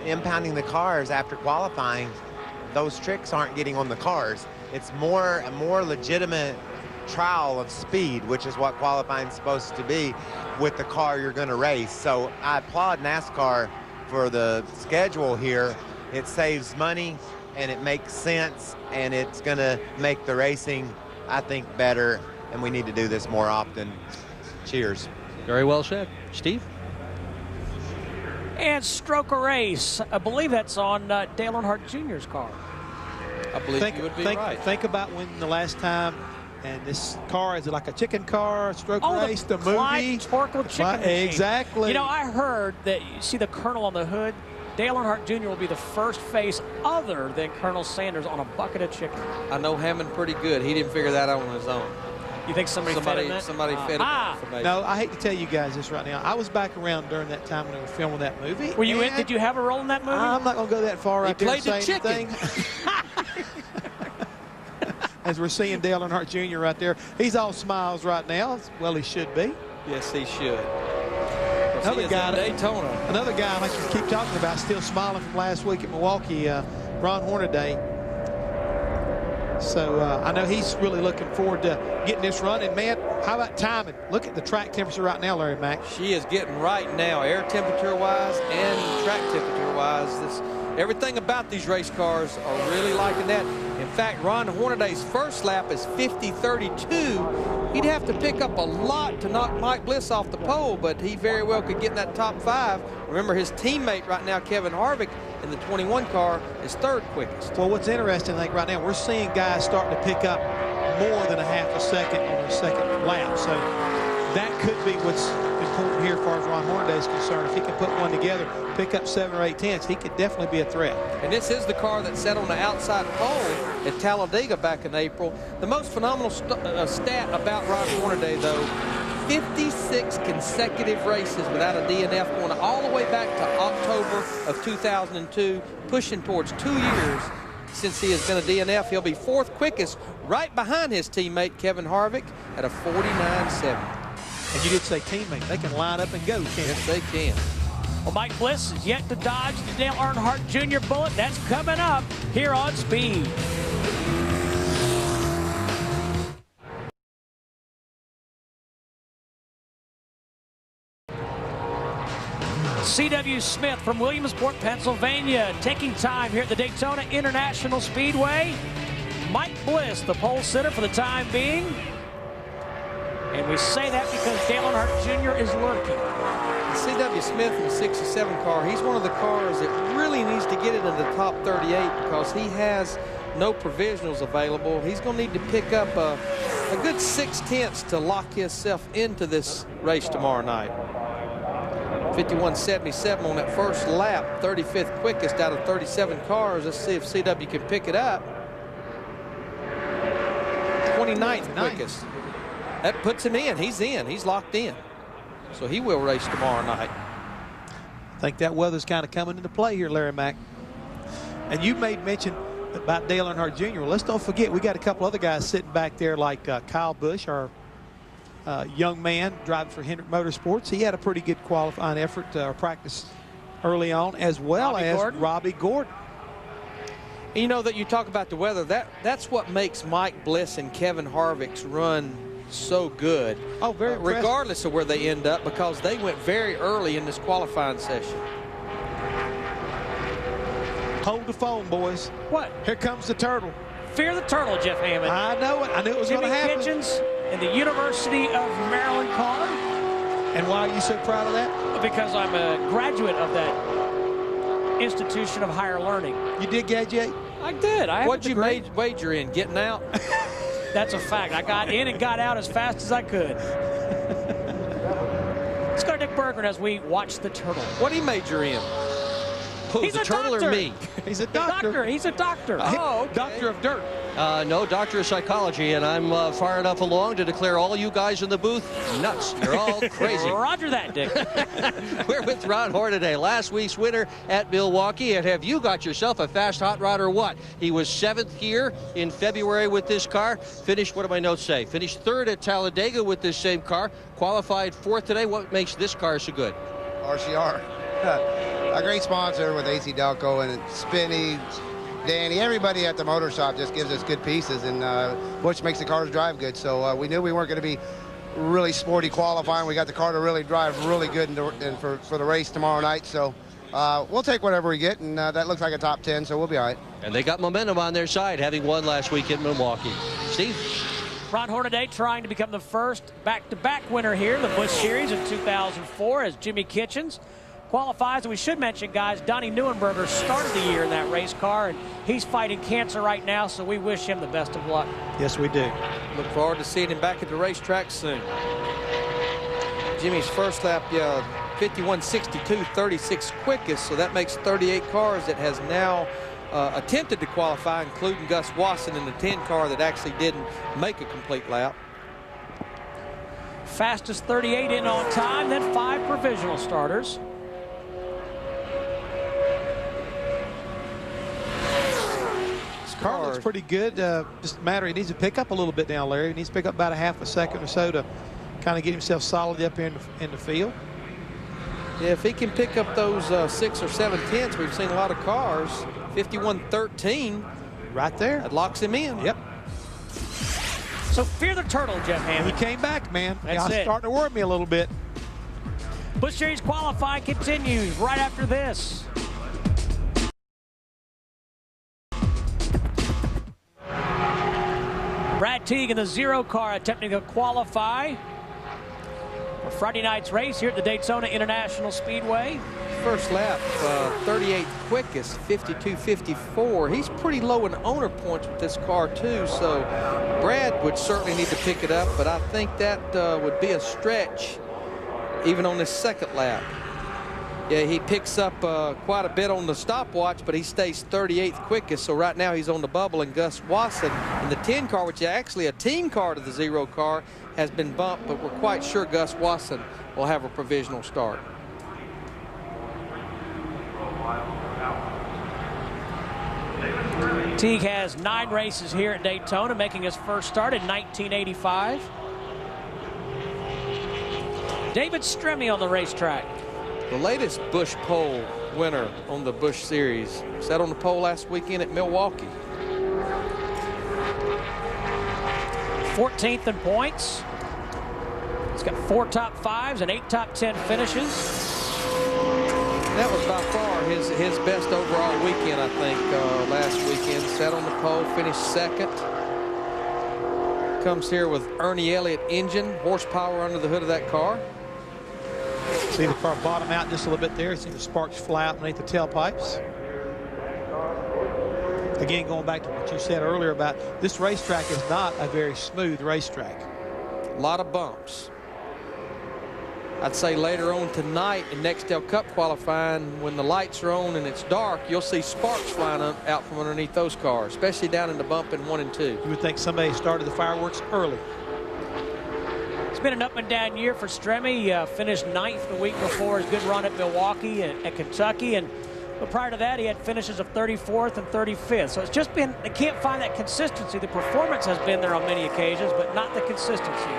impounding the cars after qualifying, those tricks aren't getting on the cars. It's a more legitimate trial of speed, which is what qualifying is supposed to be with the car you're going to race. So I applaud NASCAR for the schedule here. It saves money and it makes sense, and it's going to make the racing, I think, better, and we need to do this more often. Cheers. Very well said. Steve? And Stroke a Race. I believe that's on Dale Earnhardt Jr.'s car. I believe you would be right. Think about when the last time, and this car, is it like a chicken car, Stroke Race, the movie? Clyde Torkel chicken machine. Exactly. You know, I heard that, you see the Colonel on the hood? Dale Earnhardt Jr. will be the first face other than Colonel Sanders on a bucket of chicken. I know Hammond pretty good. He didn't figure that out on his own. You think somebody fed him? No, I hate to tell you guys this right now. I was back around during that time when they were filming that movie. Were you in? Did you have a role in that movie? I'm not going to go that far right there and say the anything. As we're seeing Dale Earnhardt Jr. right there. He's all smiles right now. Well, he should be. Yes, he should. Another guy, Daytona. Another guy like you keep talking about, still smiling from last week at Milwaukee, Ron Hornaday. So I know he's really looking forward to getting this run. And, man, how about timing? Look at the track temperature right now, Larry Mack. She is getting right now, air temperature-wise and track temperature-wise. Everything about these race cars are really liking that. In fact, Ron Hornaday's first lap is 50-32. He'd have to pick up a lot to knock Mike Bliss off the pole, but he very well could get in that top 5. Remember, his teammate right now, Kevin Harvick, in the 21 car, is 3rd quickest. Well, what's interesting, I think, right now, we're seeing guys starting to pick up more than a half a second on their second lap. So that could be what's important here as far as Ron Hornaday is concerned. If he can put one together, pick up 7 or 8 tenths, he could definitely be a threat. And this is the car that sat on the outside pole at Talladega back in April. The most phenomenal stat about Ron Hornaday, though, 56 consecutive races without a DNF, going all the way back to October of 2002, pushing towards 2 years since he has been a DNF. He'll be 4th quickest, right behind his teammate Kevin Harvick at a 49.7. And you did say teammate. They can line up and go, can't Yes, they can. Well, Mike Bliss is yet to dodge the Dale Earnhardt Jr. bullet. That's coming up here on Speed. C.W. Smith from Williamsport, Pennsylvania, taking time here at the Daytona International Speedway. Mike Bliss, the pole sitter for the time being. And we say that because Dale Earnhardt Jr. is lurking. C.W. Smith in the 67 car, he's one of the cars that really needs to get it in the top 38 because he has no provisionals available. He's going to need to pick up a good 6/10 to lock himself into this race tomorrow night. 51.77 on that first lap, 35th quickest out of 37 cars. Let's see if CW can pick it up. 29th quickest. That puts him in. He's in. He's locked in. So he will race tomorrow night. I think that weather's kind of coming into play here, Larry Mack. And you made mention about Dale Earnhardt Jr. Well, let's don't forget, we got a couple other guys sitting back there like Kyle Busch, our young man driving for Hendrick Motorsports. He had a pretty good qualifying effort or practice early on, as well as Robbie Gordon. And you know that you talk about the weather. That's what makes Mike Bliss and Kevin Harvick's run so good. Oh, very regardless of where they end up, because they went very early in this qualifying session. Hold the phone, boys. What? Here comes the turtle. Fear the turtle, Jeff Hammond. I know it. I knew it was going to happen. Jimmy Kitchens in the University of Maryland car. And why are you so proud of that? Because I'm a graduate of that institution of higher learning. You did graduate? I did. What'd you wager in? Getting out? That's a fact. I got in and got out as fast as I could. Let's go to Dick Berggren as we watch the turtle. What did he major in? Who, He's the a turtle doctor. or me? He's a doctor. He's a doctor. Oh, okay. Doctor of dirt. No, doctor of psychology, and I'm far enough along to declare all you guys in the booth nuts. You're all crazy. Roger that, Dick. We're with Ron Hornaday, last week's winner at Milwaukee. And have you got yourself a fast hot rod or what? He was 7th here in February with this car. Finished, what do my notes say? Finished 3rd at Talladega with this same car. Qualified 4th today. What makes this car so good? RCR. A great sponsor with AC Delco and Spinny, Danny, everybody at the motor shop just gives us good pieces, and which makes the cars drive good. So we knew we weren't going to be really sporty qualifying. We got the car to really drive really good for the race tomorrow night. So we'll take whatever we get, and that looks like a top 10, so we'll be all right. And they got momentum on their side, having won last week in Milwaukee. Steve? Ron Hornaday trying to become the first back-to-back winner here in the Busch Series in 2004 as Jimmy Kitchens qualifies. And we should mention, guys, Donnie Neuenberger started the year in that race car, and he's fighting cancer right now, so we wish him the best of luck. Yes, we do. Look forward to seeing him back at the racetrack soon. Jimmy's first lap, 51.62, 36 quickest, so that makes 38 cars that has now attempted to qualify, including Gus Wasson in the 10 car that actually didn't make a complete lap. Fastest 38 in on time, then 5 provisional starters. Car looks pretty good. Just a matter, he needs to pick up a little bit now, Larry. He needs to pick up about a half a second or so to kind of get himself solid up here in the field. Yeah, if he can pick up those 6 or 7 tenths, we've seen a lot of cars. 51.13. Right there. That locks him in. Yep. So fear the turtle, Jeff Hammond. He came back, man. That's it. Starting to worry me a little bit. Busch Series qualifying continues right after this. Brad Teague in the 0 car attempting to qualify for Friday night's race here at the Daytona International Speedway. First lap, 38 quickest, 52.54. He's pretty low in owner points with this car too, so Brad would certainly need to pick it up, but I think that would be a stretch even on this second lap. Yeah, he picks up quite a bit on the stopwatch, but he stays 38th quickest. So right now he's on the bubble, and Gus Wasson in the 10 car, which is actually a team car to the 0 car, has been bumped, but we're quite sure Gus Wasson will have a provisional start. Teague has 9 races here at Daytona, making his first start in 1985. David Stremme on the racetrack. The latest Busch pole winner on the Busch Series sat on the pole last weekend at Milwaukee. 14th in points. He's got 4 top 5s and 8 top 10 finishes. That was by far his best overall weekend, I think, last weekend. Sat on the pole, finished 2nd. Comes here with Ernie Elliott engine, horsepower under the hood of that car. See the car bottom out just a little bit there. See the sparks fly out beneath the tailpipes. Again, going back to what you said earlier about this racetrack is not a very smooth racetrack. A lot of bumps. I'd say later on tonight in Nextel Cup qualifying, when the lights are on and it's dark, you'll see sparks flying out from underneath those cars, especially down in the bump in 1 and 2. You would think somebody started the fireworks early. It's been an up and down year for Stremme. Finished 9th the week before his good run at Milwaukee and at Kentucky. But prior to that, he had finishes of 34th and 35th. So it's just been, they can't find that consistency. The performance has been there on many occasions, but not the consistency.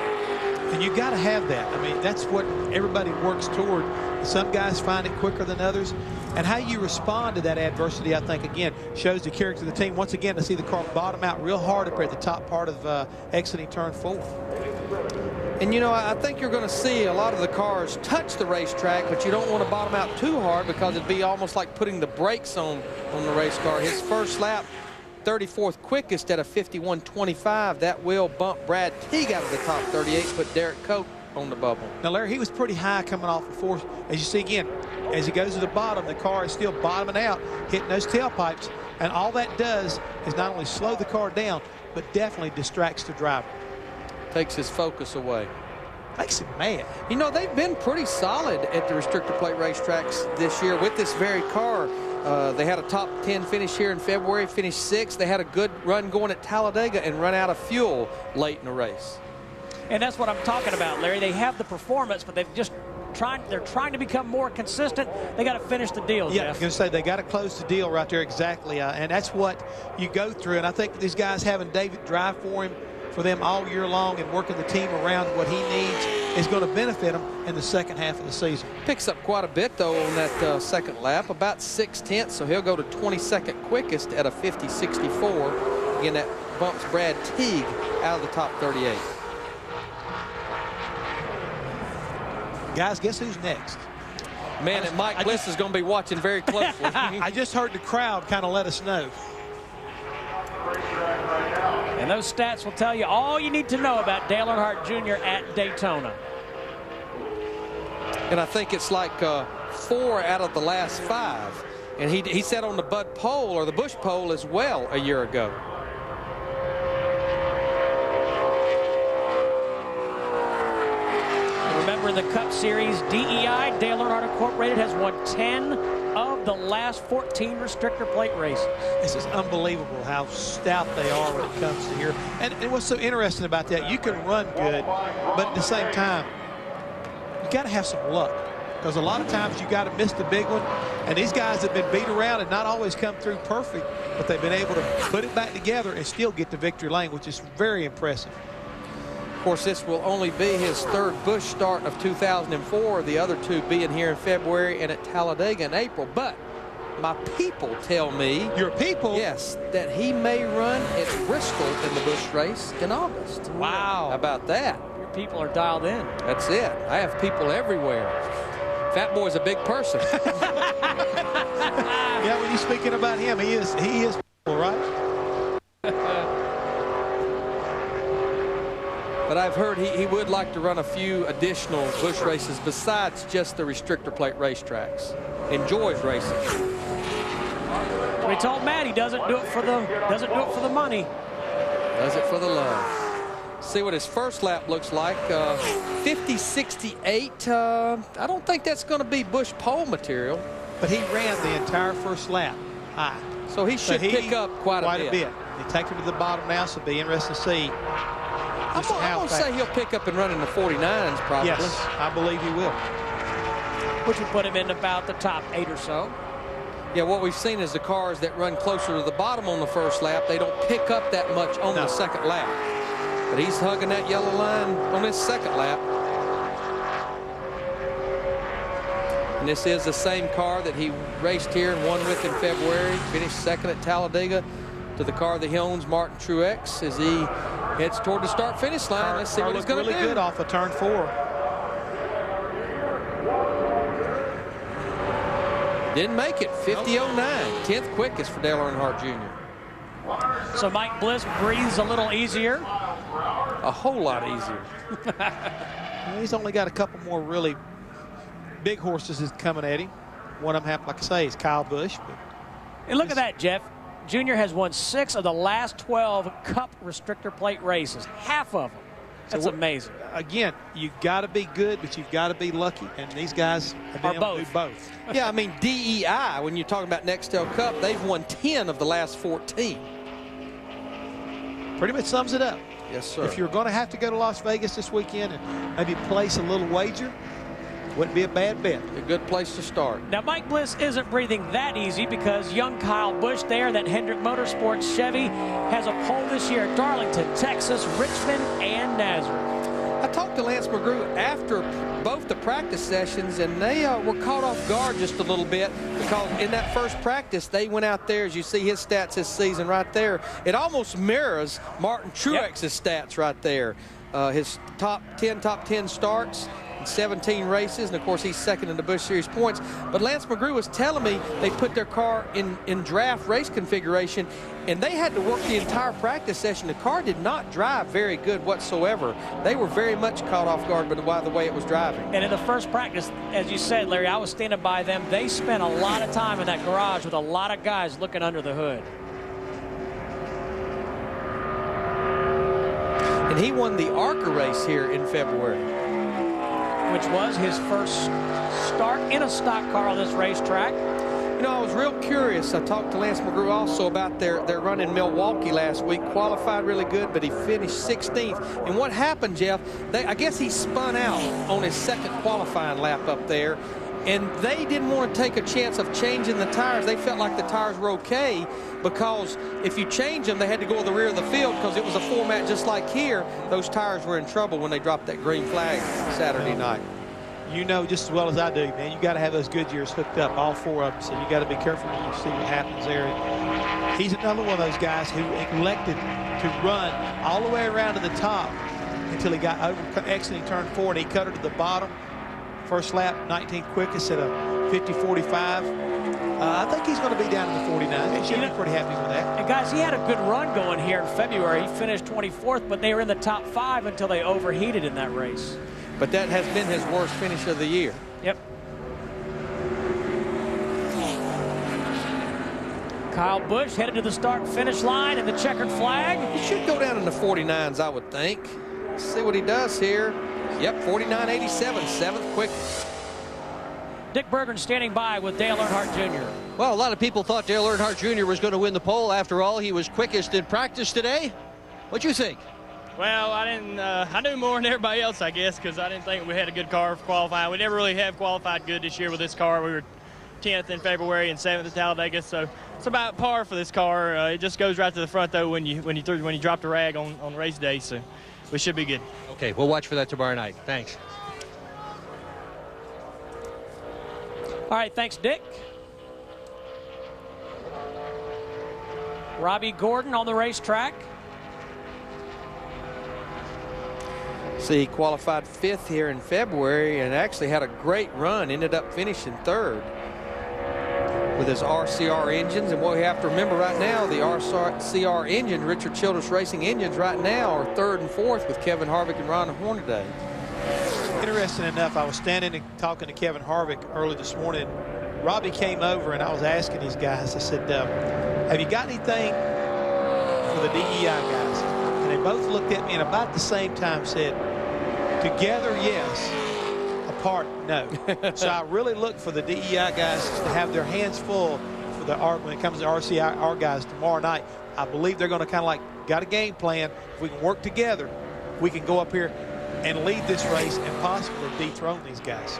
And you got to have that. I mean, that's what everybody works toward. Some guys find it quicker than others. And how you respond to that adversity, I think, again, shows the character of the team. Once again, to see the car bottom out real hard up at the top part of exiting turn 4. And, you know, I think you're going to see a lot of the cars touch the racetrack, but you don't want to bottom out too hard because it'd be almost like putting the brakes on the race car. His first lap, 34th quickest at a 51.25. That will bump Brad Teague out of the top 38, put Derek Cope on the bubble. Now, Larry, he was pretty high coming off the 4th. As you see again, as he goes to the bottom, the car is still bottoming out, hitting those tailpipes. And all that does is not only slow the car down, but definitely distracts the driver. Takes his focus away. Makes him mad. You know, they've been pretty solid at the restrictor plate racetracks this year with this very car. They had a top 10 finish here in February, finished 6th. They had a good run going at Talladega and run out of fuel late in the race. And that's what I'm talking about, Larry. They have the performance, but they're trying to become more consistent. They got to finish the deal, Yeah, I Jeff. was going to say, they got to close the deal right there, exactly. And that's what you go through. And I think these guys having David drive for them all year long and working the team around what he needs is going to benefit him in the second half of the season. Picks up quite a bit, though, on that second lap, about 6/10, so he'll go to 22nd quickest at a 50.64. Again, that bumps Brad Teague out of the top 38. Guys, guess who's next? Man, and Mike Bliss is going to be watching very closely. I just heard the crowd kind of let us know. And those stats will tell you all you need to know about Dale Earnhardt Jr. at Daytona. And I think it's like 4 out of the last 5. And he sat on the Bud pole or the Busch pole as well a year ago. Remember, in the Cup Series, DEI, Dale Earnhardt Incorporated, has won 10 of the last 14 restrictor plate races. This is unbelievable how stout they are when it comes to here. And what's so interesting about that, you can run good, but at the same time, you got to have some luck. Because a lot of times you got to miss the big one. And these guys have been beat around and not always come through perfect, but they've been able to put it back together and still get to victory lane, which is very impressive. Of course, this will only be his 3rd Busch start of 2004, the other 2 being here in February and at Talladega in April. But my people tell me... Your people? Yes, that he may run at Bristol in the Busch race in August. Wow. How about that? Your people are dialed in. That's it. I have people everywhere. Fat Boy's a big person. Yeah, when you're speaking about him, he is all right. But I've heard he would like to run a few additional Busch races besides just the restrictor plate racetracks. Enjoys racing. We told Matt he doesn't do it for the money. Does it for the love. See what his first lap looks like. 50.68. I don't think that's going to be Busch pole material. But he ran the entire first lap high. So he should pick up quite a bit. They take him to the bottom now, so it'll be interesting to see. I'm going to say he'll pick up and run in the 49s probably. Yes, I believe he will. Which would put him in about the top 8 or so. Yeah, what we've seen is the cars that run closer to the bottom on the first lap, they don't pick up that much on the second lap. But he's hugging that yellow line on his second lap. And this is the same car that he raced here and won with in February. Finished second at Talladega to the car that he owns, Martin Truex, as he heads toward the start-finish line. Let's see what he's going to do. Really good off of turn 4. Didn't make it. 50.09. 10th quickest for Dale Earnhardt Jr. So Mike Bliss breathes a little easier. A whole lot easier. He's only got a couple more really big horses that's coming at him. One of them, like I say, is Kyle Busch. And look at that, Jeff. Junior has won 6 of the last 12 Cup restrictor plate races. Half of them. That's amazing. Again, you've got to be good, but you've got to be lucky. And these guys have been able to do both. Yeah, I mean, DEI, when you're talking about Nextel Cup, they've won 10 of the last 14. Pretty much sums it up. Yes, sir. If you're going to have to go to Las Vegas this weekend and maybe place a little wager, wouldn't be a bad bet. A good place to start. Now, Mike Bliss isn't breathing that easy because young Kyle Busch there, that Hendrick Motorsports Chevy, has a pole this year at Darlington, Texas, Richmond, and Nazareth. I talked to Lance McGrew after both the practice sessions, and they were caught off guard just a little bit because in that first practice, they went out there, as you see his stats this season right there. It almost mirrors Martin Truex's stats right there. His top 10 starts, 17 races, and of course he's second in the Busch Series points. But Lance McGrew was telling me they put their car in draft race configuration, and they had to work the entire practice session. The car did not drive very good whatsoever. They were very much caught off guard by the way it was driving. And in the first practice, as you said, Larry, I was standing by them. They spent a lot of time in that garage with a lot of guys looking under the hood. And he won the ARCA race here in February, which was his first start in a stock car on this racetrack. You know, I was real curious. I talked to Lance McGrew also about their run in Milwaukee last week. Qualified really good, but he finished 16th. And what happened, Jeff, I guess he spun out on his second qualifying lap up there, and they didn't want to take a chance of changing the tires. They felt like the tires were okay because if you change them, they had to go to the rear of the field because it was a format just like here. Those tires were in trouble when they dropped that green flag Saturday night. You know just as well as I do, man, you got to have those Goodyears hooked up, all 4 of them, so you got to be careful when you see what happens there. He's another one of those guys who elected to run all the way around to the top until he got over exiting turn 4, and he cut her to the bottom. First lap, 19th quickest at a 50.45. I think he's going to be down in the 49. He should be pretty happy with that. And guys, he had a good run going here in February. He finished 24th, but they were in the top 5 until they overheated in that race. But that has been his worst finish of the year. Yep. Kyle Busch headed to the start-finish line in the checkered flag. He should go down in the 49s, I would think. Let's see what he does here. Yep, 49.87, 7th quickest. Dick Bergen standing by with Dale Earnhardt Jr. Well, a lot of people thought Dale Earnhardt Jr. was going to win the pole. After all, he was quickest in practice today. What'd you think? Well, I knew more than everybody else, I guess, because I didn't think we had a good car for qualifying. We never really have qualified good this year with this car. We were 10th in February and 7th at Talladega, so it's about par for this car. It just goes right to the front, though, when you drop the rag on race day, so we should be good. Okay, we'll watch for that tomorrow night. Thanks. All right, thanks, Dick. Robbie Gordon on the racetrack. See, he qualified 5th here in February and actually had a great run, ended up finishing 3rd with his RCR engines. And what we have to remember right now, the RCR engine, Richard Childress Racing engines right now are 3rd and 4th with Kevin Harvick and Ron Hornaday. Interesting enough, I was standing and talking to Kevin Harvick early this morning. Robbie came over and I was asking these guys, I said, have you got anything for the DEI guys? and they both looked at me and about the same time said, together, yes, apart, no. So I really look for the DEI guys to have their hands full for when it comes to RCR guys tomorrow night. I believe they're going to kind of like, got a game plan. If we can work together, we can go up here and lead this race and possibly dethrone these guys.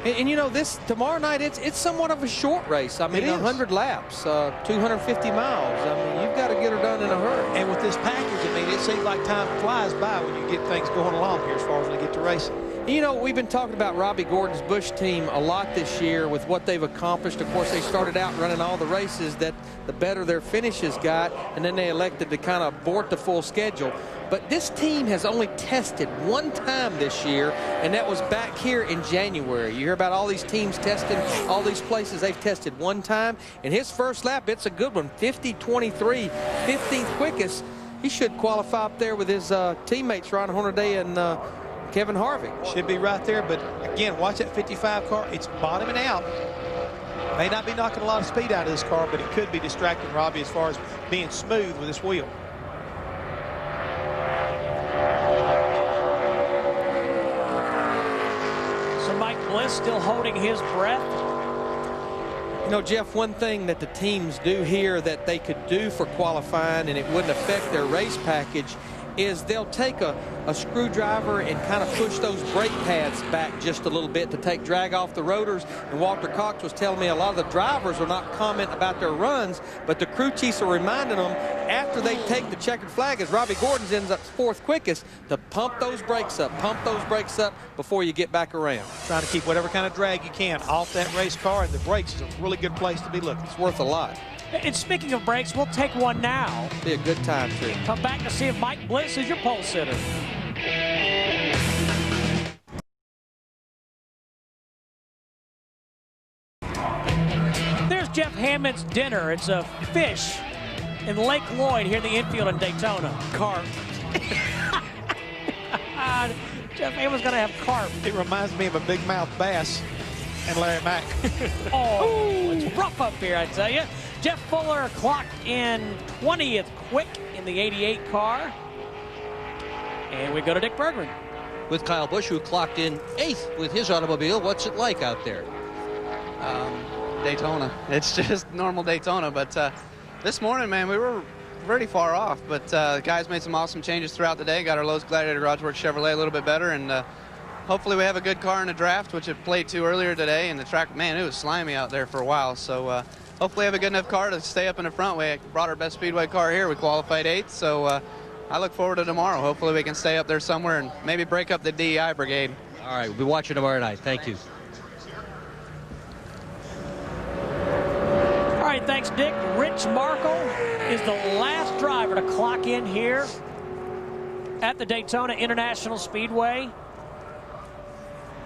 And you know, this tomorrow night, it's somewhat of a short race. I mean, 100 laps, 250 miles. I mean, you've got to get her done in a hurry. And with this package, I mean, it seems like time flies by when you get things going along here as far as when you get to racing. You know, we've been talking about Robbie Gordon's Busch team a lot this year with what they've accomplished. Of course, they started out running all the races that the better their finishes got, and then they elected to kind of abort the full schedule. But this team has only tested one time this year, and that was back here in January. You hear about all these teams testing all these places. They've tested one time, and his first lap, it's a good one, 50-23, 15th quickest. He should qualify up there with his teammates, Ron Hornaday and Kevin Harvick. Should be right there, but again, watch that 55 car. It's bottoming out. May not be knocking a lot of speed out of this car, but it could be distracting Robbie as far as being smooth with this wheel. So Mike Bliss still holding his breath. You know, Jeff, one thing that the teams do here that they could do for qualifying and it wouldn't affect their race package is they'll take a screwdriver and kind of push those brake pads back just a little bit to take drag off the rotors. And Walter Cox was telling me a lot of the drivers will not comment about their runs, but the crew chiefs are reminding them after they take the checkered flag, as Robbie Gordon's ends up 4th quickest, to pump those brakes up before you get back around. Trying to keep whatever kind of drag you can off that race car, and the brakes is a really good place to be looking. It's worth a lot. And speaking of breaks, we'll take one now. Be a good time, too. Come back to see if Mike Bliss is your pole sitter. There's Jeff Hammond's dinner. It's a fish in Lake Lloyd here in the infield in Daytona. Carp. Jeff Hammond's going to have carp. It reminds me of a big mouth bass and Larry Mack. Oh, it's rough up here, I tell you. Jeff Fuller clocked in 20th quick in the 88 car. And we go to Dick Bergman. With Kyle Busch, who clocked in 8th with his automobile. What's it like out there? Daytona. It's just normal Daytona. But this morning, man, we were pretty far off. But the guys made some awesome changes throughout the day. Got our Lowe's Gladiator Garage Works Chevrolet a little bit better. And hopefully we have a good car in the draft, which it played to earlier today. And the track, man, it was slimy out there for a while. So hopefully we have a good enough car to stay up in the front. We brought our best speedway car here. We qualified 8th. So I look forward to tomorrow. Hopefully we can stay up there somewhere and maybe break up the DEI brigade. All right, we'll be watching tomorrow night. Thank you. All right, thanks, Dick. Rich Markle is the last driver to clock in here at the Daytona International Speedway.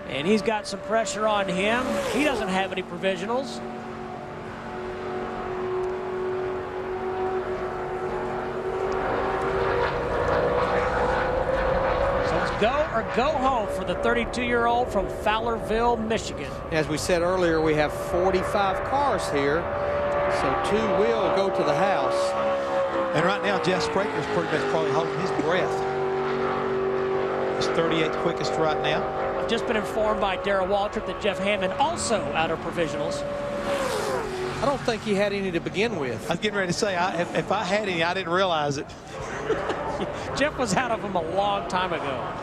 And he's got some pressure on him. He doesn't have any provisionals. Go or go home for the 32-year-old from Fowlerville, Michigan. As we said earlier, we have 45 cars here, so 2 will go to the house. And right now, Jeff Spraker's pretty much probably holding his breath. He's 38th quickest right now. I've just been informed by Darrell Waltrip that Jeff Hammond also out of provisionals. I don't think he had any to begin with. I was getting ready to say, if I had any, I didn't realize it. Jeff was out of them a long time ago.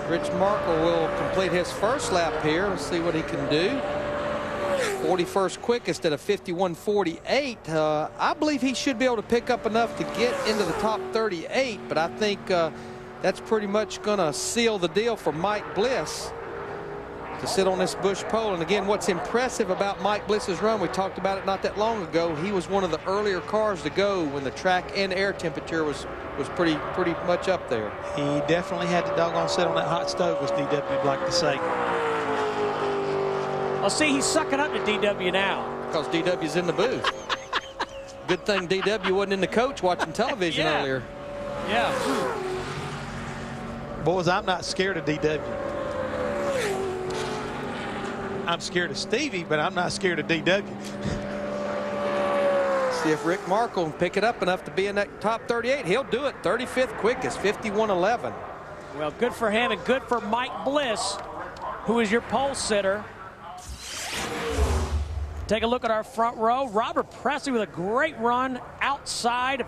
Rich Markle will complete his first lap here. Let's see what he can do. 41st quickest at a 51.48. I believe he should be able to pick up enough to get into the top 38, but I think that's pretty much going to seal the deal for Mike Bliss to sit on this Busch pole. And again, what's impressive about Mike Bliss's run, we talked about it not that long ago, he was one of the earlier cars to go when the track and air temperature was pretty much up there. He definitely had to doggone sit on that hot stove, as DW would like to say. Well, see, he's sucking up to DW now. Because DW's in the booth. Good thing DW wasn't in the coach watching television earlier. Yeah. Boys, I'm not scared of DW. I'm scared of Stevie, but I'm not scared of DW. See if Rick Markle can pick it up enough to be in that top 38. He'll do it. 35th quickest, 51.11. Well, good for him and good for Mike Bliss, who is your pole sitter. Take a look at our front row. Robert Presley with a great run outside of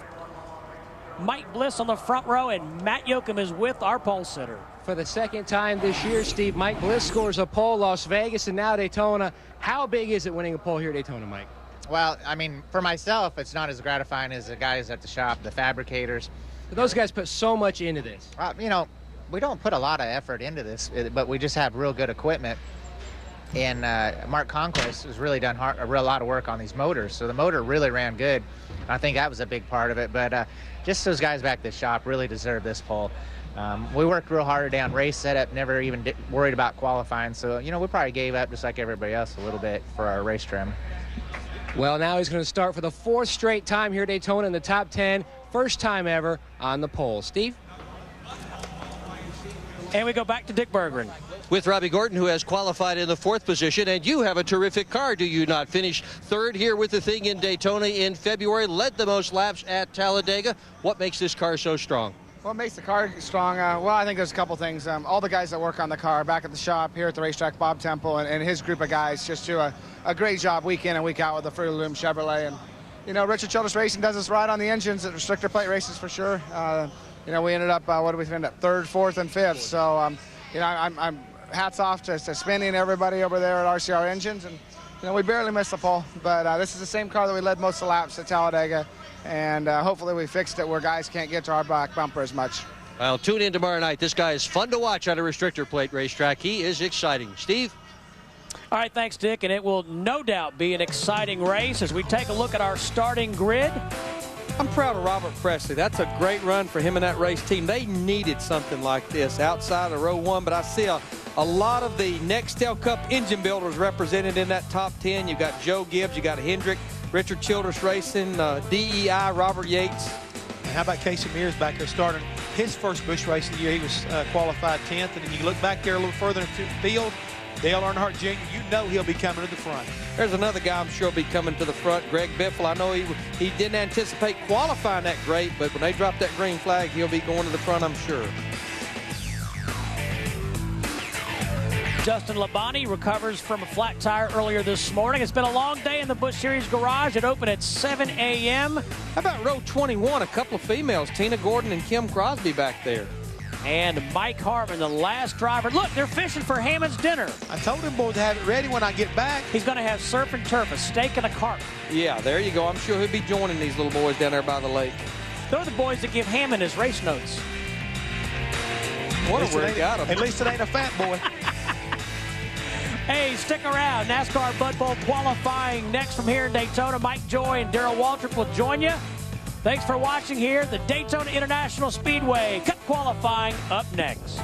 Mike Bliss on the front row, and Matt Yoakum is with our pole sitter. For the second time this year, Steve, Mike Bliss scores a pole, Las Vegas, and now Daytona. How big is it winning a pole here at Daytona, Mike? Well, I mean, for myself, it's not as gratifying as the guys at the shop, the fabricators. But those guys put so much into this. You know, we don't put a lot of effort into this, but we just have real good equipment. And Mark Conquest has really done a lot of work on these motors. So the motor really ran good. I think that was a big part of it. But just those guys back at the shop really deserve this pole. We worked real hard today on race setup, never even worried about qualifying. So, you know, we probably gave up just like everybody else a little bit for our race trim. Well, now he's going to start for the 4th straight time here at Daytona in the top 10. First time ever on the pole. Steve? And we go back to Dick Berggren. With Robbie Gordon, who has qualified in the 4th position, and you have a terrific car, do you not? Finished 3rd here with the thing in Daytona in February, led the most laps at Talladega. What makes this car so strong? What makes the car strong? Well, I think there's a couple things. All the guys that work on the car back at the shop here at the racetrack, Bob Temple and his group of guys just do a great job week in and week out with the Fruit of the Loom Chevrolet. And, you know, Richard Childress Racing does us right on the engines at restrictor plate races for sure. You know, we ended up, what did we end up, 3rd, 4th, and 5th. So, you know, I'm hats off to Spinny and everybody over there at RCR Engines. And, you know, we barely missed the pole. But this is the same car that we led most of the laps at Talladega. And hopefully we fixed it where guys can't get to our back bumper as much. Well, tune in tomorrow night. This guy is fun to watch on a restrictor plate racetrack. He is exciting. Steve? All right, thanks, Dick. And it will no doubt be an exciting race as we take a look at our starting grid. I'm proud of Robert Presley. That's a great run for him and that race team. They needed something like this outside of row 1, but I see a lot of the Nextel Cup engine builders represented in that top 10. You've got Joe Gibbs, you got Hendrick, Richard Childress Racing, DEI, Robert Yates. And how about Casey Mears back there starting his first Busch race of the year? He was qualified 10th. And then you look back there a little further in the field, Dale Earnhardt Jr., you know he'll be coming to the front. There's another guy I'm sure will be coming to the front, Greg Biffle. I know he didn't anticipate qualifying that great, but when they drop that green flag, he'll be going to the front, I'm sure. Justin Labonte recovers from a flat tire earlier this morning. It's been a long day in the Busch Series garage. It opened at 7 a.m. How about row 21? A couple of females, Tina Gordon and Kim Crosby back there. And Mike Harmon, the last driver. Look, they're fishing for Hammond's dinner. I told him, boy, to have it ready when I get back. He's going to have surf and turf, a steak and a carp. Yeah, there you go. I'm sure he'll be joining these little boys down there by the lake. They're the boys that give Hammond his race notes. What a word got him. At least it ain't a fat boy. Hey, stick around. NASCAR Bud Bowl qualifying next from here in Daytona. Mike Joy and Darrell Waltrip will join you. Thanks for watching here at the Daytona International Speedway. Cup qualifying up next.